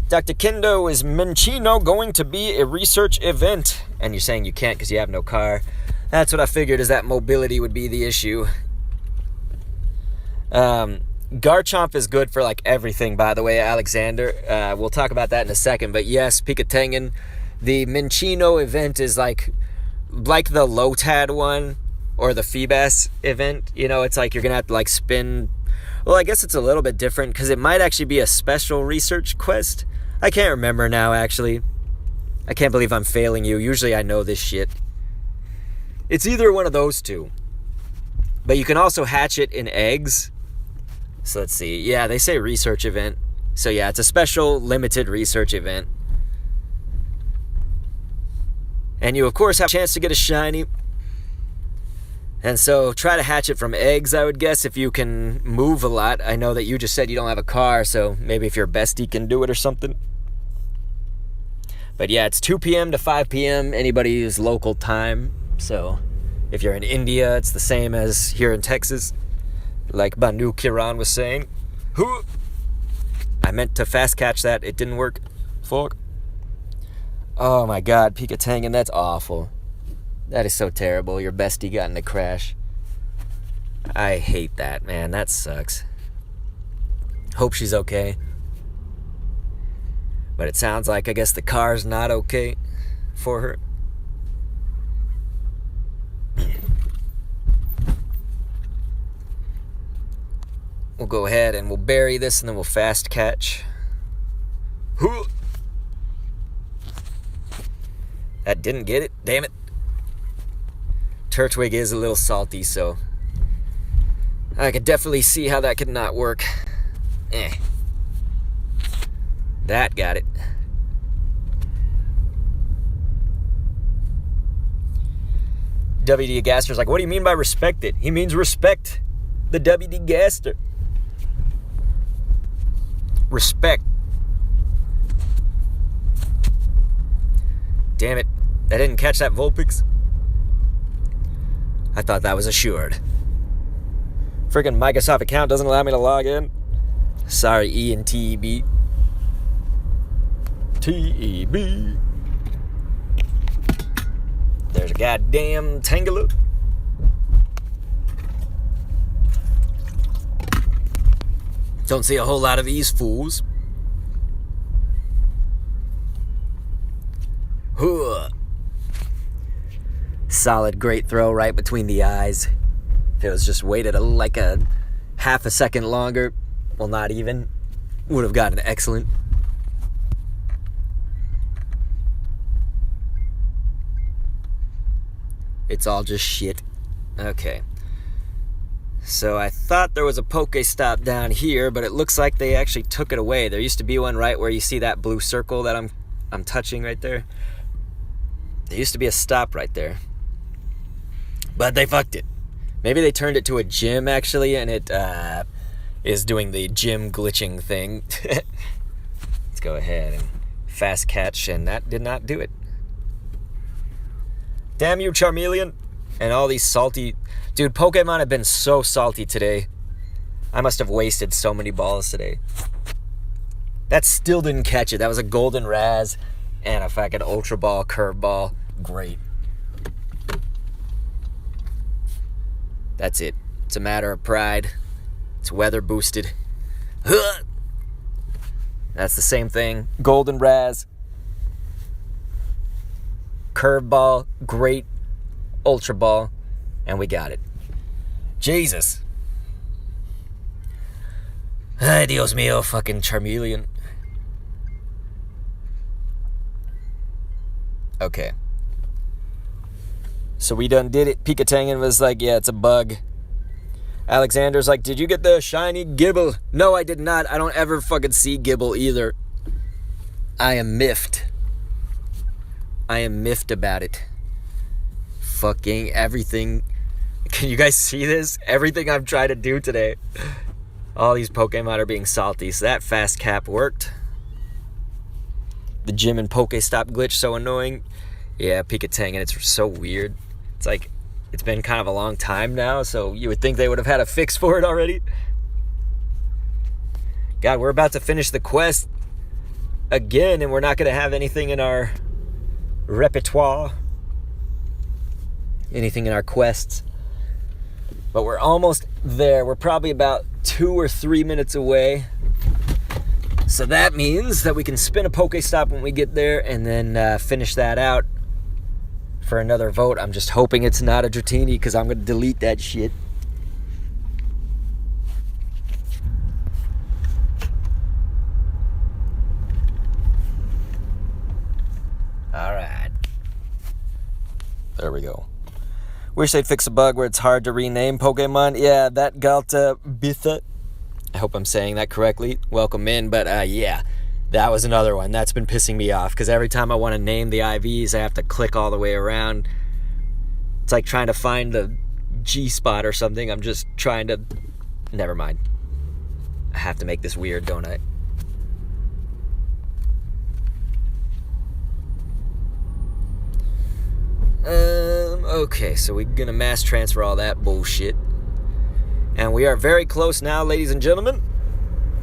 Dr. Kendo, is Minccino going to be a research event? And you're saying you can't because you have no car. That's what I figured, is that mobility would be the issue. Garchomp is good for like everything, by the way, Alexander. We'll talk about that in a second. But yes, Pika-Tangen, the Minccino event is like the Lotad one or the Feebas event. You know, it's like you're going to have to like spin. Well, I guess it's a little bit different because it might actually be a special research quest. I can't remember now, actually. I can't believe I'm failing you. Usually I know this shit. It's either one of those two. But you can also hatch it in eggs. So let's see. Yeah, they say research event. So yeah, it's a special limited research event. And you, of course, have a chance to get a shiny. And so try to hatch it from eggs, I would guess, if you can move a lot. I know that you just said you don't have a car, so maybe if your bestie can do it or something. But yeah, it's 2 p.m. to 5 p.m. anybody's local time. So if you're in India, it's the same as here in Texas. Like Banu Kiran was saying. I meant to fast catch that. It didn't work. Fuck. Oh my god, Pika-Tangen, that's awful. That is so terrible. Your bestie got in a crash. I hate that, man. That sucks. Hope she's okay. But it sounds like, I guess, the car's not okay for her. we'll go ahead and we'll bury this and then we'll fast catch. That didn't get it. Damn it. Turtwig is a little salty, so I could definitely see how that could not work. That got it. WD Gaster's like, what do you mean by respect it? He means respect the WD Gaster. Respect. Damn it. I didn't catch that Vulpix. I thought that was assured. Freaking Microsoft account doesn't allow me to log in. Sorry, E and TEB. TEB. There's a goddamn Tangela. Don't see a whole lot of these fools. Solid, great throw right between the eyes. If it was just waited like a half a second longer, well, not even, would have gotten excellent. It's all just shit. Okay. So I thought there was a Pokéstop down here, but it looks like they actually took it away. There used to be one right where you see that blue circle that I'm touching right there. There used to be a stop right there. But they fucked it. Maybe they turned it to a gym, actually, and it is doing the gym glitching thing. Let's go ahead and fast catch, and that did not do it. Damn you, Charmeleon. And all these salty... Dude, Pokemon have been so salty today. I must have wasted so many balls today. That still didn't catch it. That was a Golden Raz and a fucking Ultra Ball, Curve Ball. Great. That's it. It's a matter of pride. It's weather boosted. That's the same thing. Golden Raz. Curve Ball. Great. Ultra Ball. And we got it. Jesus. Ay, Dios mío, fucking Charmeleon. Okay. So we done did it. Pikatangan was like, yeah, it's a bug. Alexander's like, did you get the shiny Gibble? No, I did not. I don't ever fucking see Gibble either. I am miffed. I am miffed about it. Fucking everything. Can you guys see this? Everything I've tried to do today. All these Pokemon are being salty. So that fast cap worked. The gym and Pokéstop glitch so annoying. Yeah, Pikatangan, it's so weird. It's like, it's been kind of a long time now, so you would think they would have had a fix for it already. God, we're about to finish the quest again, and we're not going to have anything in our repertoire. Anything in our quests. But we're almost there. We're probably about 2 or 3 minutes away. So that means that we can spin a Pokéstop when we get there and then finish that out for another vote. I'm just hoping it's not a Dratini because I'm going to delete that shit. Alright. There we go. Wish they'd fix a bug where it's hard to rename Pokemon. Yeah, that Galta Bitha. I hope I'm saying that correctly. Welcome in, but yeah, that was another one. That's been pissing me off because every time I want to name the IVs, I have to click all the way around. It's like trying to find the G spot or something. I'm just trying to... Never mind. I have to make this weird, don't I? Okay, so we're gonna mass transfer all that bullshit. And we are very close now, ladies and gentlemen,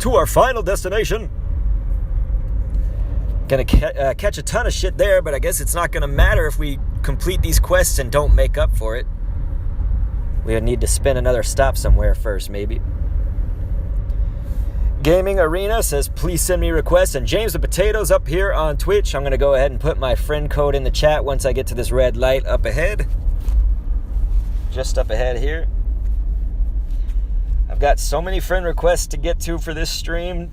to our final destination. Gonna catch a ton of shit there, but I guess it's not gonna matter if we complete these quests and don't make up for it. We would need to spin another stop somewhere first, maybe. Gaming Arena says, please send me requests. And James the Potatoes up here on Twitch. I'm going to go ahead and put my friend code in the chat once I get to this red light up ahead. Just up ahead here. got so many friend requests to get to for this stream.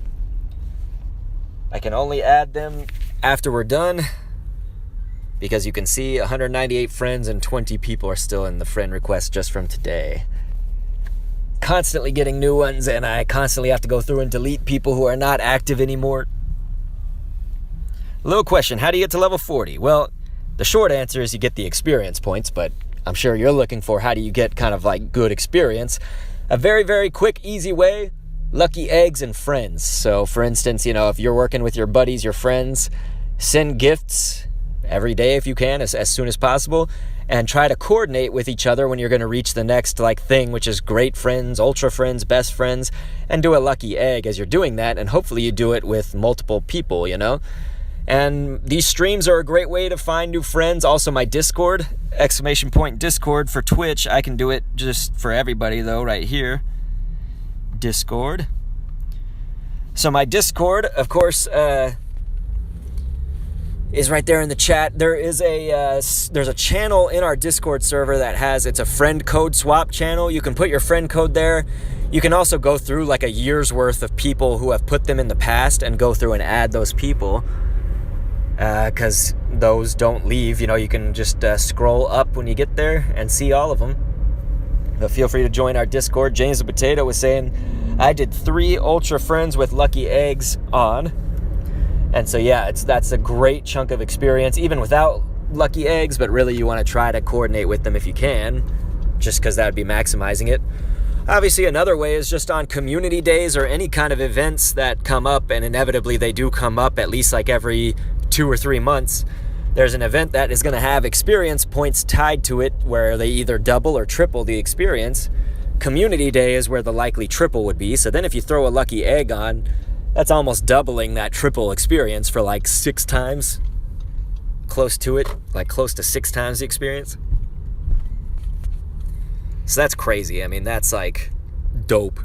I can only add them after we're done, because you can see 198 friends and 20 people are still in the friend request just from today. Constantly getting new ones, and I constantly have to go through and delete people who are not active anymore. Little question, how do you get to level 40? Well, the short answer is you get the experience points, but I'm sure you're looking for how do you get kind of like good experience. A very, very quick, easy way, lucky eggs and friends. So for instance, you know, if you're working with your buddies, your friends, send gifts every day if you can, as soon as possible, and try to coordinate with each other when you're going to reach the next like thing, which is great friends, ultra friends, best friends, and do a lucky egg as you're doing that, and hopefully you do it with multiple people, you know. And these streams are a great way to find new friends. Also my Discord, !Discord for Twitch. I can do it just for everybody though right here. Discord. So my Discord, of course, is right there in the chat. There is there's a channel in our Discord server that has, it's a friend code swap channel. You can put your friend code there. You can also go through like a year's worth of people who have put them in the past and go through and add those people, because those don't leave. You know, you can just scroll up when you get there and see all of them. But feel free to join our Discord. James the Potato was saying, I did 3 ultra friends with lucky eggs on. And so yeah, that's a great chunk of experience, even without lucky eggs, but really you want to try to coordinate with them if you can, just because that would be maximizing it. Obviously, another way is just on community days or any kind of events that come up, and inevitably they do come up at least like every 2 or 3 months. There's an event that is going to have experience points tied to it where they either double or triple the experience. Community day is where the likely triple would be, so then if you throw a lucky egg on, that's almost doubling that triple experience for like 6 times. Close to it, like close to 6 times the experience. So that's crazy. I mean, that's like dope.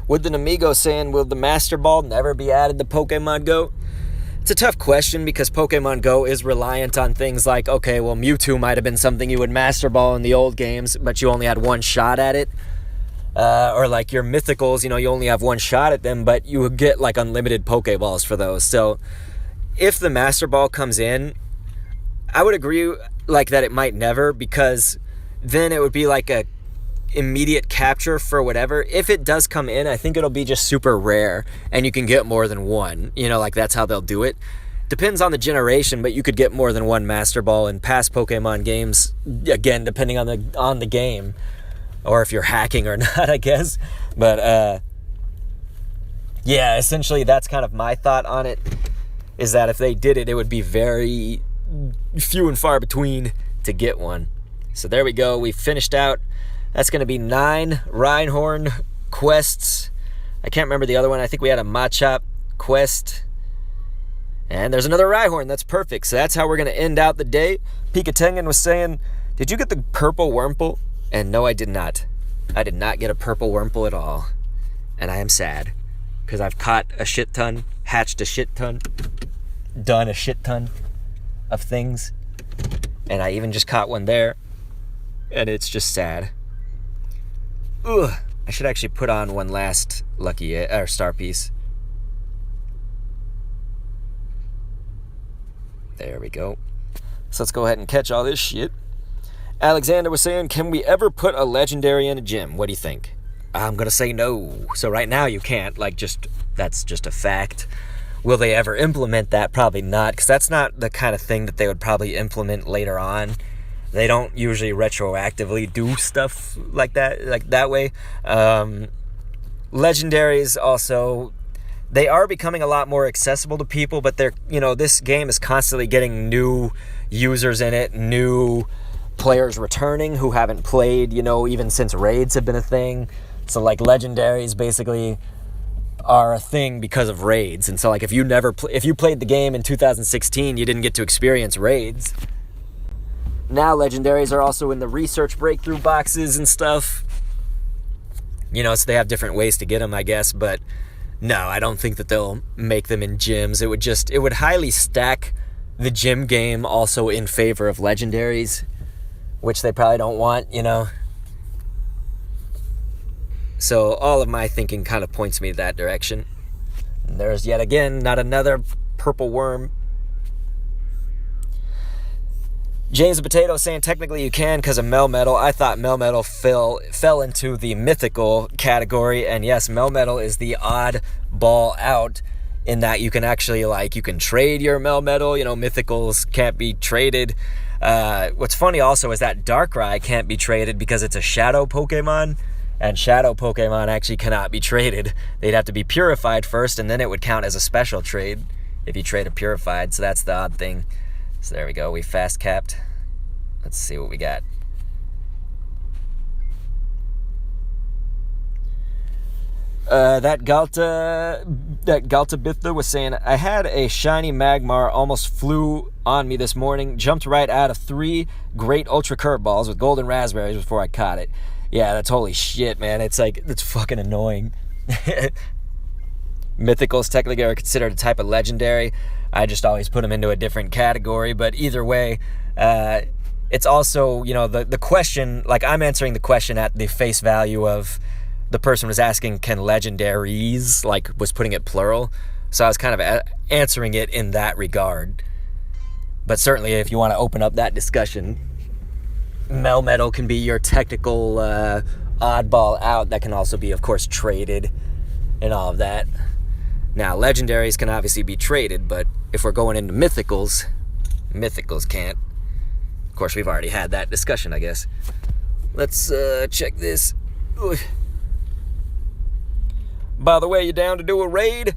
With the Amigo saying, will the Master Ball never be added to Pokemon Go? It's a tough question because Pokemon Go is reliant on things like, okay, well, Mewtwo might have been something you would Master Ball in the old games, but you only had one shot at it. Or like your mythicals, you know, you only have one shot at them, but you would get like unlimited Pokeballs for those. So if the Master Ball comes in, I would agree like that it might never, because then it would be like a immediate capture for whatever. If it does come in, I think it'll be just super rare and you can get more than one, you know, like that's how they'll do it. Depends on the generation, but you could get more than one Master Ball in past Pokemon games, again, depending on the game. Or if you're hacking or not, I guess. But, yeah, essentially that's kind of my thought on it, is that if they did it, it would be very few and far between to get one. So there we go. We finished out. That's going to be 9 Rhyhorn quests. I can't remember the other one. I think we had a Machop quest. And there's another Rhyhorn. That's perfect. So that's how we're going to end out the day. Pika Tengen was saying, did you get the purple Wurmple? And no, I did not. I did not get a purple Wurmple at all. And I am sad, because I've caught a shit ton, hatched a shit ton, done a shit ton of things. And I even just caught one there. And it's just sad. Ugh. I should actually put on one last lucky or star piece. There we go. So let's go ahead and catch all this shit. Alexander was saying, can we ever put a legendary in a gym? What do you think? I'm going to say no. So right now you can't. Like, that's just a fact. Will they ever implement that? Probably not, because that's not the kind of thing that they would probably implement later on. They don't usually retroactively do stuff like that way. Legendaries also, they are becoming a lot more accessible to people, but they're, you know, this game is constantly getting new users in it, new players returning who haven't played, you know, even since raids have been a thing. So like legendaries basically are a thing because of raids. And so like if you played the game in 2016, you didn't get to experience raids. Now legendaries are also in the research breakthrough boxes and stuff. You know, so they have different ways to get them, I guess, but no, I don't think that they'll make them in gyms. It would highly stack the gym game also in favor of legendaries, which they probably don't want, you know. So all of my thinking kind of points me that direction. And there's yet again not another purple worm. James the Potato saying technically you can because of Melmetal. I thought Melmetal fell into the mythical category, and yes, Melmetal is the odd ball out in that you can actually, like, you can trade your Melmetal. You know, mythicals can't be traded. What's funny also is that Darkrai can't be traded because it's a shadow Pokemon, and shadow Pokemon actually cannot be traded. They'd have to be purified first, and then it would count as a special trade if you trade a purified, so that's the odd thing. So there we go, we fast capped. Let's see what we got. That Galtabitha was saying, I had a shiny Magmar almost flew on me this morning, jumped right out of 3 great ultra curveballs with golden raspberries before I caught it. Yeah, that's holy shit, man. It's like, it's fucking annoying. Mythicals technically are considered a type of legendary. I just always put them into a different category, but either way, it's also, you know, the question, like, I'm answering the question at the face value of the person was asking, can legendaries, like, was putting it plural, so I was kind of answering it in that regard. But certainly if you want to open up that discussion, Melmetal can be your technical oddball out that can also be, of course, traded and all of that. Now, legendaries can obviously be traded, but if we're going into mythicals, mythicals can't. Of course, we've already had that discussion, I guess. Let's check this. Ooh. By the way, you down to do a raid?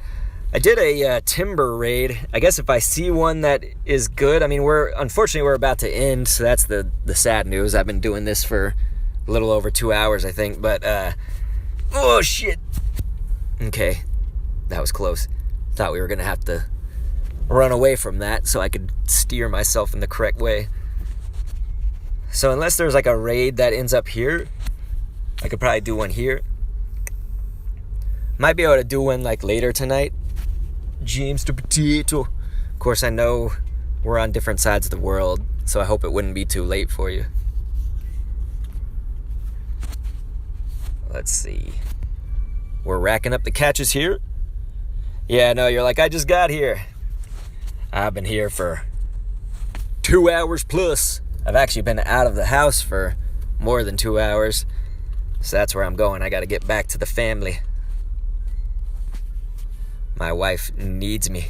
I did a timber raid. I guess if I see one that is good, I mean, unfortunately we're about to end, so that's the sad news. I've been doing this for a little over 2 hours, I think, but oh shit. Okay, that was close. Thought we were gonna have to run away from that so I could steer myself in the correct way. So unless there's like a raid that ends up here, I could probably do one here. Might be able to do one like later tonight. James the Potato. Of course, I know we're on different sides of the world, so I hope it wouldn't be too late for you. Let's see. We're racking up the catches here. Yeah, no, you're like, I just got here. I've been here for 2 hours plus. I've actually been out of the house for more than 2 hours. So that's where I'm going. I got to get back to the family. My wife needs me.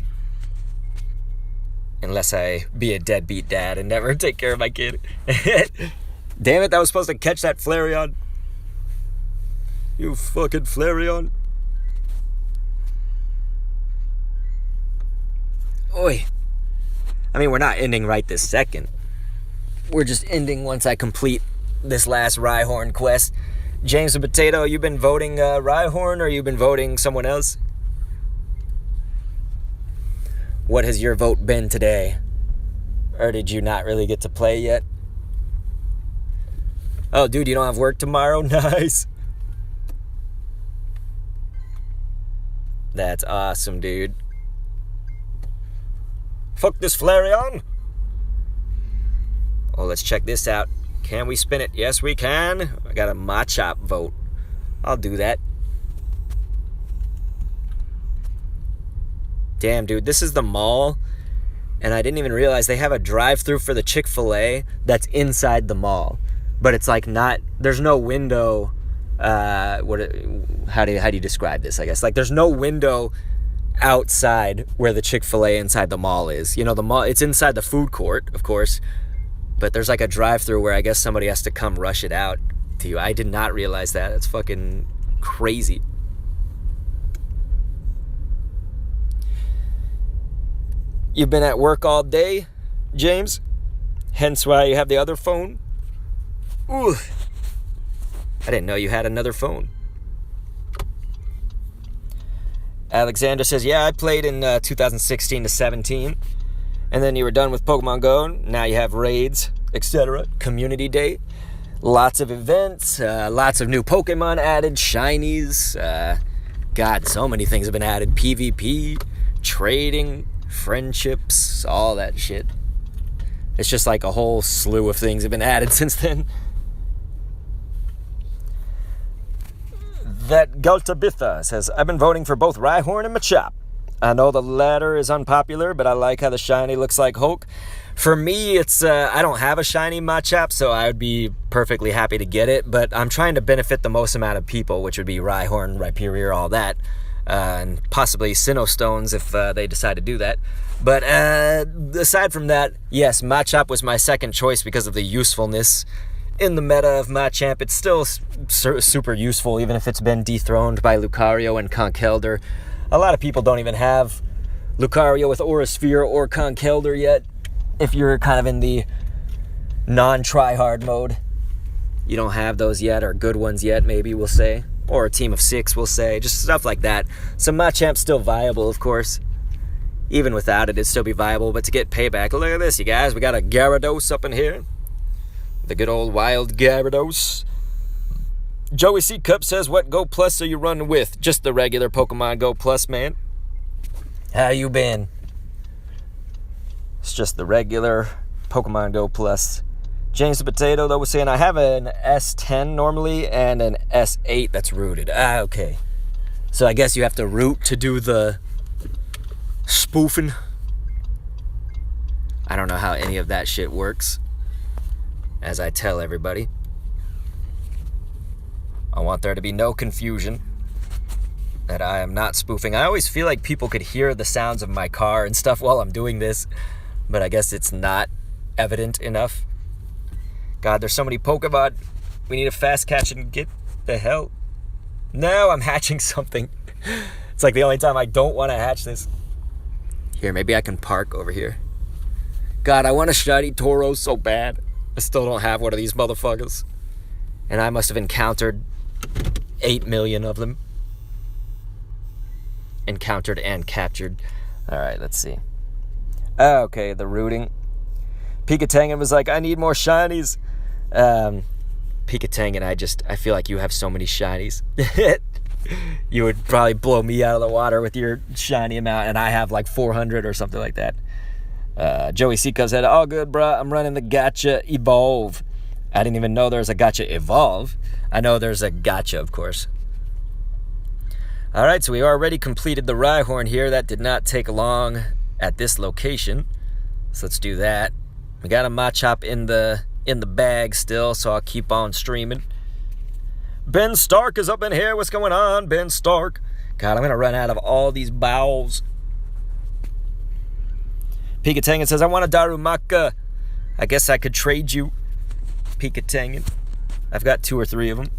Unless I be a deadbeat dad and never take care of my kid. Damn it, I was supposed to catch that Flareon. You fucking Flareon. Oi. I mean, we're not ending right this second. We're just ending once I complete this last Rhyhorn quest. James the Potato, you been voting Rhyhorn or you been voting someone else? What has your vote been today? Or did you not really get to play yet? Oh, dude, you don't have work tomorrow? Nice. That's awesome, dude. Fuck this Flareon. Oh, let's check this out. Can we spin it? Yes, we can. I got a Machop vote. I'll do that. Damn, dude, this is the mall, and I didn't even realize they have a drive-through for the Chick-fil-A that's inside the mall, but it's like not. There's no window. How do you describe this? I guess like there's no window outside where the Chick-fil-A inside the mall is. You know, the mall. It's inside the food court, of course, but there's like a drive-through where I guess somebody has to come rush it out to you. I did not realize that. That's fucking crazy. You've been at work all day, James? Hence why you have the other phone? Ooh. I didn't know you had another phone. Alexander says, yeah, I played in 2016 to 17. And then you were done with Pokemon Go. Now you have raids, etc. Community Day. Lots of events. Lots of new Pokemon added. Shinies. God, so many things have been added. PvP. Trading. Friendships, all that shit. It's just like a whole slew of things have been added since then. That Galtabitha says, I've been voting for both Rhyhorn and Machop. I know the latter is unpopular, but I like how the shiny looks like Hulk. For me, it's I don't have a shiny Machop, so I would be perfectly happy to get it, but I'm trying to benefit the most amount of people, which would be Rhyhorn, Rhyperior, all that, and possibly Sinnoh Stones if they decide to do that. But aside from that, yes, Machop was my second choice because of the usefulness. In the meta of Machamp, it's still super useful, even if it's been dethroned by Lucario and Conkeldurr. A lot of people don't even have Lucario with Aura Sphere or Conkeldurr yet. If you're kind of in the non-try-hard mode, you don't have those yet, or good ones yet, maybe we'll say. Or a team of 6, we'll say. Just stuff like that. So Machamp's still viable, of course. Even without it, it'd still be viable. But to get payback, look at this, you guys. We got a Gyarados up in here. The good old wild Gyarados. Joey C. Cup says, what Go Plus are you running with? Just the regular Pokemon Go Plus, man. How you been? It's just the regular Pokemon Go Plus. James the Potato, though, was saying, I have an S10 normally and an S8 that's rooted. Ah, okay. So I guess you have to root to do the spoofing. I don't know how any of that shit works. As I tell everybody, I want there to be no confusion that I am not spoofing. I always feel like people could hear the sounds of my car and stuff while I'm doing this, but I guess it's not evident enough. God, there's so many Pokemon. We need a fast catch and get the hell. No, I'm hatching something. It's like the only time I don't want to hatch this. Here, maybe I can park over here. God, I want a shiny Tauros so bad. I still don't have one of these motherfuckers. And I must have encountered 8 million of them. Encountered and captured. Alright, let's see. Okay, the rooting. Pikatangan was like, I need more shinies. Pikatangan, I feel like you have so many shinies. You would probably blow me out of the water with your shiny amount, and I have like 400 or something like that. Joey Seiko said, all good, bruh. I'm running the Gacha Evolve. I didn't even know there was a Gacha Evolve. I know there's a Gacha, of course. Alright, so we already completed the Rhyhorn here. That did not take long at this location. So let's do that. We got a Machop in the bag still, so I'll keep on streaming. Ben Stark is up in here. What's going on, Ben Stark? God, I'm going to run out of all these bowels. Pikatangan says, I want a Darumaka. I guess I could trade you, Pikatangan. I've got 2 or 3 of them.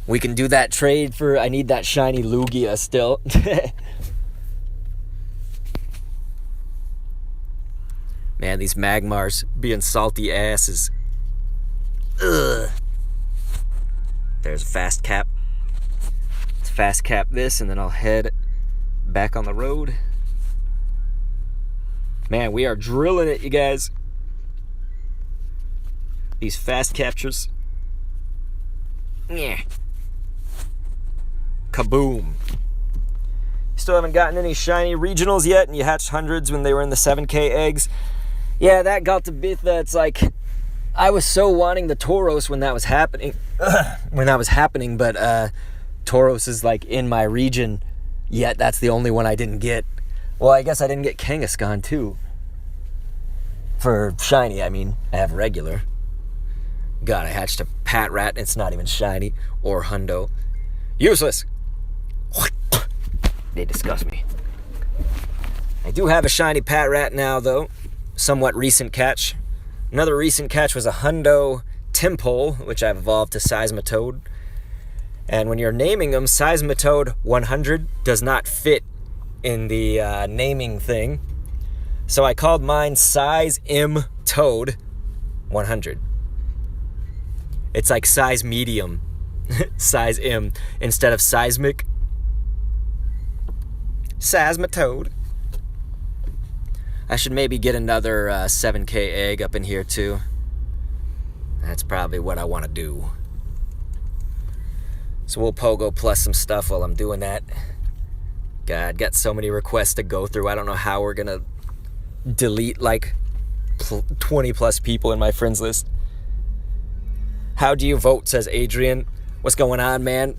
We can do that trade for, I need that shiny Lugia still. Man, these Magmars being salty asses. Ugh. There's a fast cap. Let's fast cap this, and then I'll head back on the road. Man, we are drilling it, you guys. These fast captures. Yeah. Kaboom. Still haven't gotten any shiny regionals yet, and you hatched hundreds when they were in the 7K eggs. Yeah, that got to be that. It's like, I was so wanting the Tauros when that was happening. But Tauros is like in my region, yet that's the only one I didn't get. Well, I guess I didn't get Kangaskhan too. For shiny, I mean, I have regular. God, I hatched a Patrat, and it's not even shiny. Or Hundo. Useless. They disgust me. I do have a shiny Patrat now, though. Somewhat recent catch. Another recent catch was a Hundo Timpole, which I've evolved to Seismitoad. And when you're naming them, Seismitoad 100 does not fit in the naming thing. So I called mine Size M Toad 100. It's like size medium, size M, instead of seismic. Seismitoad. I should maybe get another 7K egg up in here too. That's probably what I want to do. So we'll Pogo plus some stuff while I'm doing that. God, got so many requests to go through. I don't know how we're going to delete like 20 plus people in my friends list. How do you vote, says Adrian. What's going on, man?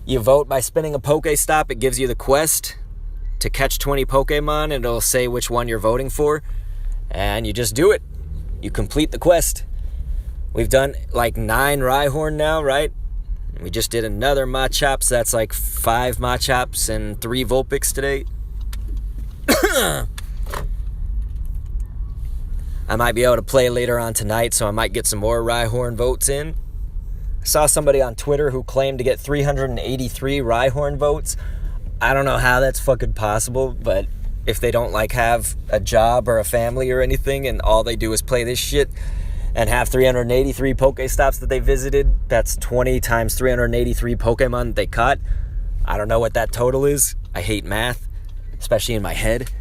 You vote by spinning a Pokéstop. It gives you the quest to catch 20 Pokemon, and it'll say which one you're voting for. And you just do it. You complete the quest. We've done like 9 Rhyhorn now, right? We just did another Machop, so that's like 5 Machops and 3 Vulpix today. I might be able to play later on tonight, so I might get some more Rhyhorn votes in. I saw somebody on Twitter who claimed to get 383 Rhyhorn votes. I don't know how that's fucking possible, but if they don't like have a job or a family or anything and all they do is play this shit and have 383 Pokéstops that they visited, that's 20 times 383 Pokemon that they caught. I don't know what that total is. I hate math, especially in my head.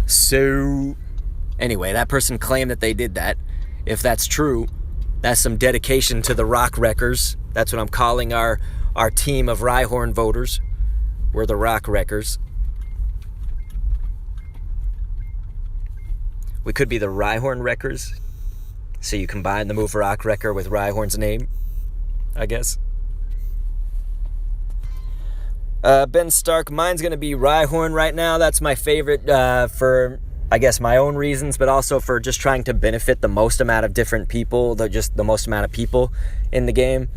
So anyway, that person claimed that they did that. If that's true, that's some dedication to the Rock Wreckers. That's what I'm calling our team of Rhyhorn voters. We're the Rock Wreckers. We could be the Rhyhorn Wreckers. So you combine the move Rock Wrecker with Rhyhorn's name, I guess. Ben Stark, mine's going to be Rhyhorn right now. That's my favorite for, I guess, my own reasons, but also for just trying to benefit the most amount of different people, the most amount of people in the game.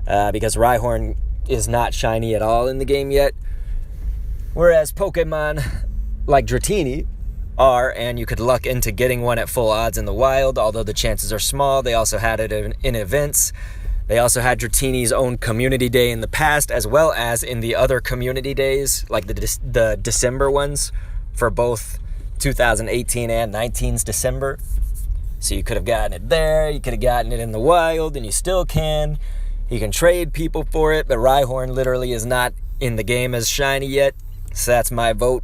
Because Rhyhorn is not shiny at all in the game yet. Whereas Pokemon like Dratini are, and you could luck into getting one at full odds in the wild, although the chances are small. They also had it in events. They also had Dratini's own community day in the past, as well as in the other community days, like the December ones, for both 2018 and 19's December. So you could have gotten it there, you could have gotten it in the wild, and you still can. You can trade people for it, but Rhyhorn literally is not in the game as shiny yet, so that's my vote.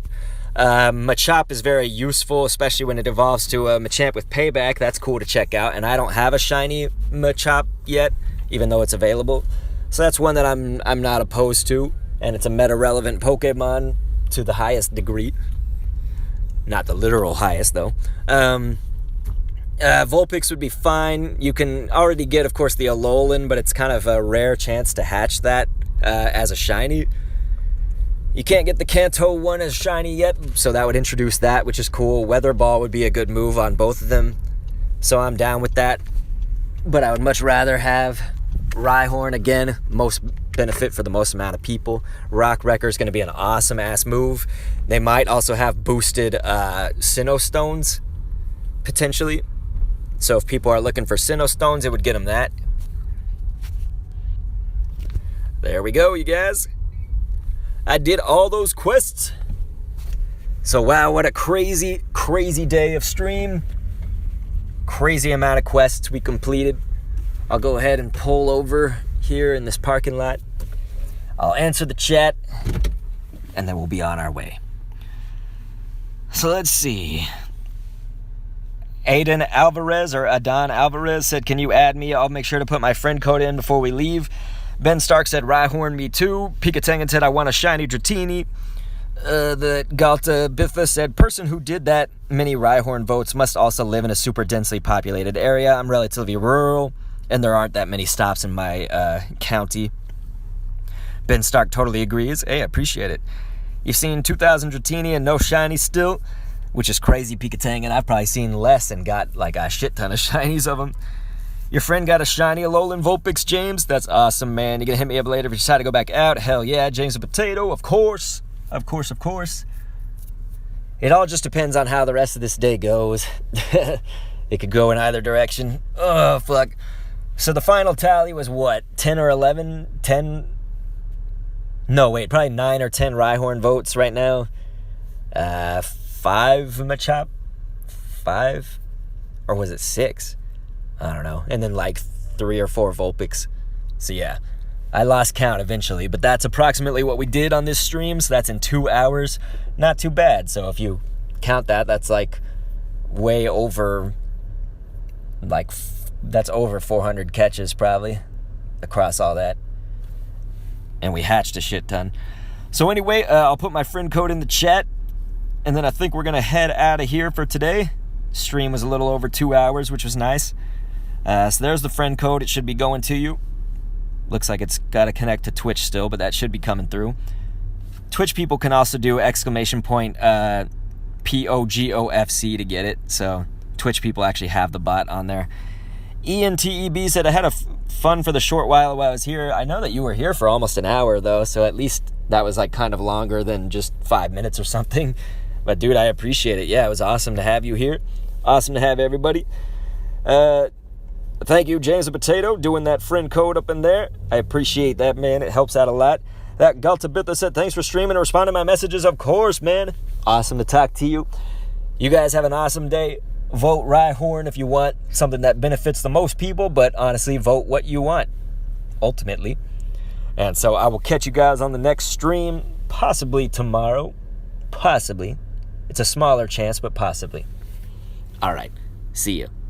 Machop is very useful, especially when it evolves to a Machamp with Payback. That's cool to check out, and I don't have a shiny Machop yet, even though it's available. So that's one that I'm not opposed to, and it's a meta-relevant Pokemon to the highest degree. Not the literal highest, though. Vulpix would be fine. You can already get, of course, the Alolan, but it's kind of a rare chance to hatch that as a shiny. You can't get the Kanto one as shiny yet, so that would introduce that, which is cool. Weather Ball would be a good move on both of them, so I'm down with that. But I would much rather have Rhyhorn again, most benefit for the most amount of people. Rock Wrecker is going to be an awesome-ass move. They might also have boosted Sinnoh Stones, potentially. So if people are looking for Sinnoh Stones, it would get them that. There we go, you guys. I did all those quests. So wow, what a crazy, crazy day of stream. Crazy amount of quests we completed. I'll go ahead and pull over here in this parking lot. I'll answer the chat, and then we'll be on our way. So let's see. Adan Alvarez said, can you add me? I'll make sure to put my friend code in before we leave. Ben Stark said, Rhyhorn, me too. Pikatangan said, I want a shiny Dratini. The Galta Biffa said, person who did that many Rhyhorn votes must also live in a super densely populated area. I'm relatively rural, and there aren't that many stops in my county. Ben Stark totally agrees. Hey, I appreciate it. You've seen 2,000 Dratini and no shiny still, which is crazy, Pikatangan. I've probably seen less and got like a shit ton of shinies of them. Your friend got a shiny Alolan Vulpix, James. That's awesome, man. You gonna hit me up later if you decide to go back out? Hell yeah, James a Potato, of course. Of course, of course. It all just depends on how the rest of this day goes. It could go in either direction. Oh, fuck. So the final tally was what? 10 or 11? 10? No, wait, probably 9 or 10 Rhyhorn votes right now. 5 Machop? 5? Or was it 6? I don't know. And then like 3 or 4 Vulpix. So yeah, I lost count eventually, but that's approximately what we did on this stream. So that's in 2 hours. Not too bad. So if you count that, that's like way over, like that's over 400 catches probably across all that. And we hatched a shit ton. So anyway, I'll put my friend code in the chat, and then I think we're going to head out of here for today. Stream was a little over 2 hours, which was nice. So there's the friend code. It should be going to you. Looks like it's got to connect to Twitch still, but that should be coming through. Twitch people can also do exclamation point POGOFC to get it. So Twitch people actually have the bot on there. ENTEB said, I had fun for the short while I was here. I know that you were here for almost an hour, though, so at least that was like kind of longer than just 5 minutes or something. But, dude, I appreciate it. Yeah, it was awesome to have you here. Awesome to have everybody. Thank you, James the Potato, doing that friend code up in there. I appreciate that, man. It helps out a lot. That Galtabitha said, thanks for streaming and responding to my messages. Of course, man. Awesome to talk to you. You guys have an awesome day. Vote Rhyhorn if you want something that benefits the most people, but honestly, vote what you want, ultimately. And so I will catch you guys on the next stream, possibly tomorrow. Possibly. It's a smaller chance, but possibly. All right. See you.